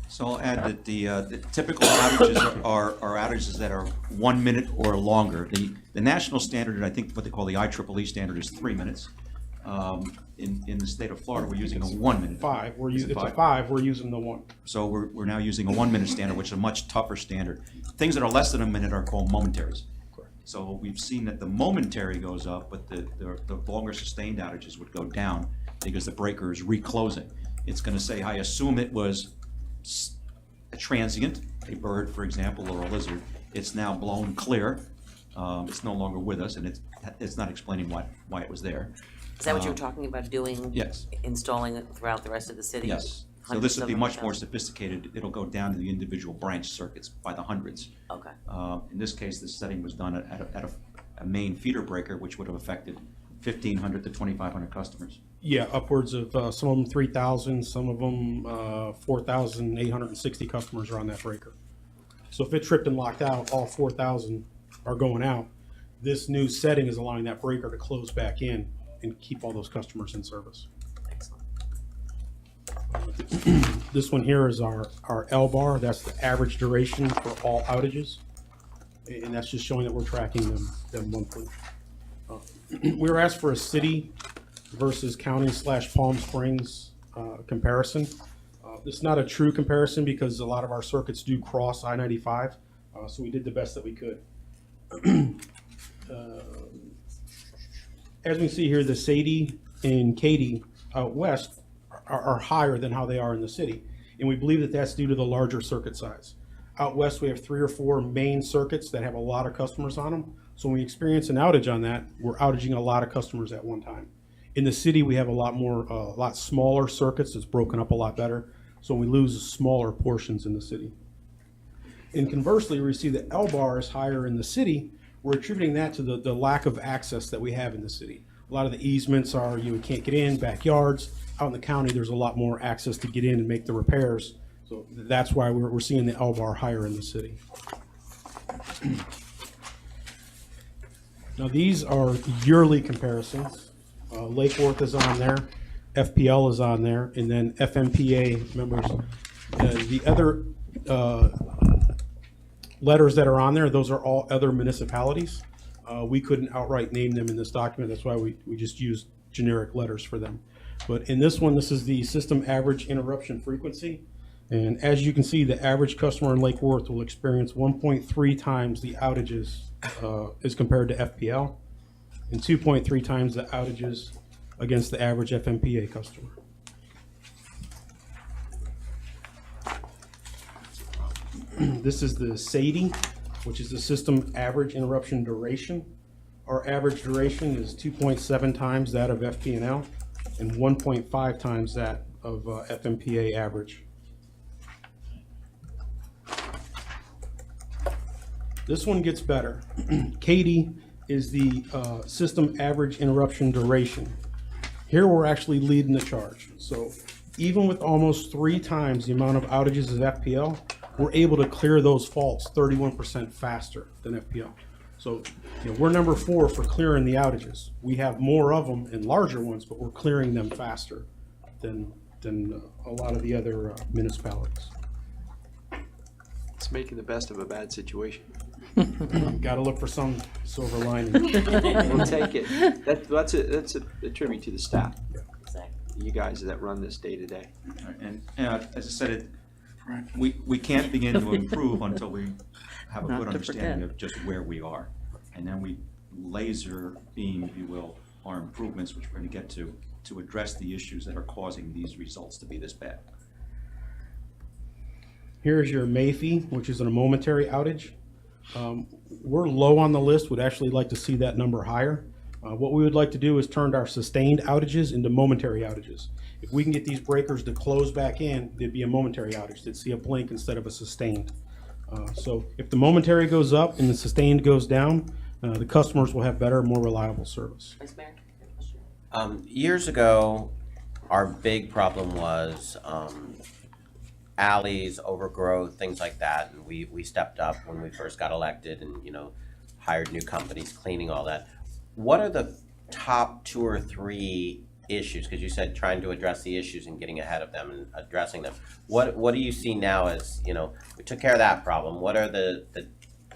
So I'll add that the typical outages are outages that are 1 minute or longer. The national standard, I think what they call the IEEE standard, is 3 minutes. In the state of Florida, we're using a 1 minute. It's a 5, we're using the 1. So we're now using a 1 minute standard, which is a much tougher standard. Things that are less than a minute are called momentaries. So we've seen that the momentary goes up, but the longer sustained outages would go down because the breaker is reclosing. It's gonna say, I assume it was a transient, a bird, for example, or a lizard. It's now blown clear. It's no longer with us, and it's not explaining why it was there. Is that what you were talking about doing? Yes. Installing it throughout the rest of the city? Yes. So Hundreds this would of be them much or more thousands? sophisticated. It'll go down to the individual branch circuits by the hundreds. Okay. In this case, the setting was done at a main feeder breaker, which would have affected 1,500 to 2,500 customers. Yeah, upwards of, some of them 3,000, some of them 4,860 customers are on that breaker. So if it tripped and locked out, all 4,000 are going out. This new setting is allowing that breaker to close back in and keep all those customers in service. Excellent. This one here is our L bar. That's the average duration for all outages. And that's just showing that we're tracking them monthly. We were asked for a city versus county / Palm Springs comparison. This is not a true comparison because a lot of our circuits do cross I-95, so we did the best that we could. As we see here, the Sadie and Katy out west are higher than how they are in the city. And we believe that that's due to the larger circuit size. Out west, we have 3 or 4 main circuits that have a lot of customers on them. So when we experience an outage on that, we're outaging a lot of customers at one time. In the city, we have a lot smaller circuits. It's broken up a lot better. So we lose smaller portions in the city. And conversely, we see the L bar is higher in the city. We're attributing that to the lack of access that we have in the city. A lot of the easements are you can't get in, backyards. Out in the county, there's a lot more access to get in and make the repairs. So that's why we're seeing the L bar higher in the city. Now these are yearly comparisons. Lake Worth is on there, FPL is on there, and then FMPA members. The other letters that are on there, those are all other municipalities. We couldn't outright name them in this document. That's why we just used generic letters for them. But in this one, this is the system average interruption frequency. And as you can see, the average customer in Lake Worth will experience 1.3 times the outages as compared to FPL, and 2.3 times the outages against the average FMPA customer. This is the Sadie, which is the system average interruption duration. Our average duration is 2.7 times that of FP&L and 1.5 times that of FMPA average. This one gets better. Katy is the system average interruption duration. Here we're actually leading the charge. So even with almost 3 times the amount of outages as FPL, we're able to clear those faults 31% faster than FPL. So we're number 4 for clearing the outages. We have more of them and larger ones, but we're clearing them faster than a lot of the other municipalities. It's making the best of a bad situation. Got to look for some silver lining. We'll take it. That's a tribute to the staff, Exactly. you guys that run this day to day. And as I said, we can't begin to improve until we have a Not good to understanding forget. of just where we are. And then we laser beam, if you will, our improvements, which we're going to get to address the issues that are causing these results to be this bad. Here's your Mayfie, which is a momentary outage. We're low on the list, would actually like to see that number higher. What we would like to do is turn our sustained outages into momentary outages. If we can get these breakers to close back in, there'd be a momentary outage. They'd see a blink instead of a sustained. So if the momentary goes up and the sustained goes down, the customers will have better, more reliable service. Vice Mayor? Years ago, our big problem was alleys, overgrowth, things like that, and we stepped up when we first got elected and, hired new companies cleaning all that. What are the top 2 or 3 issues? Because you said trying to address the issues and getting ahead of them and addressing them. What do you see now as, we took care of that problem. What are the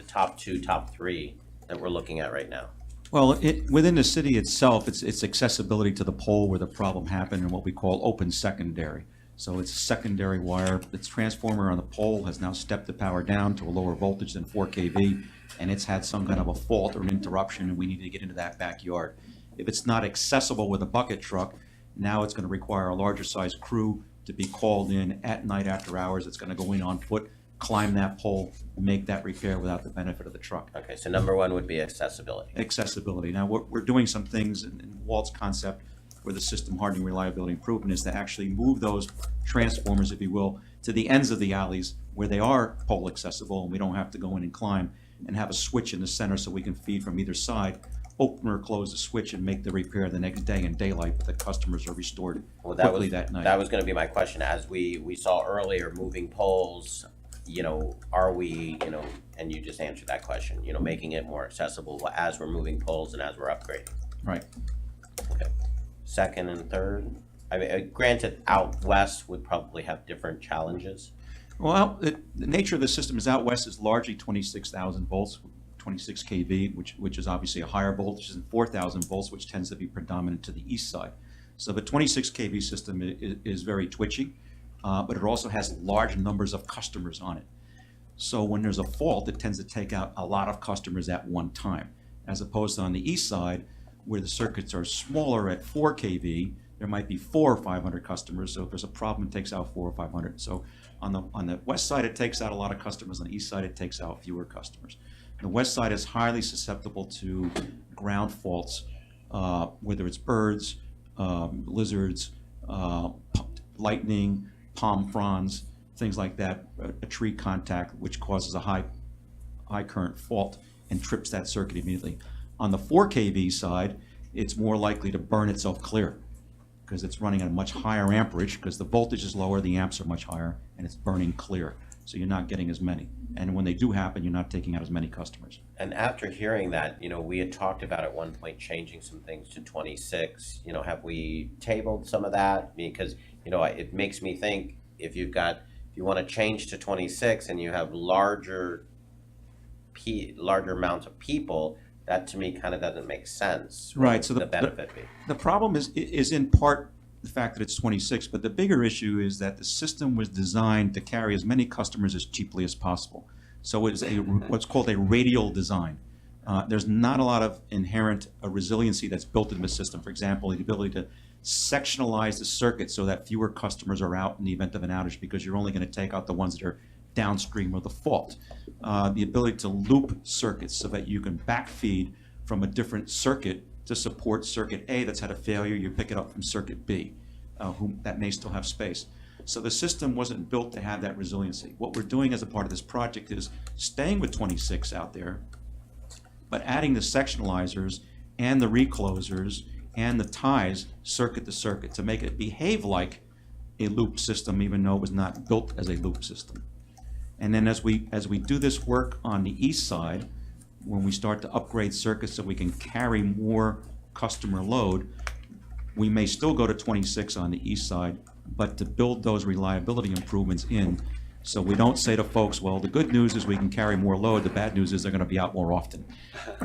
top 2, top 3 that we're looking at right now? Well, within the city itself, it's accessibility to the pole where the problem happened and what we call open secondary. So it's secondary wire. Its transformer on the pole has now stepped the power down to a lower voltage than 4 kV, and it's had some kind of a fault or an interruption, and we need to get into that backyard. If it's not accessible with a bucket truck, now it's going to require a larger size crew to be called in at night after hours. It's going to go in on foot, climb that pole, make that repair without the benefit of the truck. Okay, so number one would be accessibility. Accessibility. Now, we're doing some things in Walt's concept for the system hardening reliability improvement is to actually move those transformers, if you will, to the ends of the alleys where they are pole accessible and we don't have to go in and climb, and have a switch in the center so we can feed from either side, open or close the switch and make the repair the next day in daylight, but the customers are restored Well, that quickly was, that night. that was gonna be my question, as we saw earlier, moving poles, are we, and you just answered that question, making it more accessible as we're moving poles and as we're upgrading. Right. Okay. Second and third, I mean, granted, out west would probably have different challenges. Well, the nature of the system is out west is largely 26,000 volts, 26 kV, which is obviously a higher voltage than 4,000 volts, which tends to be predominant to the east side. So the 26 kV system is very twitchy, but it also has large numbers of customers on it. So when there's a fault, it tends to take out a lot of customers at one time, as opposed to on the east side, where the circuits are smaller at 4 kV, there might be 400 or 500 customers. So if there's a problem, it takes out 400 or 500. So on the west side, it takes out a lot of customers. On the east side, it takes out fewer customers. The west side is highly susceptible to ground faults, whether it's birds, lizards, lightning, palm fronds, things like that, a tree contact, which causes a high current fault and trips that circuit immediately. On the 4 kV side, it's more likely to burn itself clear because it's running at a much higher amperage because the voltage is lower, the amps are much higher, and it's burning clear. So you're not getting as many. And when they do happen, you're not taking out as many customers. And after hearing that, we had talked about at one point changing some things to 26. Have we tabled some of that? Because, it makes me think if you want to change to 26 and you have larger amounts of people, that to me kind of doesn't make sense. Right. So the benefit be. The problem is in part the fact that it's 26, but the bigger issue is that the system was designed to carry as many customers as cheaply as possible. So it's what's called a radial design. There's not a lot of inherent resiliency that's built into the system. For example, the ability to sectionalize the circuit so that fewer customers are out in the event of an outage because you're only going to take out the ones that are downstream of the fault. The ability to loop circuits so that you can backfeed from a different circuit to support circuit A that's had a failure, you pick it up from circuit B, that may still have space. So the system wasn't built to have that resiliency. What we're doing as a part of this project is staying with 26 out there, but adding the sectionalizers and the reclosers and the ties circuit to circuit to make it behave like a loop system, even though it was not built as a loop system. And then as we do this work on the east side, when we start to upgrade circuits so we can carry more customer load, we may still go to 26 on the east side, but to build those reliability improvements in, so we don't say to folks, well, the good news is we can carry more load, the bad news is they're going to be out more often.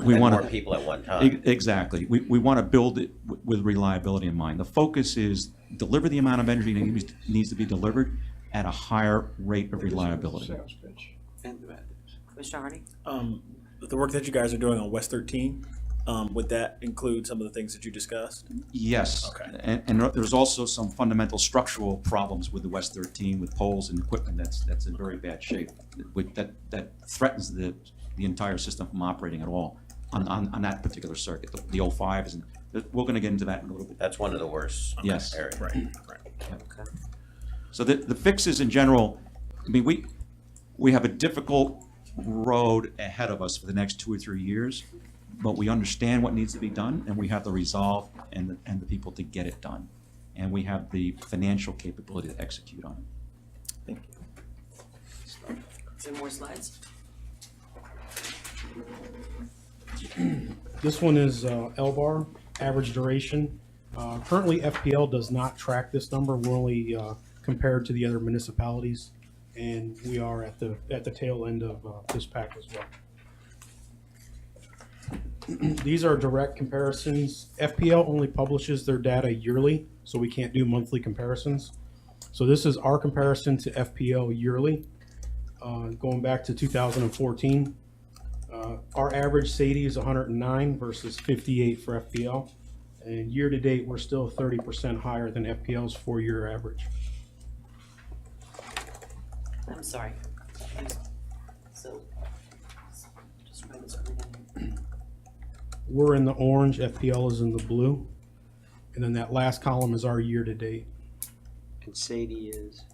We want more people at one time. Exactly. We want to build it with reliability in mind. The focus is deliver the amount of energy that needs to be delivered at a higher rate of reliability. Sales pitch. Commissioner Hardy? The work that you guys are doing on West 13, would that include some of the things that you discussed? Yes. Okay. And there's also some fundamental structural problems with the West 13 with poles and equipment that's in very bad shape, that threatens the entire system from operating at all on that particular circuit. The 05 is, we're going to get into that in a little bit. That's one of the worst Yes. areas. Right. Okay. So the fixes in general, I mean, we have a difficult road ahead of us for the next 2 or 3 years, but we understand what needs to be done, and we have the resolve and the people to get it done. And we have the financial capability to execute on it. Thank you. Is there more slides? This one is LBAR, average duration. Currently, FPL does not track this number. We're only compared to the other municipalities, and we are at the tail end of this pack as well. These are direct comparisons. FPL only publishes their data yearly, so we can't do monthly comparisons. So this is our comparison to FPL yearly, going back to 2014. Our average SAIDI is 109 versus 58 for FPL. And year-to-date, we're still 30% higher than FPL's 4-year average. I'm sorry. So, just run this one again. We're in the orange, FPL is in the blue. And then that last column is our year-to-date. And SAIDI is?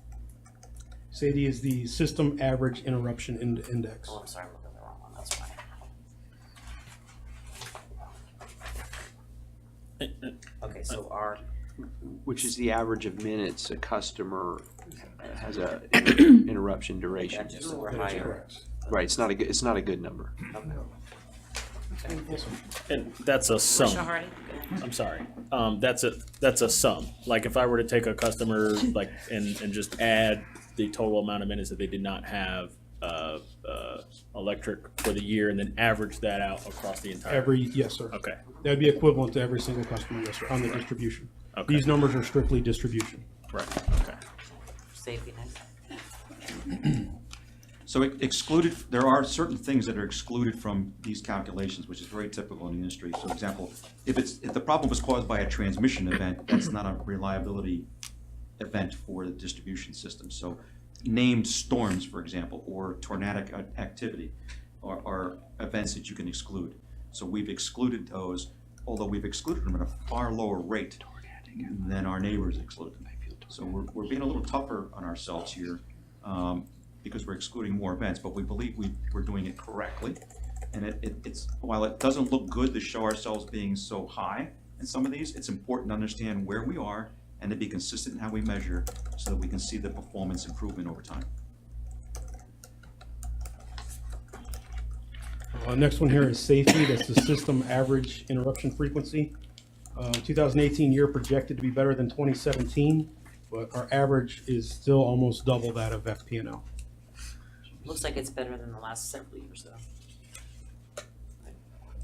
SAIDI is the System Average Interruption Index. Oh, I'm sorry, I'm looking at the wrong one, that's fine. Okay, so our, Which is the average of minutes a customer has a interruption duration. that's just, we're higher. Right, it's not a good number. And that's a sum. Commissioner Hardy? I'm sorry. That's a sum. Like if I were to take a customer like and just add the total amount of minutes that they did not have electric for the year and then average that out across the entire. Yes, sir. Okay. That'd be equivalent to every single customer, yes, sir, on the distribution. Okay. These numbers are strictly distribution. Right. Okay. Safety net. So excluded, there are certain things that are excluded from these calculations, which is very typical in the industry. So example, if the problem was caused by a transmission event, that's not a reliability event for the distribution system. So named storms, for example, or tornadic activity are events that you can exclude. So we've excluded those, although we've excluded them at a far lower rate than our neighbors exclude them. So we're being a little tougher on ourselves here because we're excluding more events, but we believe we're doing it correctly. And it's while it doesn't look good to show ourselves being so high in some of these, it's important to understand where we are and to be consistent in how we measure so that we can see the performance improvement over time. Next one here is safety. That's the System Average Interruption Frequency. 2018 year projected to be better than 2017, but our average is still almost double that of FPNL. Looks like it's better than the last several years though.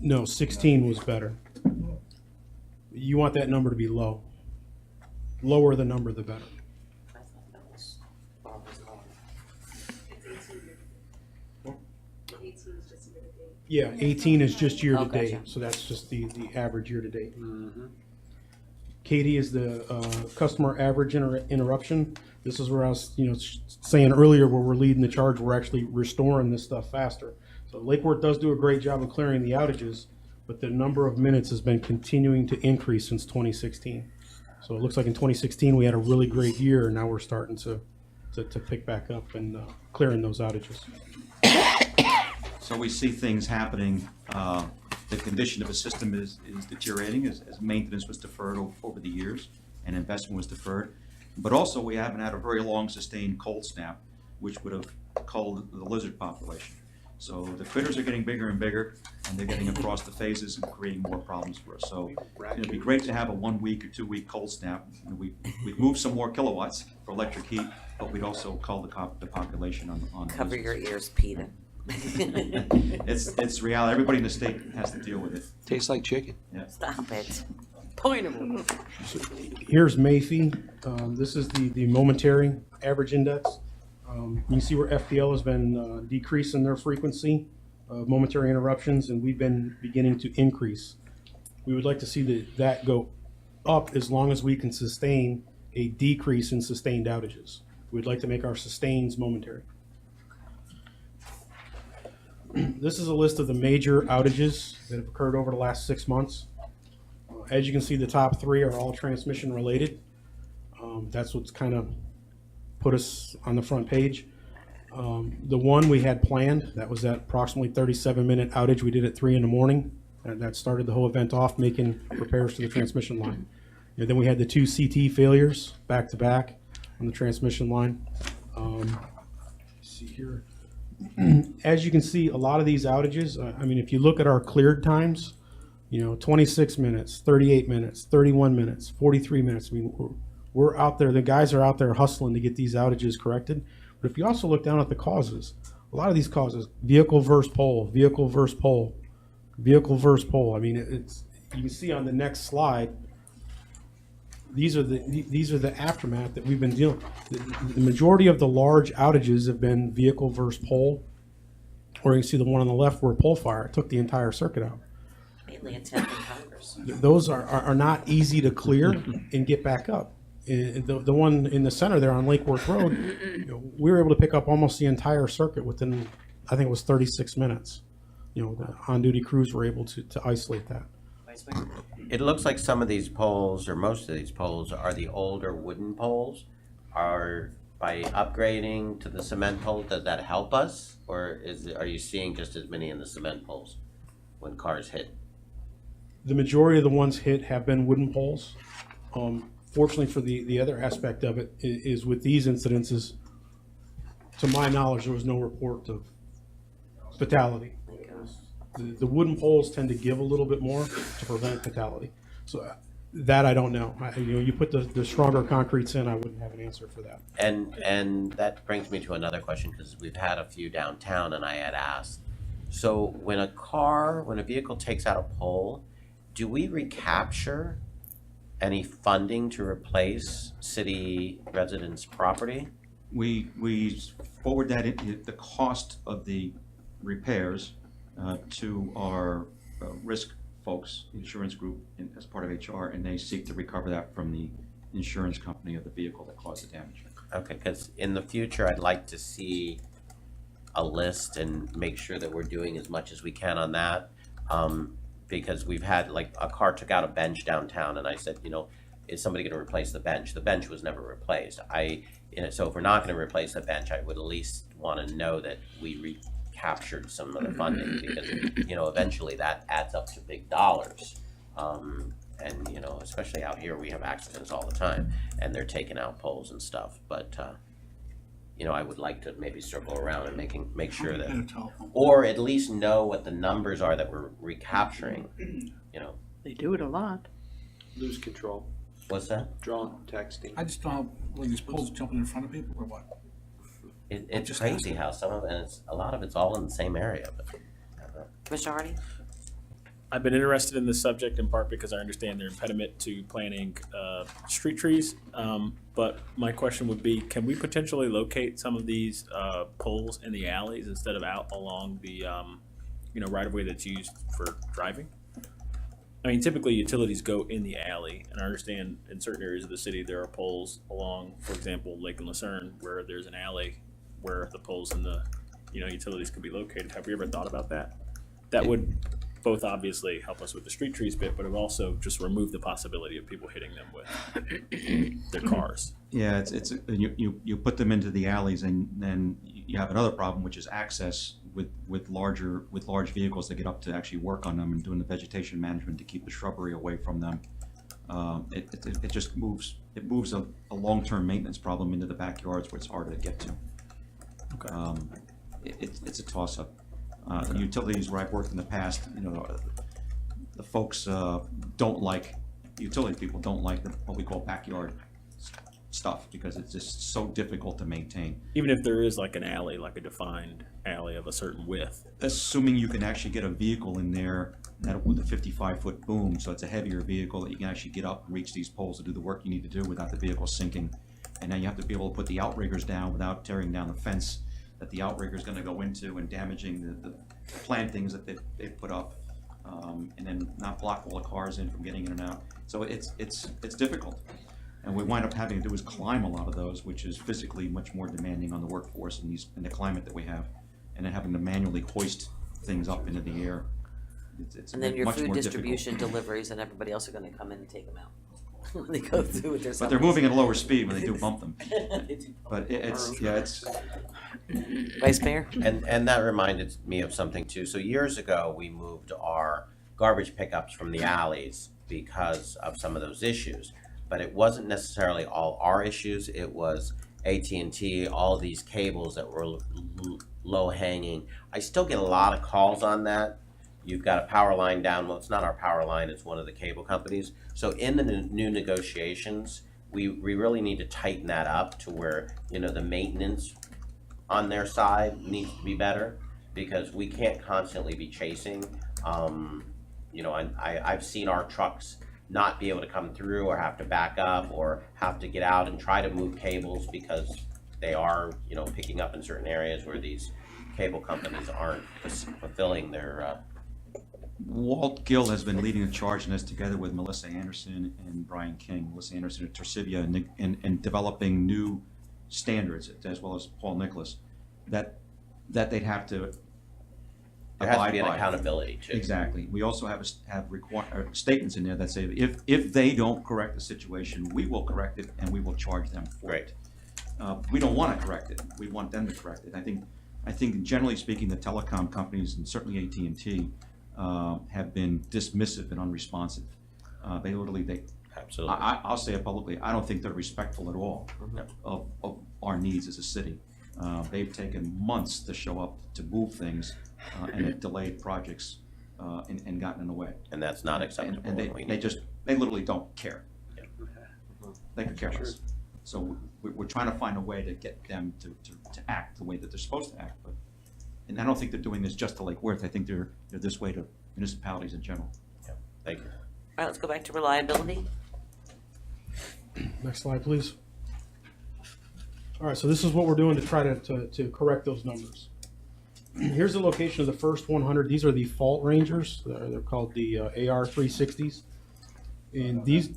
No, 16 was better. You want that number to be low. Lower the number, the better. I thought that was lower. Yeah, 18 is just year to Oh, date, gotcha. so that's just the average year to date. Katie is the customer average interruption. This is where I was, saying earlier where we're leading the charge, we're actually restoring this stuff faster. So Lakeport does do a great job of clearing the outages, but the number of minutes has been continuing to increase since 2016. So it looks like in 2016 we had a really great year, and now we're starting to pick back up and clearing those outages. So we see things happening, the condition of a system is deteriorating as maintenance was deferred over the years and investment was deferred. But also we haven't had a very long sustained cold snap, which would have culled the lizard population. So the critters are getting bigger and bigger, and they're getting across the phases and creating more problems for us. So it'd be great to have a 1 week or 2 week cold snap. We'd move some more kilowatts for electric heat, but we'd also cull the population on the Cover lizards. your ears, Peter. It's reality. Everybody in the state has to deal with it. Tastes like chicken. Stop it. Point of order. Here's Mayfie. This is the momentary average index. You can see where FPL has been decreasing their frequency of momentary interruptions, and we've been beginning to increase. We would like to see that go up as long as we can sustain a decrease in sustained outages. We'd like to make our sustains momentary. This is a list of the major outages that have occurred over the last 6 months. As you can see, the top 3 are all transmission related. That's what's kind of put us on the front page. The one we had planned, that was that approximately 37-minute outage we did at 3 in the morning. And that started the whole event off, making repairs to the transmission line. And then we had the 2 CT failures back to back on the transmission line. Let's see here. As you can see, a lot of these outages, if you look at our cleared times, 26 minutes, 38 minutes, 31 minutes, 43 minutes. We're out there, the guys are out there hustling to get these outages corrected. But if you also look down at the causes, a lot of these causes, vehicle versus pole, vehicle versus pole, vehicle versus pole. You can see on the next slide, these are the aftermath that we've been dealing. The majority of the large outages have been vehicle versus pole, or you can see the one on the left where pole fire took the entire circuit out. Mainly attempting Congress. Those are not easy to clear and get back up. The one in the center there on Lake Worth Road, we were able to pick up almost the entire circuit within, I think it was 36 minutes. The on-duty crews were able to isolate that. Vice Mayor? It looks like some of these poles, or most of these poles, are the older wooden poles. Are, by upgrading to the cement pole, does that help us? Or are you seeing just as many in the cement poles when cars hit? The majority of the ones hit have been wooden poles. Fortunately for the other aspect of it is with these incidences, to my knowledge, there was no report of fatality. The wooden poles tend to give a little bit more to prevent fatality. So that I don't know. You put the stronger concretes in, I wouldn't have an answer for that. And that brings me to another question, because we've had a few downtown, and I had asked, so when a vehicle takes out a pole, do we recapture any funding to replace city residents' property? We forward that, the cost of the repairs to our risk folks, insurance group, as part of HR, and they seek to recover that from the insurance company of the vehicle that caused the damage. Okay, because in the future, I'd like to see a list and make sure that we're doing as much as we can on that. Because we've had, like, a car took out a bench downtown, and I said, is somebody gonna replace the bench? The bench was never replaced. So if we're not gonna replace the bench, I would at least wanna know that we recaptured some of the funding, because, eventually that adds up to big dollars. And, especially out here, we have accidents all the time, and they're taking out poles and stuff, but, I would like to maybe circle around and make sure that, or at least know what the numbers are that we're recapturing, They do it a lot. Lose control, What's that? drone texting. I just don't know, were these poles jumping in front of people or what? It's just crazy asking. how some of it, and a lot of it's all in the same area, but. Commissioner Hardy? I've been interested in this subject in part because I understand their impediment to planting street trees. But my question would be, can we potentially locate some of these poles in the alleys instead of out along the right-of-way that's used for driving? I mean, typically utilities go in the alley, and I understand in certain areas of the city there are poles along, for example, Lake and Lucerne, where there's an alley where the poles and the utilities could be located. Have we ever thought about that? That would both obviously help us with the street trees bit, but it would also just remove the possibility of people hitting them with their cars. Yeah, you put them into the alleys, and then you have another problem, which is access with large vehicles that get up to actually work on them and doing the vegetation management to keep the shrubbery away from them. It just moves a long-term maintenance problem into the backyards where it's harder to get to. Okay. It's a toss-up. The utilities where I've worked in the past, the folks utility people don't like what we call backyard stuff, because it's just so difficult to maintain. Even if there is like an alley, like a defined alley of a certain width. Assuming you can actually get a vehicle in there with a 55-foot boom, so it's a heavier vehicle that you can actually get up and reach these poles to do the work you need to do without the vehicle sinking. And then you have to be able to put the outriggers down without tearing down the fence that the outrigger is going to go into and damaging the plantings that they put up, and then not block all the cars in from getting in and out. So it's difficult. And we wind up having to do is climb a lot of those, which is physically much more demanding on the workforce in the climate that we have, and then having to manually hoist things up into the air. It's And then your much food more distribution difficult. deliveries, and everybody else are gonna come in and take them out. When they go through with their. But they're moving at a lower speed when they do bump them. But it's Vice Mayor? And that reminded me of something too. So years ago, we moved our garbage pickups from the alleys because of some of those issues. But it wasn't necessarily all our issues. It was AT&T, all these cables that were low hanging. I still get a lot of calls on that. You've got a power line down. Well, it's not our power line. It's one of the cable companies. So in the new negotiations, we really need to tighten that up to where, the maintenance on their side needs to be better, because we can't constantly be chasing. I've seen our trucks not be able to come through or have to back up or have to get out and try to move cables because they are, you know, picking up in certain areas where these cable companies aren't fulfilling their, Walt Gill has been leading the charge in this together with Melissa Anderson and Brian King, Melissa Anderson at Tercivia, in developing new standards, as well as Paul Nicholas, that they'd have to there has to abide be an by. accountability too. Exactly. We also have statements in there that say if they don't correct the situation, we will correct it and we will charge them for Great. it. We don't want to correct it. We want them to correct it. I think generally speaking, the telecom companies and certainly AT&T have been dismissive and unresponsive. Absolutely. I'll say it publicly. I don't think they're respectful at all of our needs as a city. They've taken months to show up to move things and have delayed projects and gotten in the way. And that's not acceptable. And they literally don't care. They could care less. So we're trying to find a way to get them to act the way that they're supposed to act. And I don't think they're doing this just to Lake Worth. I think they're this way to municipalities in general. Thank you. All right, let's go back to reliability. Next slide, please. All right, so this is what we're doing to try to correct those numbers. Here's the location of the first 100. These are the fault rangers. They're called the AR360s. And these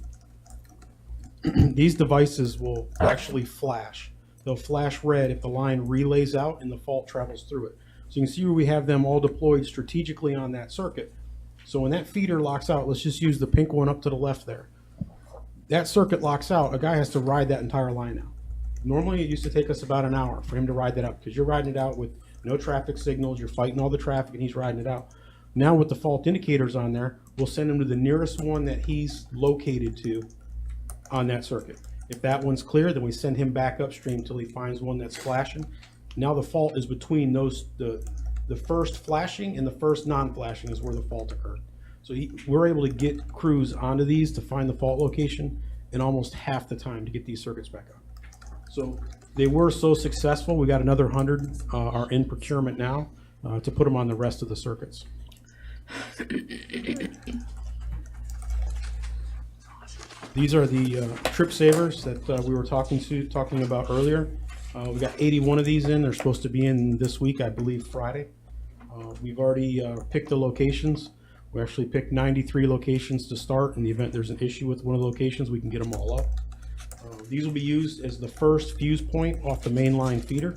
devices will actually flash. They'll flash red if the line relays out and the fault travels through it. So you can see where we have them all deployed strategically on that circuit. So when that feeder locks out, let's just use the pink one up to the left there. That circuit locks out, a guy has to ride that entire line out. Normally it used to take us about an hour for him to ride that out because you're riding it out with no traffic signals, you're fighting all the traffic and he's riding it out. Now with the fault indicators on there, we'll send him to the nearest one that he's located to on that circuit. If that one's clear, then we send him back upstream till he finds one that's flashing. Now the fault is between those, the first flashing and the first non-flashing is where the fault occurred. So we're able to get crews onto these to find the fault location in almost half the time to get these circuits back up. So they were so successful, we got another 100 are in procurement now to put them on the rest of the circuits. These are the trip savers that we were talking about earlier. We got 81 of these in. They're supposed to be in this week, I believe Friday. We've already picked the locations. We actually picked 93 locations to start. In the event there's an issue with one of the locations, we can get them all up. These will be used as the first fuse point off the main line feeder,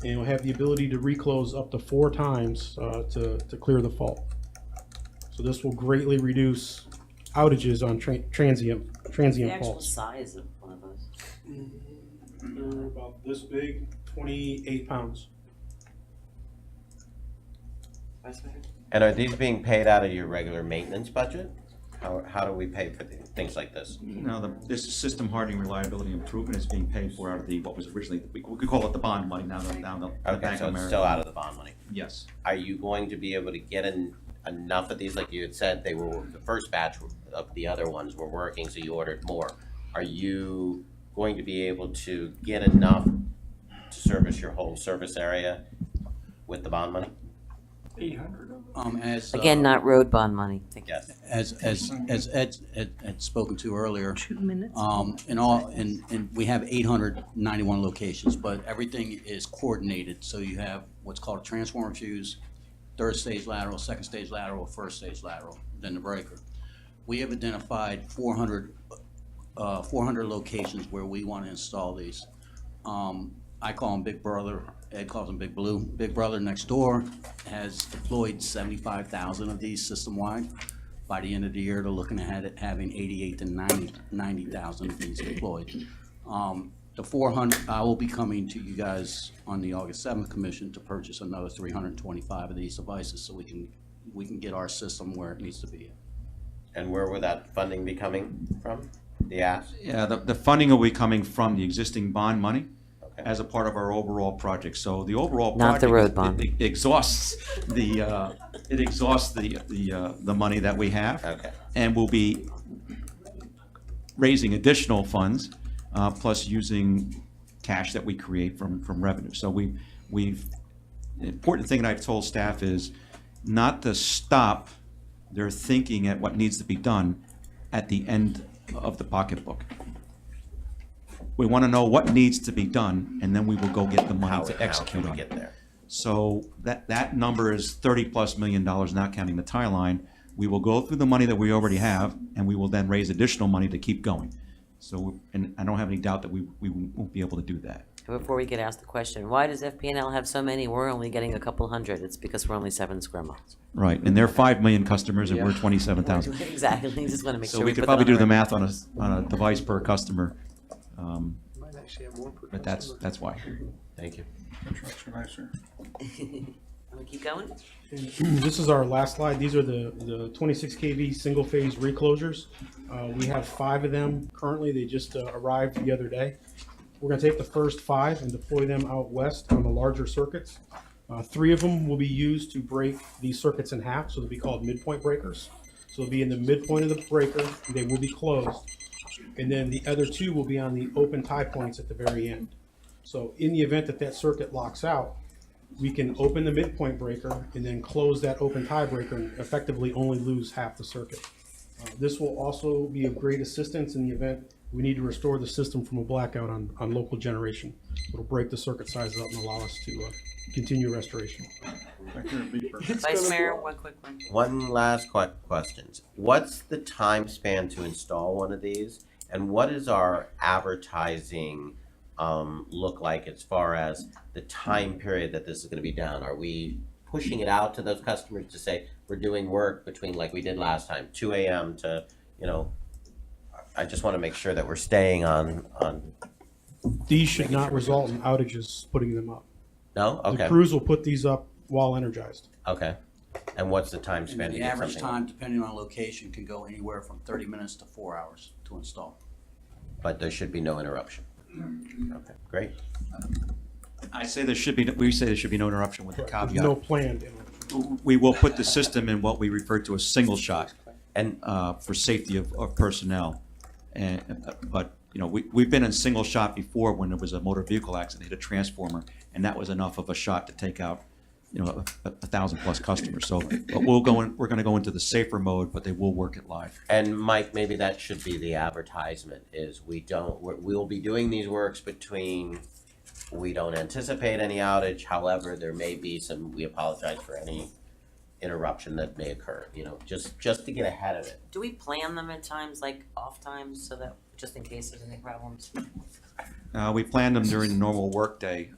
and will have the ability to reclose up to 4 times to clear the fault. So this will greatly reduce outages on transient The actual faults. size of one of those. They're about this big, 28 pounds. And are these being paid out of your regular maintenance budget? How do we pay for things like this? Now, this system hardening reliability improvement is being paid for out of what was originally, we could call it the bond money, now the Okay, Bank so of it's America. still out of the bond money. Yes. Are you going to be able to get enough of these? Like you had said, the first batch of the other ones were working, so you ordered more. Are you going to be able to get enough to service your whole service area with the bond money? 800 of them. Again, not road bond money. Thank you. Yes. As Ed had spoken to earlier, 2 minutes. and we have 891 locations, but everything is coordinated. So you have what's called a transformer fuse, third stage lateral, second stage lateral, first stage lateral, then the breaker. We have identified 400 locations where we want to install these. I call them Big Brother, Ed calls them Big Blue. Big Brother next door has deployed 75,000 of these system-wide. By the end of the year, they're looking at having 88 to 90,000 of these deployed. The 400, I will be coming to you guys on the August 7th commission to purchase another 325 of these devices so we can get our system where it needs to be. And where would that funding be coming from? The ask? Yeah, the funding will be coming from the existing bond money Okay. as a part of our overall project. So the overall Not the project, road bond. It exhausts the money that we have. Okay. And we'll be raising additional funds, plus using cash that we create from revenue. So the important thing that I've told staff is not to stop their thinking at what needs to be done at the end of the pocketbook. We want to know what needs to be done, and then we will go get the money How to can execute we on get it. there? So that number is $30+ million, not counting the tie line. We will go through the money that we already have, and we will then raise additional money to keep going. So, and I don't have any doubt that we won't be able to do that. Before we get asked the question, why does FPNL have so many? We're only getting a couple hundred. It's because we're only 7 square miles. Right, and they're 5 million customers, and we're 27,000. Exactly, just want to make sure. So we put could that probably on the do the record. math on a device per customer, Might actually have more per but that's why. Thank you. Trucks are nicer. Want to keep going? This is our last slide. These are the 26 kV single phase reclosers. We have 5 of them currently. They just arrived the other day. We're going to take the first 5 and deploy them out west on the larger circuits. 3 of them will be used to break these circuits in half, so they'll be called midpoint breakers. So they'll be in the midpoint of the breaker. They will be closed. And then the other 2 will be on the open tie points at the very end. So in the event that that circuit locks out, we can open the midpoint breaker and then close that open tie breaker and effectively only lose half the circuit. This will also be of great assistance in the event we need to restore the system from a blackout on local generation. It'll break the circuit sizes up and allow us to continue restoration. Vice Mayor, one quick one. One last question. What's the time span to install one of these? And what is our advertising look like as far as the time period that this is going to be down? Are we pushing it out to those customers to say, we're doing work between, like we did last time, 2 a.m. to, I just want to make sure that we're staying on. These should not result in outages putting them up. No? The Okay. crews will put these up while energized. Okay. And what's the time span to The get average something? time, depending on location, can go anywhere from 30 minutes to 4 hours to install. But there should be no interruption. Okay, great. We say there should be no interruption with the No caveat. planned. We will put the system in what we refer to as single shot And for safety of personnel. But we've been in single shot before when there was a motor vehicle accident, hit a transformer, and that was enough of a shot to take out 1,000+ customers. So, but we're going to go into the safer mode, but they will work it live. And Mike, maybe that should be the advertisement, is we'll be doing these works between, we don't anticipate any outage, however, there may be some, we apologize for any interruption that may occur, just to get ahead of it. Do we plan them at times, like off times, so that, just in case there's any problems? We plan them during the normal workday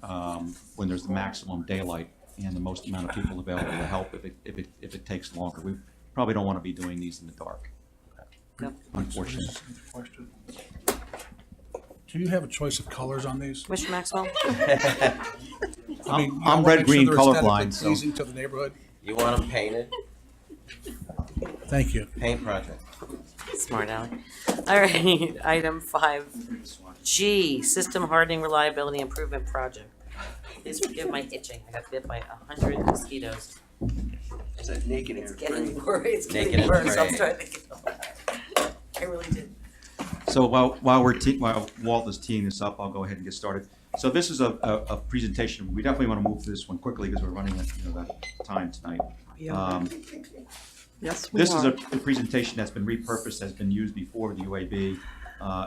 when there's the maximum daylight and the most amount of people available to help if it takes longer. We probably don't want to be doing these in the dark, Yep. unfortunately. Question. Do you have a choice of colors on these? Mr. Maxwell? I mean, I'm I wanna red, make sure green, they're colorblind, aesthetically so- Pleasing to the neighborhood. You want them painted? Thank you. Paint project. Smart Alex. All right, item 5G, System Hardening Reliability Improvement Project. Please forgive my itching. I got bit by 100 mosquitoes. Is that naked It's getting worse. It's Naked getting and worse. I'm afraid. starting to get. I really did. So while Walt is teeing this up, I'll go ahead and get started. So this is a presentation. We definitely want to move this one quickly because we're running out of time tonight. Yes, we This is are. a presentation that's been repurposed, has been used before the UAB.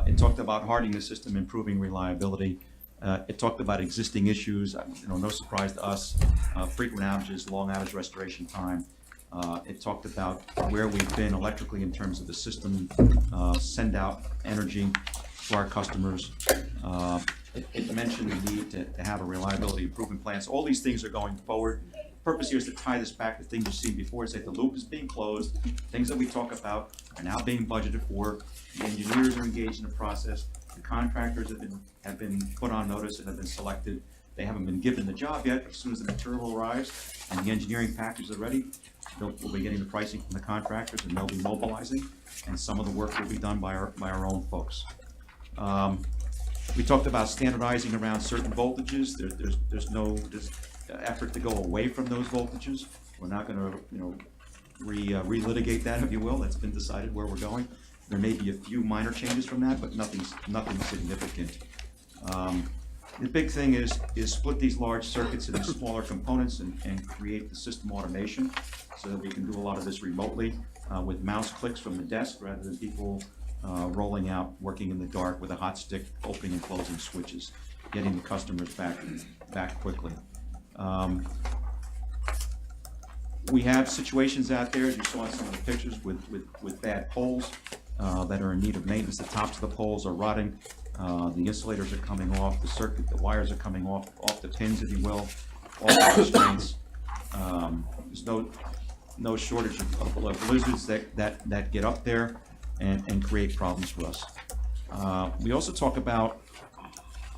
It talked about hardening the system, improving reliability. It talked about existing issues, no surprise to us, frequent outages, long outage restoration time. It talked about where we've been electrically in terms of the system, send out energy to our customers. It mentioned the need to have a reliability improvement plan. So all these things are going forward. The purpose here is to tie this back to things you've seen before. It's like the loop is being closed. Things that we talk about are now being budgeted for. The engineers are engaged in the process. The contractors have been put on notice and have been selected. They haven't been given the job yet. As soon as the material arrives and the engineering packages are ready, we'll be getting the pricing from the contractors and they'll be mobilizing. And some of the work will be done by our own folks. We talked about standardizing around certain voltages. There's no effort to go away from those voltages. We're not going to, relitigate that, if you will. That's been decided where we're going. There may be a few minor changes from that, but nothing significant. The big thing is split these large circuits into smaller components and create the system automation so that we can do a lot of this remotely. with mouse clicks from the desk rather than people rolling out, working in the dark with a hot stick, opening and closing switches, getting the customers back quickly. We have situations out there, as you saw in some of the pictures, with bad poles that are in need of maintenance. The tops of the poles are rotting. The insulators are coming off, the wires are coming off the pins, if you will, off the restraints. There's no shortage of blizzards that get up there and create problems for us. We also talk about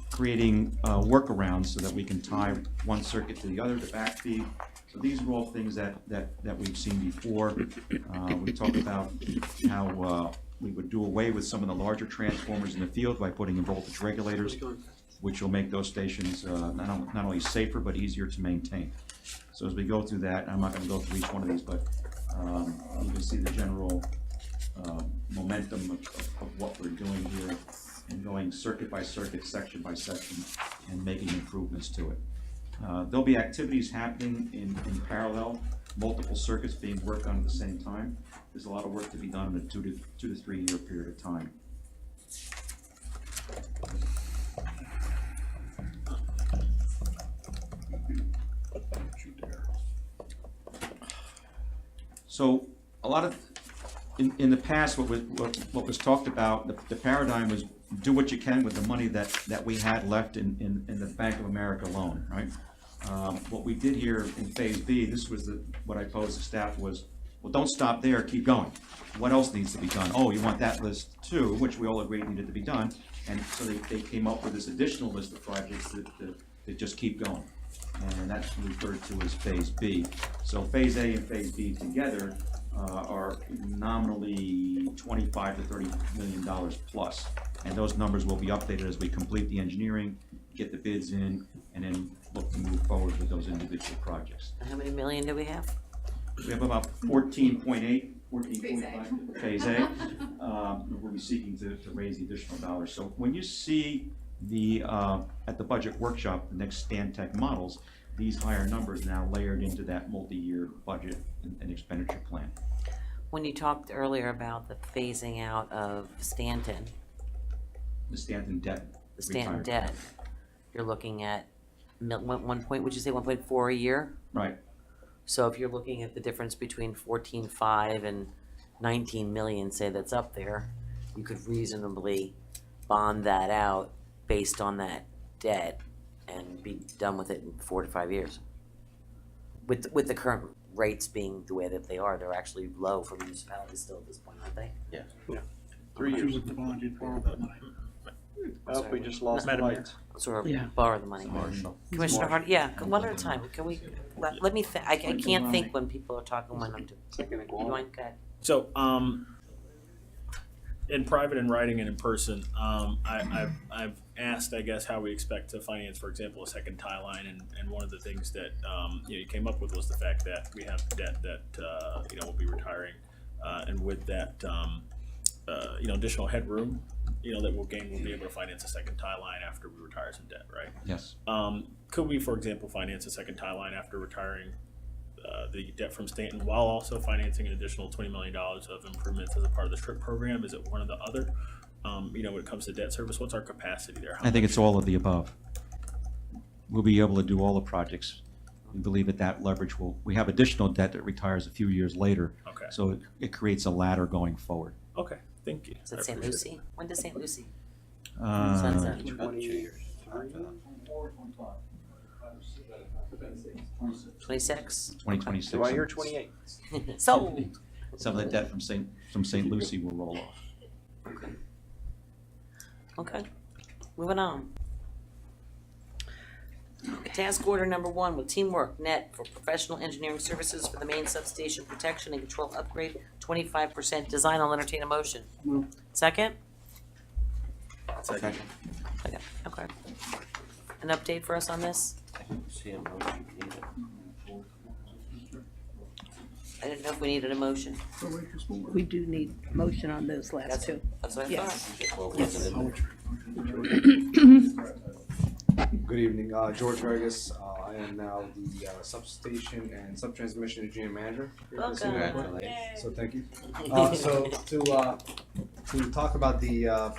creating workarounds so that we can tie one circuit to the other, the backfeed. So these are all things that we've seen before. We talk about how we would do away with some of the larger transformers in the field by putting in voltage regulators, which will make those stations not only safer but easier to maintain. So as we go through that, I'm not going to go through each one of these, but you can see the general momentum of what we're doing here and going circuit by circuit, section by section, and making improvements to it. There'll be activities happening in parallel, multiple circuits being worked on at the same time. There's a lot of work to be done in a 2 to 3 year period of time. So a lot of, in the past, what was talked about, the paradigm was do what you can with the money that we had left in the Bank of America loan, right? What we did here in Phase B, this was what I posed to staff was, well, don't stop there, keep going. What else needs to be done? Oh, you want that list too, which we all agreed needed to be done. And so they came up with this additional list of projects that just keep going. And that's referred to as Phase B. So Phase A and Phase B together are nominally $25 to $30 million plus. And those numbers will be updated as we complete the engineering, get the bids in, and then look to move forward with those individual projects. How many million do we have? We have about 14.8, 14.5 Phase A. We'll be seeking to raise the additional dollars. So when you see the at the budget workshop, the next Stantec models, these higher numbers now layered into that multi-year budget and expenditure plan. When you talked earlier about the phasing out of Stanton, The Stanton debt. the Stanton retired. debt, you're looking at one point, would you say 1.4 a year? Right. So if you're looking at the difference between 14.5 and 19 million, say that's up there, you could reasonably bond that out based on that debt and be done with it in 4 to 5 years. With the current rates being the way that they are, they're actually low for municipalities still at this point, aren't they? Yeah. 3 years with the bond, you'd borrow that money. Oh, we just lost the lights. Sort Yeah. of borrow the money. Commissioner Hart, yeah, one at a time, can we, let me, I can't think when people are talking when I'm doing. You want, go ahead. So, in private, in writing, and in person, I've asked, I guess, how we expect to finance, for example, a second tie line, and one of the things that you came up with was the fact that we have debt that will be retiring, and with that additional headroom, that we'll gain, we'll be able to finance a second tie line after we retire some debt, right? Yes. Could we, for example, finance a second tie line after retiring the debt from Stanton while also financing an additional $20 million of improvements as a part of the STRIP program? Is it one or the other? When it comes to debt service, what's our capacity there? I think it's all of the above. We'll be able to do all the projects. We believe that leverage we have additional debt that retires a few years later. Okay. So it creates a ladder going forward. Okay, thank you. Is it St. Lucie? When does St. Lucie Uh, sunset? 26? 2026. Do I hear 28? Sold. Some of the debt from St. Lucie will roll off. Okay, moving on. Task order number 1 with Teamwork Net for professional engineering services for the main substation protection and control upgrade, 25% design. I'll entertain a motion. Second? Second. Second, okay. An update for us on this? See a motion needed. I didn't know if we needed a motion. We do need motion on those last two. That's what I Yes. thought. Well, wasn't in there. Good evening, George Vargas. I am now the substation and subtransmission engineer manager here at the city of Newport. Congratulations. So thank you. So to talk about the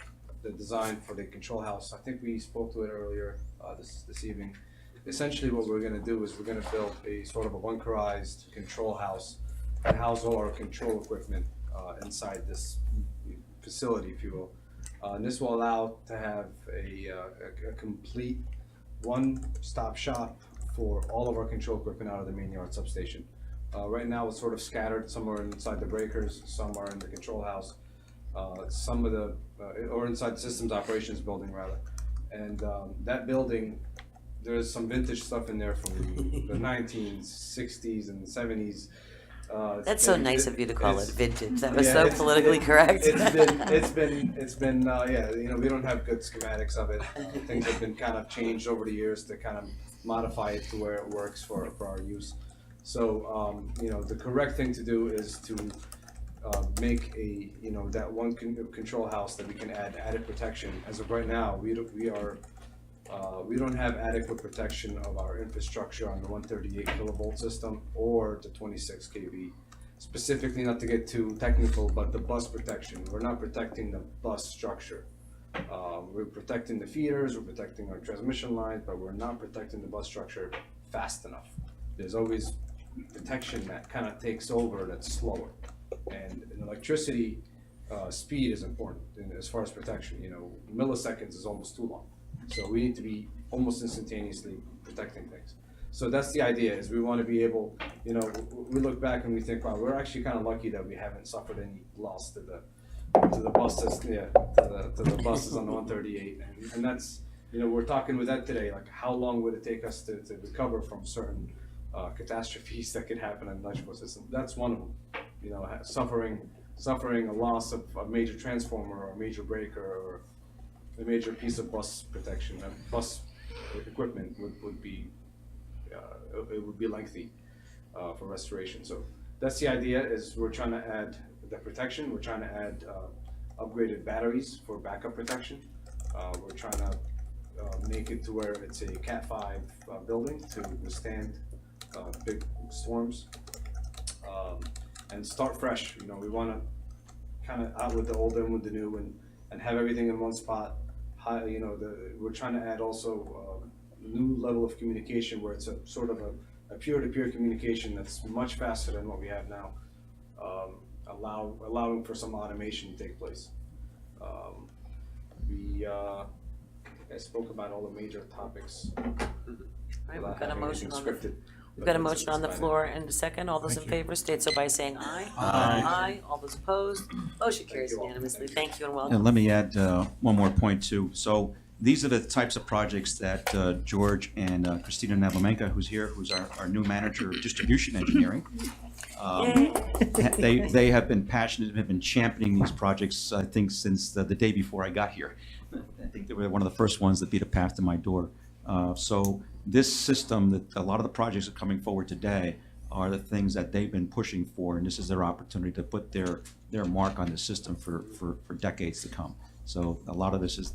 design for the control house, I think we spoke to it earlier this evening. Essentially, what we're going to do is we're going to build a sort of a bunkerized control house and house all our control equipment inside this facility, if you will. And this will allow to have a complete one-stop shop for all of our control equipment out of the main yard substation. Right now, it's sort of scattered. Some are inside the breakers, some are in the control house, some of the, or inside the systems operations building rather. And that building, there's some vintage stuff in there from the 1960s and 70s. That's so nice of you to call it vintage. That was yeah, so it's- politically correct. It's been, yeah, you know, we don't have good schematics of it. Things have been kind of changed over the years to kind of modify it to where it works for our use. So, you know, the correct thing to do is to make a, you know, that one control house that we can add added protection. As of right now, we don't have adequate protection of our infrastructure on the 138 kilovolt system or the 26 kV. Specifically, not to get too technical, but the bus protection. We're not protecting the bus structure. We're protecting the feeders, we're protecting our transmission lines, but we're not protecting the bus structure fast enough. There's always protection that kind of takes over that's slower. And in electricity, speed is important as far as protection. You know, milliseconds is almost too long. So we need to be almost instantaneously protecting things. So that's the idea, is we want to be able, you know, we look back and we think, wow, we're actually kind of lucky that we haven't suffered any loss to the buses, yeah, to the buses on the 138. And that's, you know, we're talking with that today, like how long would it take us to recover from certain catastrophes that could happen in the electrical system? That's one of them. You know, suffering a loss of a major transformer or a major breaker or a major piece of bus protection, bus equipment would be, it would be lengthy for restoration. So that's the idea, is we're trying to add the protection, we're trying to add upgraded batteries for backup protection. We're trying to make it to where it's a Cat 5 building to withstand big storms. And start fresh, you know, we want to kind of out with the old and with the new and have everything in one spot. You know, we're trying to add also a new level of communication where it's a sort of a peer-to-peer communication that's much faster than what we have now, allowing for some automation to take place. I spoke about all the major topics. Right, without we've got a having motion anything on the, scripted, we've but got a it's motion on the fine. floor and a second. All those in favor state so by saying aye. Aye. Aye. All those opposed, motion carries you all. unanimously. Thank Thank you and And welcome. let me add one more point too. So these are the types of projects that George and Christina Navlamenka, who's here, who's our new manager of distribution engineering. They have been passionate, have been championing these projects, I think, since the day before I got here. I think they were one of the first ones that beat a path to my door. So this system, that a lot of the projects that are coming forward today are the things that they've been pushing for, and this is their opportunity to put their mark on the system for decades to come. So a lot of this is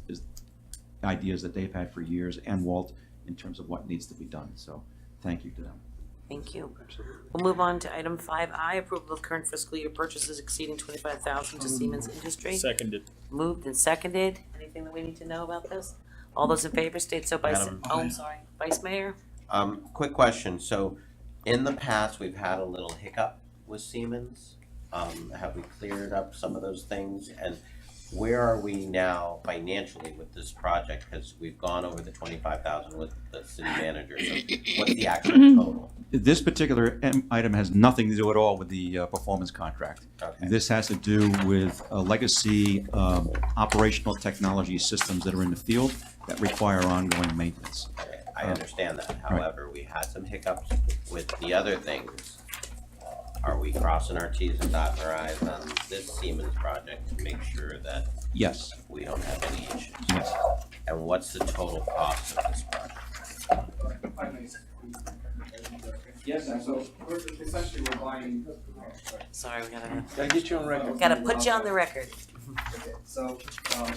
ideas that they've had for years, and Walt, in terms of what needs to be done. So thank you to them. Thank you. We'll move on to item 5I, approval of current fiscal year purchases exceeding $25,000 to Siemens Industry. Seconded. Moved and seconded. Anything that we need to know about this? All those in favor state so by, Madam- oh, I'm sorry, Vice Mayor? Quick question, so in the past, we've had a little hiccup with Siemens. Have we cleared up some of those things? And where are we now financially with this project? Because we've gone over the 25,000 with the city manager, so what's the actual total? This particular item has nothing to do at all with the performance contract. Okay. This has to do with legacy operational technology systems that are in the field that require ongoing maintenance. Okay, I understand that, however, we had some hiccups with the other things. Are we crossing our Ts and dotting our Is on this Siemens project to make sure that Yes, we don't have any issues? yes. And what's the total cost of this project? Yes, so essentially we're buying. Sorry, we gotta, Can I get you on record? gotta put you on the record. Okay, so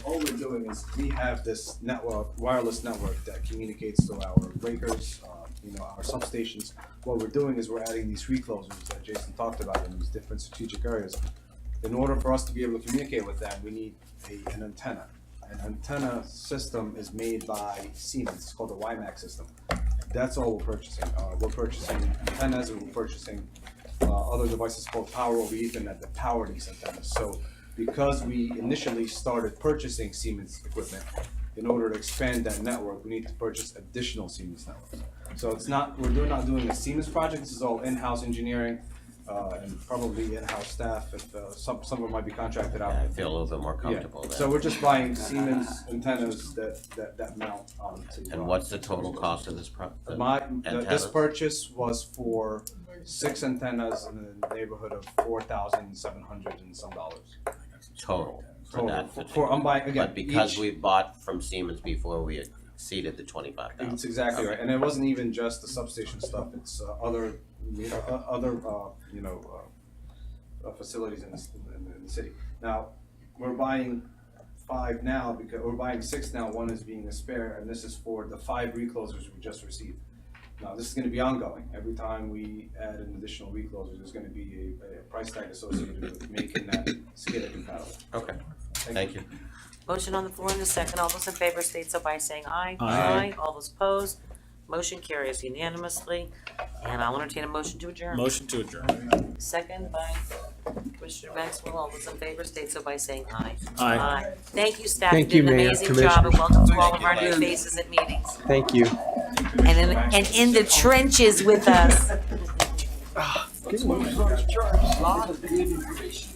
all we're doing is we have this network, wireless network that communicates to our breakers, our substations. What we're doing is we're adding these reclosers that Jason talked about in these different strategic areas. In order for us to be able to communicate with them, we need an antenna. An antenna system is made by Siemens. It's called the WiMAX system. That's all we're purchasing. We're purchasing antennas, and we're purchasing other devices called Power over Ethernet that power these antennas. So because we initially started purchasing Siemens equipment, in order to expand that network, we need to purchase additional Siemens networks. So it's not, we're not doing a Siemens project. This is all in-house engineering and probably in-house staff. If some of it might be contracted out. I feel a little bit more comfortable there. So we're just buying Siemens antennas that mount onto. And what's the total cost of this This antennas? purchase was for 6 antennas in the neighborhood of $4,700 and some dollars. Total for Total. that. I'm buying, again, But because each- we bought from Siemens before, we exceeded the 25,000. It's exactly right, and it wasn't even just the substation stuff, it's other facilities in the city. Now, we're buying 5 now, because we're buying 6 now, 1 is being a spare, and this is for the 5 reclosers we just received. Now, this is gonna be ongoing, every time we add an additional recloser, there's gonna be a price tag associated with making that SCADA compatible. Okay, thank you. Motion on the floor in a second. All those in favor state so by saying aye. Aye. All those opposed, motion carries unanimously. And I'll entertain a motion to adjourn. Motion to adjourn. Second by Commissioner Maxwell. All those in favor state so by saying aye. Aye. Thank you, staff. Thank You you, did an Mayor, amazing job, and welcome to all of our new faces at meetings. Thank you. And in the trenches with us. Get one of those charts, a lot of good information.